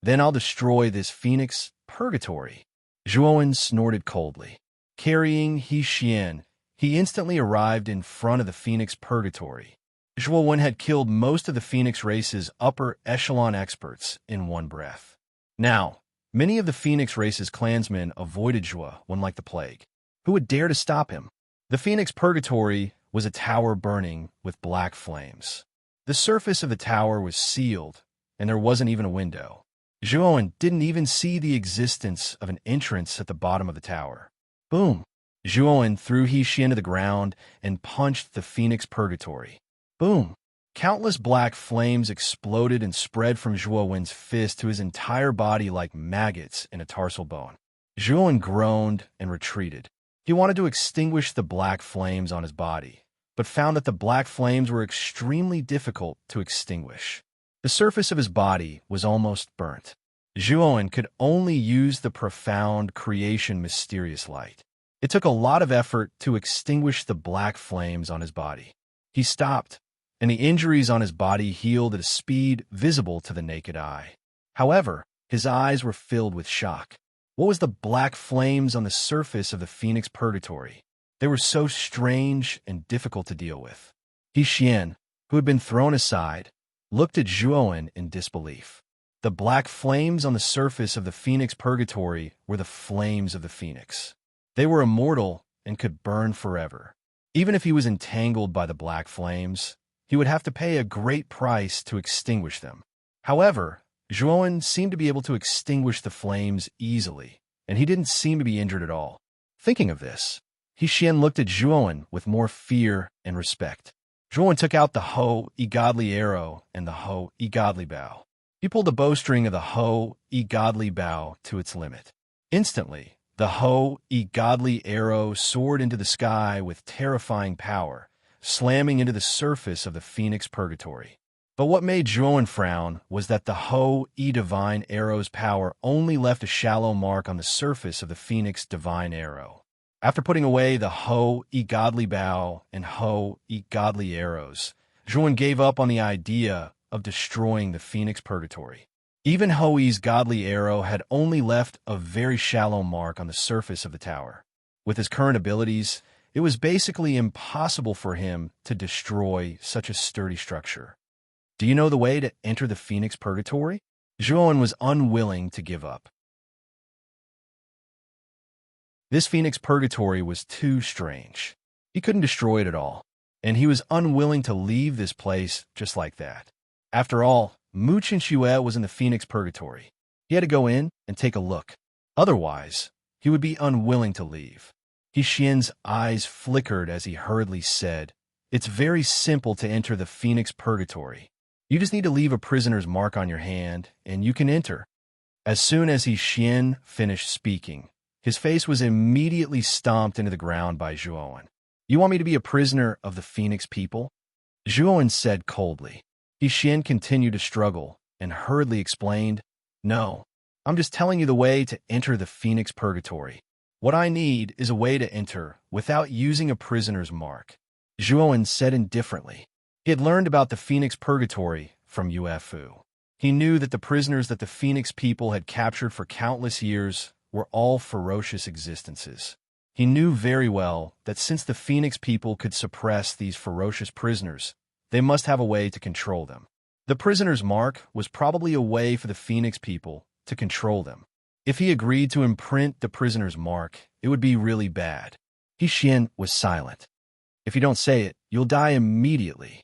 Then I'll destroy this Phoenix Purgatory. Zhuowen snorted coldly. Carrying Hsien, he instantly arrived in front of the Phoenix Purgatory. Zhuowen had killed most of the Phoenix race's upper echelon experts in one breath. Now, many of the Phoenix race's clansmen avoided Zhuowen like the plague. Who would dare to stop him? The Phoenix Purgatory was a tower burning with black flames. The surface of the tower was sealed, and there wasn't even a window. Zhuowen didn't even see the existence of an entrance at the bottom of the tower. Boom! Zhuowen threw Hsien to the ground and punched the Phoenix Purgatory. Boom! Countless black flames exploded and spread from Zhuowen's fist to his entire body like maggots in a tarsal bone. Zhuowen groaned and retreated. He wanted to extinguish the black flames on his body, but found that the black flames were extremely difficult to extinguish. The surface of his body was almost burnt. Zhuowen could only use the profound creation mysterious light. It took a lot of effort to extinguish the black flames on his body. He stopped, and the injuries on his body healed at a speed visible to the naked eye. However, his eyes were filled with shock. What was the black flames on the surface of the Phoenix Purgatory? They were so strange and difficult to deal with. Hsien, who had been thrown aside, looked at Zhuowen in disbelief. The black flames on the surface of the Phoenix Purgatory were the flames of the Phoenix. They were immortal and could burn forever. Even if he was entangled by the black flames, he would have to pay a great price to extinguish them. However, Zhuowen seemed to be able to extinguish the flames easily, and he didn't seem to be injured at all. Thinking of this, Hsien looked at Zhuowen with more fear and respect. Zhuowen took out the Ho-E Godly Arrow and the Ho-E Godly Bow. He pulled the bowstring of the Ho-E Godly Bow to its limit. Instantly, the Ho-E Godly Arrow soared into the sky with terrifying power, slamming into the surface of the Phoenix Purgatory. But what made Zhuowen frown was that the Ho-E Divine Arrow's power only left a shallow mark on the surface of the Phoenix Divine Arrow. After putting away the Ho-E Godly Bow and Ho-E Godly Arrows, Zhuowen gave up on the idea of destroying the Phoenix Purgatory. Even Ho-E's Godly Arrow had only left a very shallow mark on the surface of the tower. With his current abilities, it was basically impossible for him to destroy such a sturdy structure. Do you know the way to enter the Phoenix Purgatory? Zhuowen was unwilling to give up. This Phoenix Purgatory was too strange. He couldn't destroy it at all, and he was unwilling to leave this place just like that. After all, Mu Qinxue was in the Phoenix Purgatory. He had to go in and take a look. Otherwise, he would be unwilling to leave. He Xian's eyes flickered as he hurriedly said, "It's very simple to enter the Phoenix Purgatory. You just need to leave a prisoner's mark on your hand, and you can enter." As soon as He Xian finished speaking, his face was immediately stomped into the ground by Zhuowen. "You want me to be a prisoner of the Phoenix people?" Zhuowen said coldly. He Xian continued to struggle and hurriedly explained, "No, I'm just telling you the way to enter the Phoenix Purgatory. What I need is a way to enter without using a prisoner's mark." Zhuowen said indifferently. He had learned about the Phoenix Purgatory from Yuefu. He knew that the prisoners that the Phoenix people had captured for countless years were all ferocious existences. He knew very well that since the Phoenix people could suppress these ferocious prisoners, they must have a way to control them. The prisoner's mark was probably a way for the Phoenix people to control them. If he agreed to imprint the prisoner's mark, it would be really bad. He Xian was silent. "If you don't say it, you'll die immediately."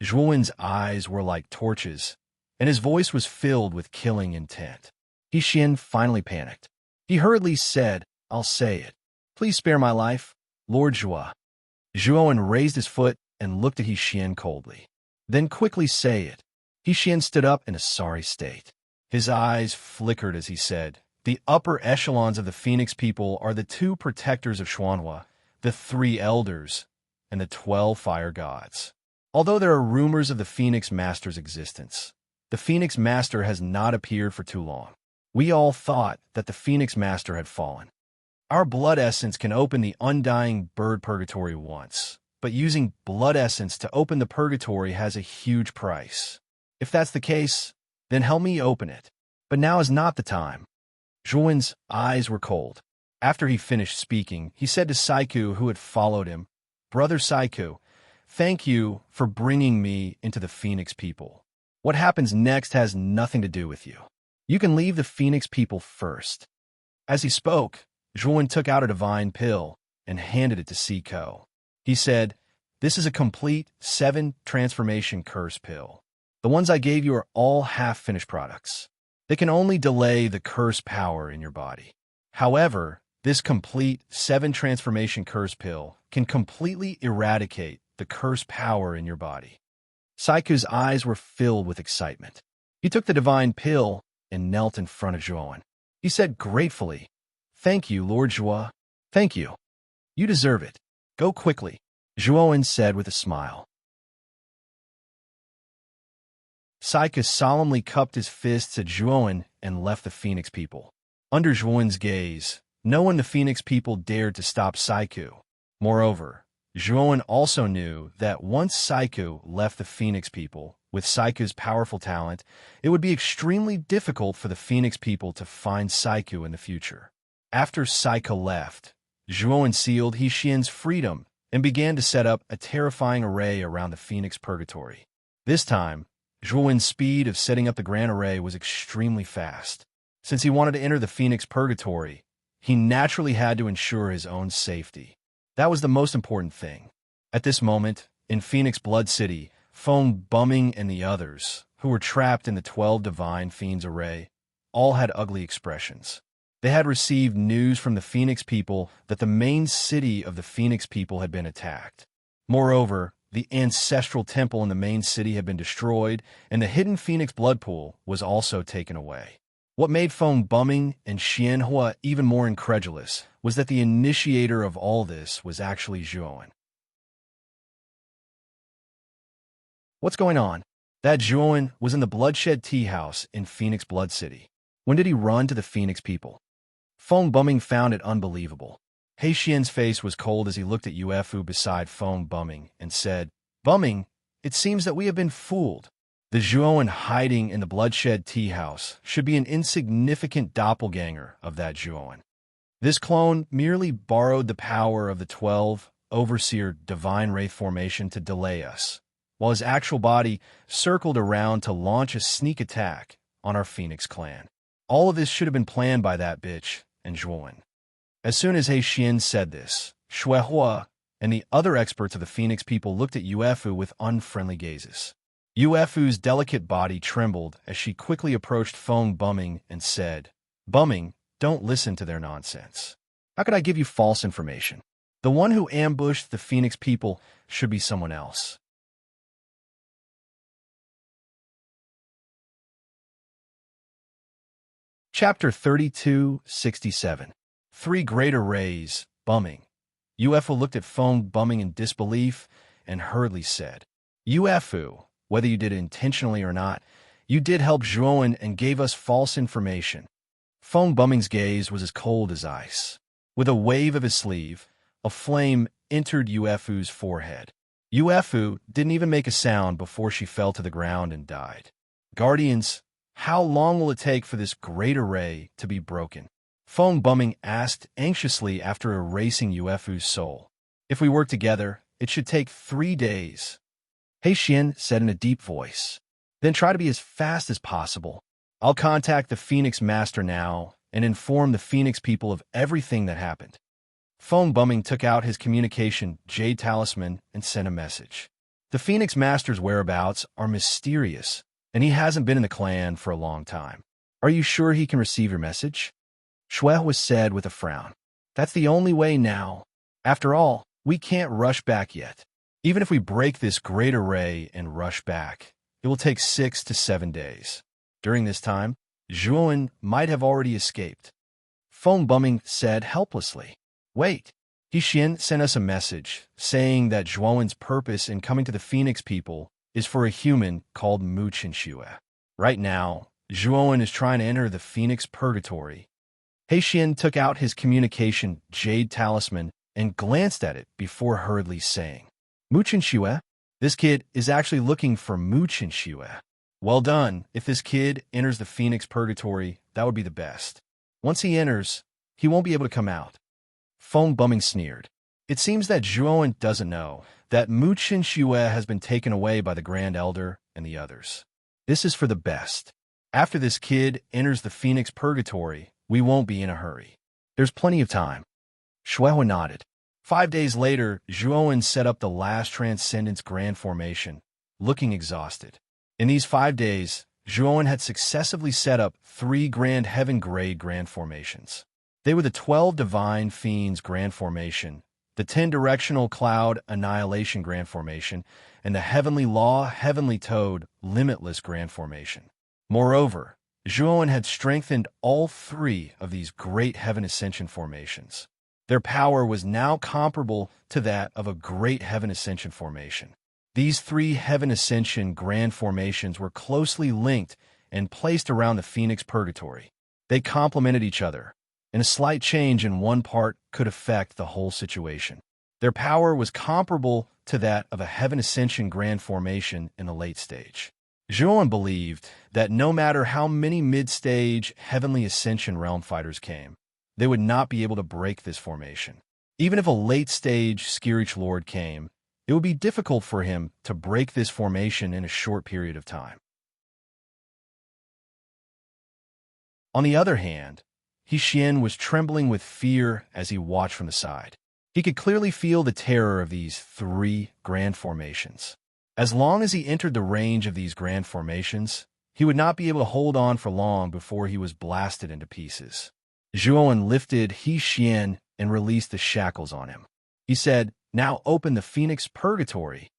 Zhuowen's eyes were like torches, and his voice was filled with killing intent. He Xian finally panicked. He hurriedly said, "I'll say it. Please spare my life, Lord Zhua." Zhuowen raised his foot and looked at He Xian coldly. "Then quickly say it." He Xian stood up in a sorry state. His eyes flickered as he said, "The upper echelons of the Phoenix people are the 2 protectors of Xuanhua, the 3 elders, and the 12 fire gods. Although there are rumors of the Phoenix Master's existence, the Phoenix Master has not appeared for too long. We all thought that the Phoenix Master had fallen. Our blood essence can open the undying bird purgatory once, but using blood essence to open the purgatory has a huge price. If that's the case, then help me open it. But now is not the time." Zhuowen's eyes were cold. After he finished speaking, he said to Saiku, who had followed him, "Brother Saiku, thank you for bringing me into the Phoenix people. What happens next has nothing to do with you. You can leave the Phoenix people first." As he spoke, Zhuowen took out a divine pill and handed it to Siko. He said, "This is a complete 7 transformation curse pill. The ones I gave you are all half-finished products. They can only delay the curse power in your body. However, this complete 7 transformation curse pill can completely eradicate the curse power in your body." Saiku's eyes were filled with excitement. He took the divine pill and knelt in front of Zhuowen. He said gratefully, "Thank you, Lord Zhua. Thank you. You deserve it. Go quickly," Zhuowen said with a smile. Saiku solemnly cupped his fists at Zhuowen and left the Phoenix people. Under Zhuowen's gaze, no one in the Phoenix people dared to stop Saiku. Moreover, Zhuowen also knew that once Saiku left the Phoenix people, with Saiku's powerful talent, it would be extremely difficult for the Phoenix people to find Saiku in the future. After Saiku left, Zhuowen sealed He Xian's freedom and began to set up a terrifying array around the Phoenix Purgatory. This time, Zhuowen's speed of setting up the grand array was extremely fast. Since he wanted to enter the Phoenix Purgatory, he naturally had to ensure his own safety. That was the most important thing. At this moment, in Phoenix Blood City, Feng Bumming and the others, who were trapped in the 12 Divine Fiends array, all had ugly expressions. They had received news from the Phoenix people that the main city of the Phoenix people had been attacked. Moreover, the ancestral temple in the main city had been destroyed, and the hidden Phoenix blood pool was also taken away. What made Feng Bumming and Xianhua even more incredulous was that the initiator of all this was actually Zhuowen. What's going on? That Zhuowen was in the Bloodshed Tea House in Phoenix Blood City. When did he run to the Phoenix people? Feng Bumming found it unbelievable. He Xian's face was cold as he looked at Yuefu beside Feng Bumming and said, "Bumming, it seems that we have been fooled. The Zhuowen hiding in the Bloodshed Tea House should be an insignificant doppelganger of that Zhuowen. This clone merely borrowed the power of the 12 Overseer Divine Wraith formation to delay us. while his actual body circled around to launch a sneak attack on our Phoenix clan. All of this should have been planned by that bitch and Zhuowen. As soon as He Xian said this, Shuehua and the other experts of the Phoenix people looked at Yuefu with unfriendly gazes. Yuefu's delicate body trembled as she quickly approached Feng Bumming and said, "Bumming, don't listen to their nonsense. How could I give you false information? The one who ambushed the Phoenix people should be someone else." Chapter 32:67. Three greater rays, Bumming. Yuefu looked at Feng Bumming in disbelief and hurriedly said, "Yuefu, whether you did it intentionally or not, you did help Zhuowen and gave us false information." Feng Bumming's gaze was as cold as ice. With a wave of his sleeve, a flame entered Yuefu's forehead. Yuefu didn't even make a sound before she fell to the ground and died. "Guardians, how long will it take for this great array to be broken?" Feng Bumming asked anxiously after erasing Yuefu's soul. "If we work together, it should take 3 days." He Xian said in a deep voice. "Then try to be as fast as possible. I'll contact the Phoenix Master now and inform the Phoenix people of everything that happened." Feng Bumming took out his communication Jade Talisman and sent a message. "The Phoenix Master's whereabouts are mysterious, and he hasn't been in the clan for a long time. Are you sure he can receive your message?" Shuehua said with a frown. "That's the only way now. After all, we can't rush back yet. Even if we break this great array and rush back, it will take 6 to 7 days. During this time, Zhuowen might have already escaped." Feng Bumming said helplessly. "Wait. He Xian sent us a message saying that Zhuowen's purpose in coming to the Phoenix people is for a human called Mu Qinxue. Right now, Zhuowen is trying to enter the Phoenix Purgatory." He Xian took out his communication Jade Talisman and glanced at it before hurriedly saying, "Mu Qinxue? This kid is actually looking for Mu Qinxue. Well done. If this kid enters the Phoenix Purgatory, that would be the best. Once he enters, he won't be able to come out." Feng Bumming sneered. "It seems that Zhuowen doesn't know that Mu Qinxue has been taken away by the Grand Elder and the others. This is for the best. After this kid enters the Phoenix Purgatory, we won't be in a hurry. There's plenty of time." Shuehua nodded. 5 days later, Zhuowen set up the last Transcendence Grand Formation, looking exhausted. In these 5 days, Zhuowen had successively set up 3 Grand Heaven-grade Grand Formations. They were the 12 Divine Fiends Grand Formation, the 10-Directional Cloud Annihilation Grand Formation, and the Heavenly Law, Heavenly Toad, Limitless Grand Formation. Moreover, Zhuowen had strengthened all 3 of these great Heaven Ascension formations. Their power was now comparable to that of a great Heaven Ascension formation. These 3 Heaven Ascension Grand Formations were closely linked and placed around the Phoenix Purgatory. They complemented each other, and a slight change in one part could affect the whole situation. Their power was comparable to that of a Heaven Ascension Grand Formation in the late stage. Zhuowen believed that no matter how many mid-stage Heavenly Ascension Realm Fighters came, they would not be able to break this formation. Even if a late-stage Skirich Lord came, it would be difficult for him to break this formation in a short period of time. On the other hand, He Xian was trembling with fear as he watched from the side. He could clearly feel the terror of these 3 grand formations. As long as he entered the range of these grand formations, he would not be able to hold on for long before he was blasted into pieces. Zhuowen lifted He Xian and released the shackles on him. He said, "Now open the Phoenix Purgatory."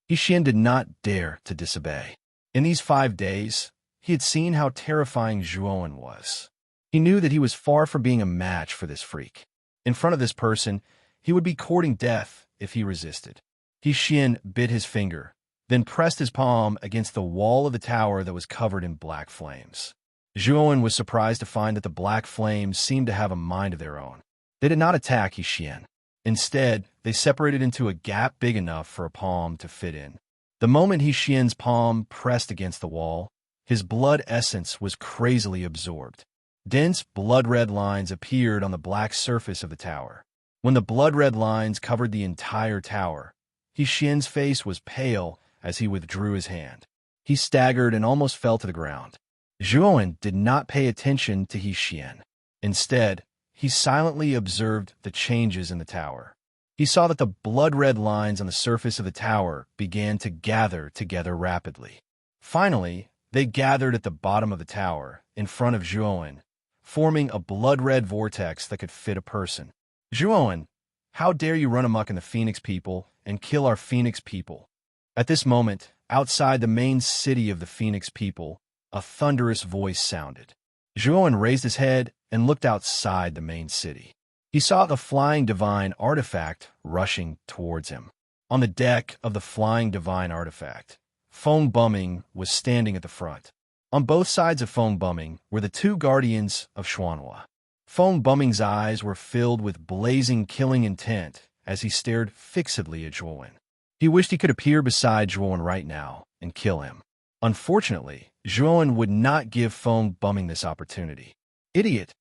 He Xian did not dare to disobey. In these 5 days, he had seen how terrifying Zhuowen was. He knew that he was far from being a match for this freak. In front of this person, he would be courting death if he resisted. He Xian bit his finger, then pressed his palm against the wall of the tower that was covered in black flames. Zhuowen was surprised to find that the black flames seemed to have a mind of their own. They did not attack He Xian. Instead, they separated into a gap big enough for a palm to fit in. The moment He Xian's palm pressed against the wall, his blood essence was crazily absorbed. Dense blood-red lines appeared on the black surface of the tower. When the blood-red lines covered the entire tower, He Xian's face was pale as he withdrew his hand. He staggered and almost fell to the ground. Zhuowen did not pay attention to He Xian. Instead, he silently observed the changes in the tower. He saw that the blood-red lines on the surface of the tower began to gather together rapidly. Finally, they gathered at the bottom of the tower, in front of Zhuowen, forming a blood-red vortex that could fit a person. Zhuowen, how dare you run amok in the Phoenix people and kill our Phoenix people? At this moment, outside the main city of the Phoenix people, a thunderous voice sounded. Zhuowen raised his head and looked outside the main city. He saw the flying divine artifact rushing towards him. On the deck of the flying divine artifact, Feng Buming was standing at the front. On both sides of Feng Buming were the two guardians of Xuanhua. Feng Buming's eyes were filled with blazing killing intent as he stared fixedly at Zhuowen. He wished he could appear beside Zhuowen right now and kill him. Unfortunately, Zhuowen would not give Feng Buming this opportunity. Idiot!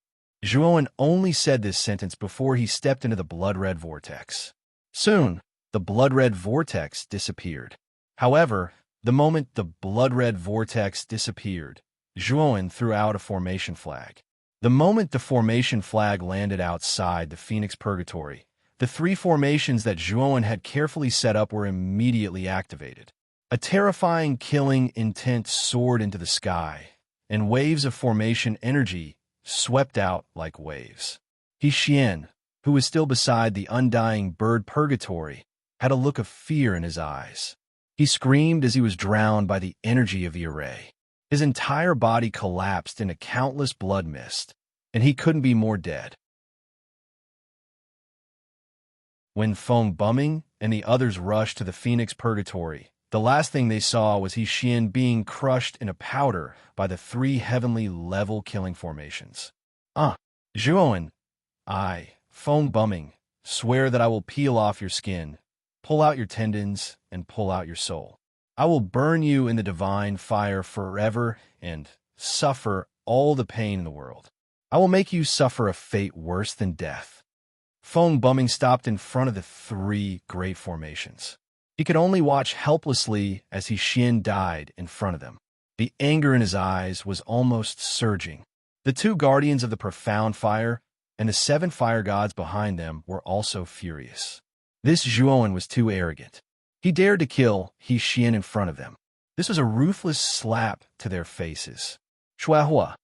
Zhuowen only said this sentence before he stepped into the blood-red vortex. Soon, the blood-red vortex disappeared. However, the moment the blood-red vortex disappeared, Zhuowen threw out a formation flag. The moment the formation flag landed outside the Phoenix Purgatory, the three formations that Zhuowen had carefully set up were immediately activated. A terrifying killing intent soared into the sky, and waves of formation energy swept out like waves. He Xian, who was still beside the undying bird purgatory, had a look of fear in his eyes. He screamed as he was drowned by the energy of the array. His entire body collapsed in a countless blood mist, and he couldn't be more dead. When Feng Buming and the others rushed to the Phoenix Purgatory, the last thing they saw was He Xian being crushed in a powder by the three heavenly level killing formations. Zhuowen, I, Feng Buming, swear that I will peel off your skin, pull out your tendons, and pull out your soul. I will burn you in the divine fire forever and suffer all the pain in the world. I will make you suffer a fate worse than death. Feng Buming stopped in front of the three great formations. He could only watch helplessly as He Xian died in front of them. The anger in his eyes was almost surging. The two guardians of the profound fire and the 7 fire gods behind them were also furious. This Zhuowen was too arrogant. He dared to kill He Xian in front of them. This was a ruthless slap to their faces. Xuehua,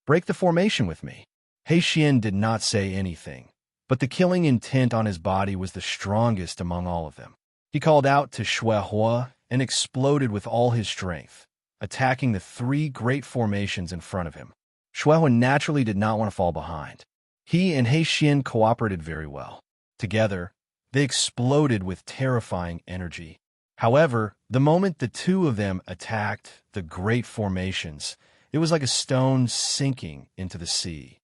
break the formation with me. He Xian did not say anything, but the killing intent on his body was the strongest among all of them. He called out to Xuehua and exploded with all his strength, attacking the 3 great formations in front of him. Xuehua naturally did not want to fall behind. He and He Xian cooperated very well. Together, they exploded with terrifying energy. However, the moment the two of them attacked the great formations, it was like a stone sinking into the sea.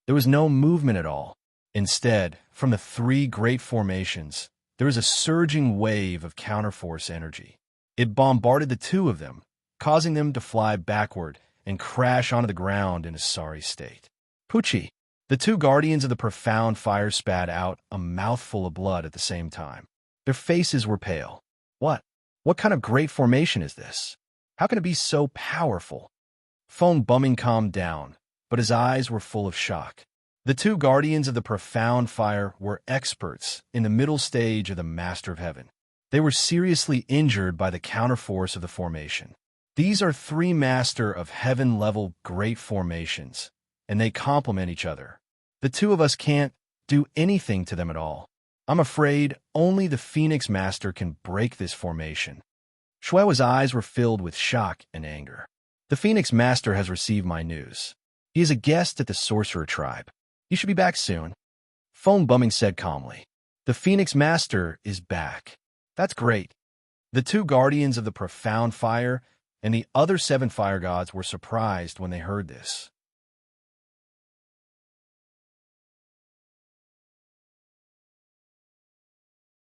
There was no movement at all. Instead, from the 3 great formations, there was a surging wave of counterforce energy. It bombarded the two of them, causing them to fly backward and crash onto the ground in a sorry state. Pucci! The two guardians of the profound fire spat out a mouthful of blood at the same time. Their faces were pale. What? What kind of great formation is this? How can it be so powerful? Feng Buming calmed down, but his eyes were full of shock. The two guardians of the profound fire were experts in the middle stage of the Master of Heaven. They were seriously injured by the counterforce of the formation. These are 3 Master of Heaven-level great formations, and they complement each other. The two of us can't do anything to them at all. I'm afraid only the Phoenix Master can break this formation. Xuehua's eyes were filled with shock and anger. The Phoenix Master has received my news. He is a guest at the Sorcerer Tribe. He should be back soon. Feng Buming said calmly. The Phoenix Master is back. That's great. The two guardians of the profound fire and the other 7 fire gods were surprised when they heard this.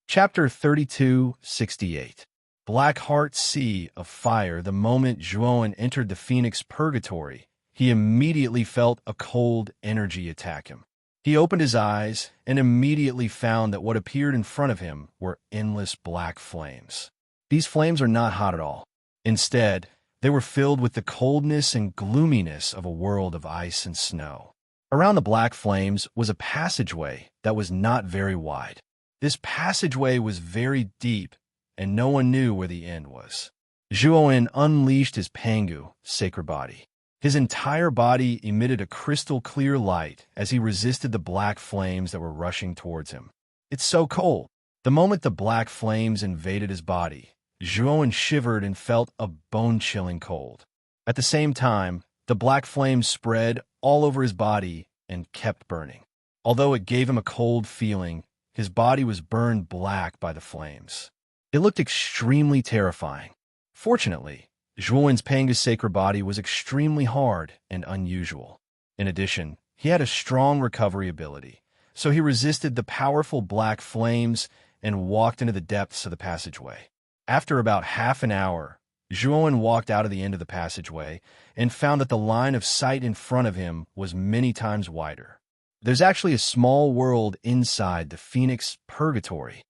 Chapter 32:68. Black Heart Sea of Fire. The moment Zhuowen entered the Phoenix Purgatory, he immediately felt a cold energy attack him. He opened his eyes and immediately found that what appeared in front of him were endless black flames. These flames are not hot at all. Instead, they were filled with the coldness and gloominess of a world of ice and snow. Around the black flames was a passageway that was not very wide. This passageway was very deep, and no one knew where the end was. Zhuowen unleashed his Pangu, sacred body. His entire body emitted a crystal-clear light as he resisted the black flames that were rushing towards him. It's so cold. The moment the black flames invaded his body, Zhuowen shivered and felt a bone-chilling cold. At the same time, the black flames spread all over his body and kept burning. Although it gave him a cold feeling, his body was burned black by the flames. It looked extremely terrifying. Fortunately, Zhuowen's Panga's sacred body was extremely hard and unusual. In addition, he had a strong recovery ability, so he resisted the powerful black flames and walked into the depths of the passageway. After about half an hour, Zhuowen walked out of the end of the passageway and found that the line of sight in front of him was many times wider. There's actually a small world inside the Phoenix Purgatory.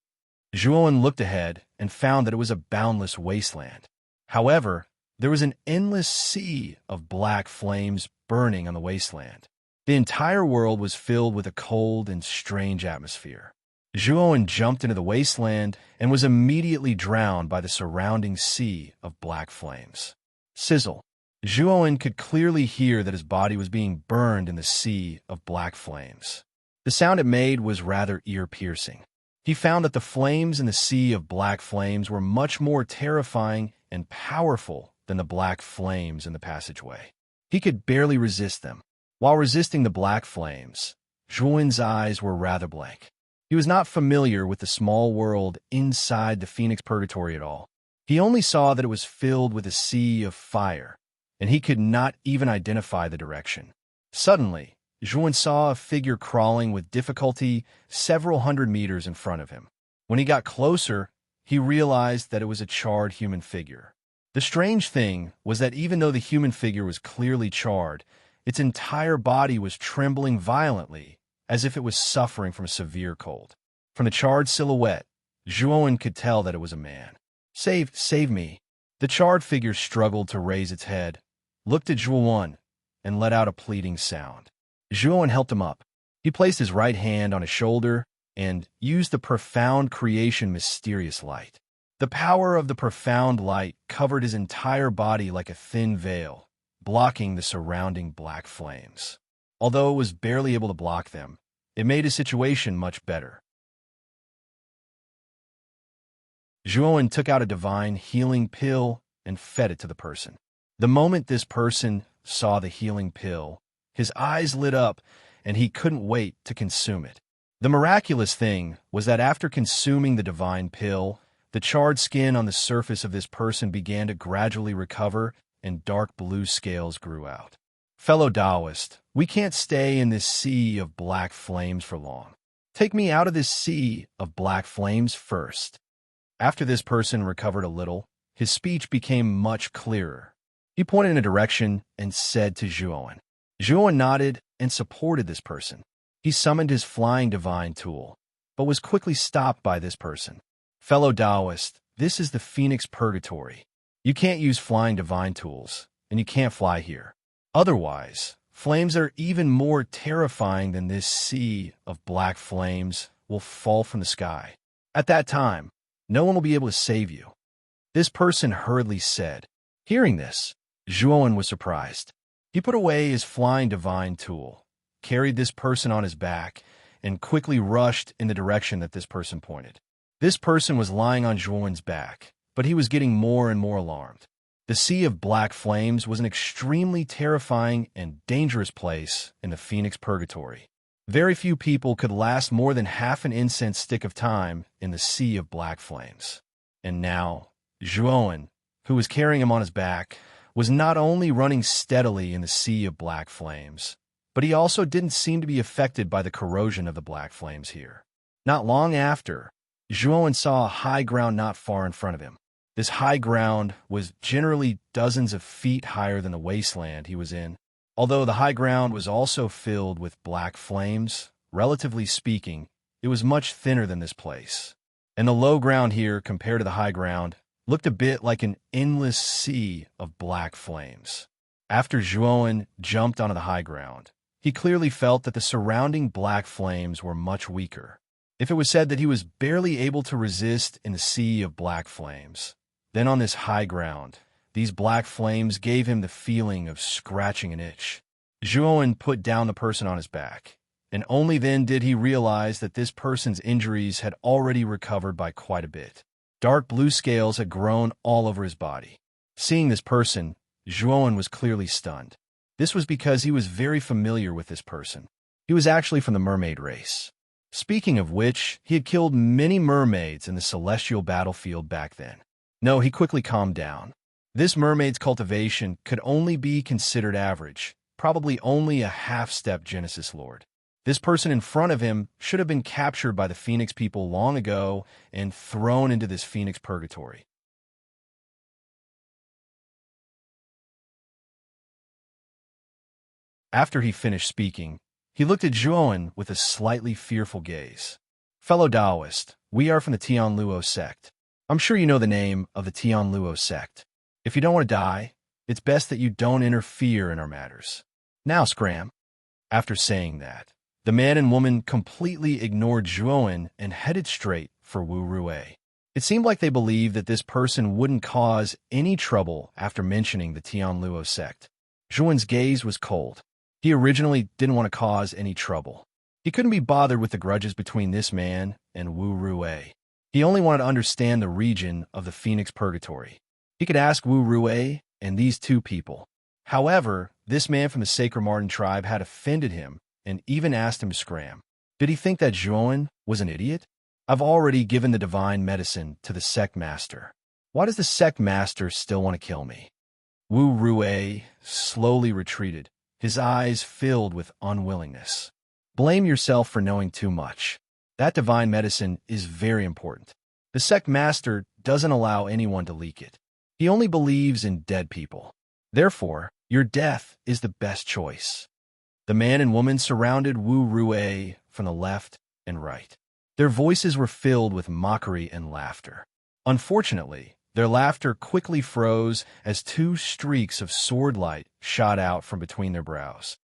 Zhuowen looked ahead and found that it was a boundless wasteland. However, there was an endless sea of black flames burning on the wasteland. The entire world was filled with a cold and strange atmosphere. Zhuowen jumped into the wasteland and was immediately drowned by the surrounding sea of black flames. Sizzle. Zhuowen could clearly hear that his body was being burned in the sea of black flames. The sound it made was rather ear-piercing. He found that the flames in the sea of black flames were much more terrifying and powerful than the black flames in the passageway. He could barely resist them. While resisting the black flames, Zhuowen's eyes were rather blank. He was not familiar with the small world inside the Phoenix Purgatory at all. He only saw that it was filled with a sea of fire, and he could not even identify the direction. Suddenly, Zhuowen saw a figure crawling with difficulty several hundred meters in front of him. When he got closer, he realized that it was a charred human figure. The strange thing was that even though the human figure was clearly charred, its entire body was trembling violently, as if it was suffering from a severe cold. From the charred silhouette, Zhuowen could tell that it was a man. Save me. The charred figure struggled to raise its head, looked at Zhuowen, and let out a pleading sound. Zhuowen helped him up. He placed his right hand on his shoulder and used the profound creation mysterious light. The power of the profound light covered his entire body like a thin veil, blocking the surrounding black flames. Although it was barely able to block them, it made his situation much better. Zhuowen took out a divine healing pill and fed it to the person. The moment this person saw the healing pill, his eyes lit up and he couldn't wait to consume it. The miraculous thing was that after consuming the divine pill, the charred skin on the surface of this person began to gradually recover and dark blue scales grew out. Fellow Taoist, we can't stay in this sea of black flames for long. Take me out of this sea of black flames first. After this person recovered a little, his speech became much clearer. He pointed in a direction and said to Zhuowen. Zhuowen nodded and supported this person. He summoned his flying divine tool, but was quickly stopped by this person. Fellow Taoist, this is the Phoenix Purgatory. You can't use flying divine tools, and you can't fly here. Otherwise, flames that are even more terrifying than this sea of black flames will fall from the sky. At that time, no one will be able to save you. This person hurriedly said. Hearing this, Zhuowen was surprised. He put away his flying divine tool, carried this person on his back, and quickly rushed in the direction that this person pointed. This person was lying on Zhuowen's back, but he was getting more and more alarmed. The Sea of Black Flames was an extremely terrifying and dangerous place in the Phoenix Purgatory. Very few people could last more than half an incense stick of time in the Sea of Black Flames. And now, Zhuowen, who was carrying him on his back, was not only running steadily in the Sea of Black Flames, but he also didn't seem to be affected by the corrosion of the black flames here. Not long after, Zhuowen saw a high ground not far in front of him. This high ground was generally dozens of feet higher than the wasteland he was in. Although the high ground was also filled with black flames, relatively speaking, it was much thinner than this place. And the low ground here, compared to the high ground, looked a bit like an endless sea of black flames. After Zhuowen jumped onto the high ground, he clearly felt that the surrounding black flames were much weaker. If it was said that he was barely able to resist in the sea of black flames, then on this high ground, these black flames gave him the feeling of scratching an itch. Zhuowen put down the person on his back, and only then did he realize that this person's injuries had already recovered by quite a bit. Dark blue scales had grown all over his body. Seeing this person, Zhuowen was clearly stunned. This was because he was very familiar with this person. He was actually from the mermaid race. Speaking of which, he had killed many mermaids in the celestial battlefield back then. No, he quickly calmed down. This mermaid's cultivation could only be considered average, probably only a half-step Genesis Lord. This person in front of him should have been captured by the Phoenix people long ago and thrown into this Phoenix purgatory. After he finished speaking, he looked at Zhuowen with a slightly fearful gaze. Fellow Taoist, we are from the Tianluo sect. I'm sure you know the name of the Tianluo sect. If you don't want to die, it's best that you don't interfere in our matters. Now, scram. After saying that, the man and woman completely ignored Zhuowen and headed straight for Wu Rui. It seemed like they believed that this person wouldn't cause any trouble after mentioning the Tianluo sect. Zhuowen's gaze was cold. He originally didn't want to cause any trouble. He couldn't be bothered with the grudges between this man and Wu Rui. He only wanted to understand the region of the Phoenix Purgatory. He could ask Wu Rui and these two people. However, this man from the Sacred Marten tribe had offended him and even asked him to scram. Did he think that Zhuowen was an idiot? I've already given the divine medicine to the sect master. Why does the sect master still want to kill me? Wu Rui slowly retreated, his eyes filled with unwillingness. Blame yourself for knowing too much. That divine medicine is very important. The sect master doesn't allow anyone to leak it. He only believes in dead people. Therefore, your death is the best choice. The man and woman surrounded Wu Rui from the left and right. Their voices were filled with mockery and laughter. Unfortunately, their laughter quickly froze as two streaks of sword light shot out from between their brows.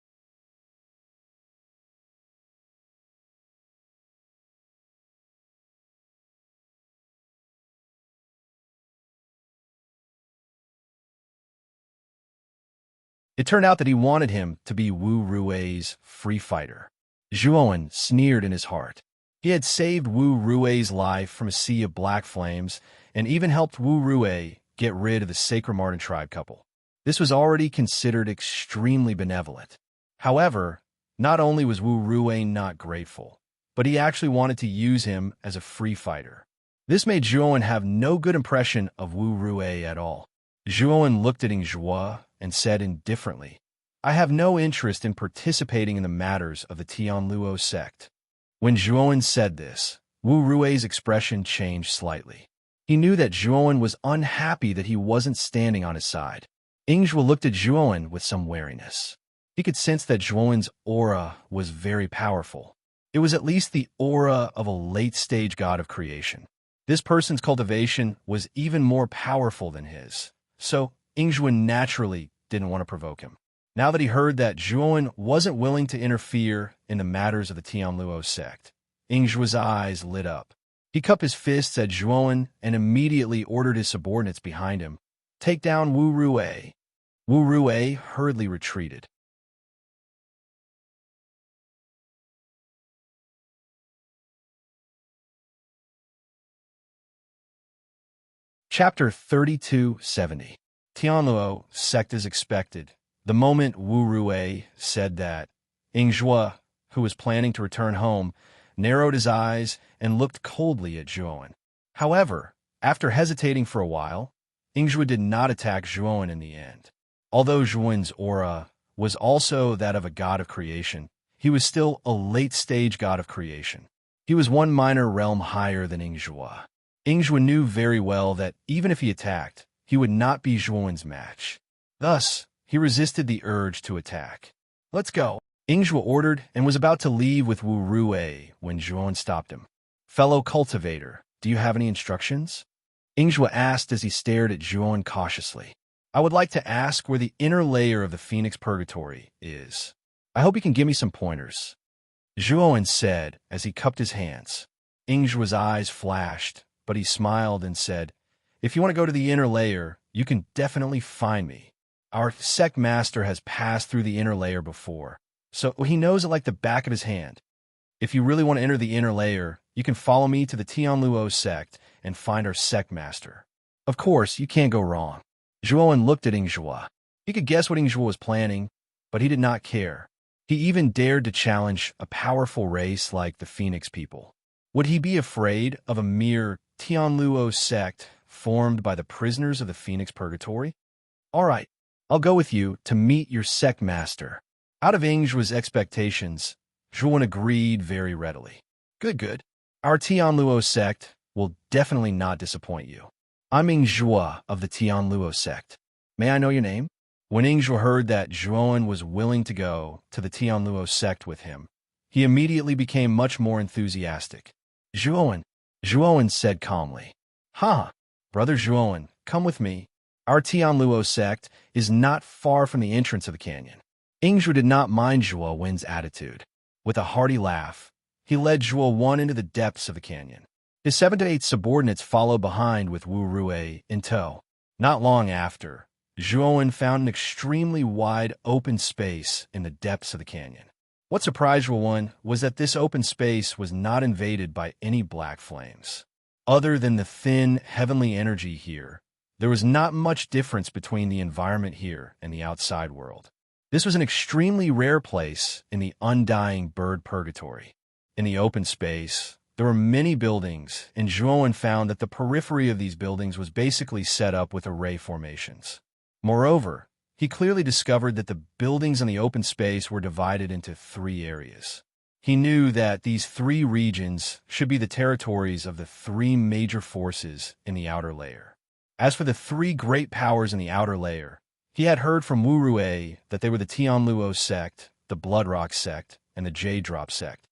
It turned out that he wanted him to be Wu Rui's free fighter. Zhuowen sneered in his heart. He had saved Wu Rui's life from a sea of black flames and even helped Wu Rui get rid of the Sacred Marten tribe couple. This was already considered extremely benevolent. However, not only was Wu Rui not grateful, but he actually wanted to use him as a free fighter. This made Zhuowen have no good impression of Wu Rui at all. Zhuowen looked at Ingzhua and said indifferently, I have no interest in participating in the matters of the Tianluo sect. When Zhuowen said this, Wu Rui's expression changed slightly. He knew that Zhuowen was unhappy that he wasn't standing on his side. Ingzhua looked at Zhuowen with some wariness. He could sense that Zhuowen's aura was very powerful. It was at least the aura of a late-stage god of creation. This person's cultivation was even more powerful than his, so Ingzhua naturally didn't want to provoke him. Now that he heard that Zhuowen wasn't willing to interfere in the matters of the Tianluo sect, Ingzhua's eyes lit up. He cupped his fists at Zhuowen and immediately ordered his subordinates behind him, take down Wu Rui. Wu Rui hurriedly retreated. Chapter 3270. Tianluo sect as expected. The moment Wu Rui said that, Ingzhua, who was planning to return home, narrowed his eyes and looked coldly at Zhuowen. However, after hesitating for a while, Ingzhua did not attack Zhuowen in the end. Although Zhuowen's aura was also that of a god of creation, he was still a late-stage god of creation. He was one minor realm higher than Ingzhua. Ingzhua knew very well that even if he attacked, he would not be Zhuowen's match. Thus, he resisted the urge to attack. Let's go. Ingzhua ordered and was about to leave with Wu Rui when Zhuan stopped him. Fellow cultivator, do you have any instructions? Ingzhua asked as he stared at Zhuan cautiously. I would like to ask where the inner layer of the Phoenix Purgatory is. I hope you can give me some pointers. Zhuan said as he cupped his hands. Ingzhua's eyes flashed, but he smiled and said, if you want to go to the inner layer, you can definitely find me. Our sect master has passed through the inner layer before, so he knows it like the back of his hand. If you really want to enter the inner layer, you can follow me to the Tianluo sect and find our sect master. Of course, you can't go wrong. Zhuan looked at Ingzhua. He could guess what Ingzhua was planning, but he did not care. He even dared to challenge a powerful race like the Phoenix people. Would he be afraid of a mere Tianluo sect formed by the prisoners of the Phoenix Purgatory? All right, I'll go with you to meet your sect master. Out of Ingzhua's expectations, Zhuan agreed very readily. Good. Our Tianluo sect will definitely not disappoint you. I'm Ingzhua of the Tianluo sect. May I know your name? When Ingzhua heard that Zhuan was willing to go to the Tianluo sect with him, he immediately became much more enthusiastic. Zhuan said calmly. Brother Zhuan, come with me. Our Tianluo sect is not far from the entrance of the canyon. Ingzhua did not mind Zhuan's attitude. With a hearty laugh, he led Zhuan into the depths of the canyon. His 7 to 8 subordinates followed behind with Wu Rui in tow. Not long after, Zhuan found an extremely wide open space in the depths of the canyon. What surprised Zhuan was that this open space was not invaded by any black flames. Other than the thin, heavenly energy here, there was not much difference between the environment here and the outside world. This was an extremely rare place in the undying bird purgatory. In the open space, there were many buildings, and Zhuan found that the periphery of these buildings was basically set up with array formations. Moreover, he clearly discovered that the buildings in the open space were divided into 3 areas. He knew that these 3 regions should be the territories of the 3 major forces in the outer layer. As for the 3 great powers in the outer layer, he had heard from Wu Rui that they were the Tianluo sect, the Bloodrock sect, and the Jade Drop sect.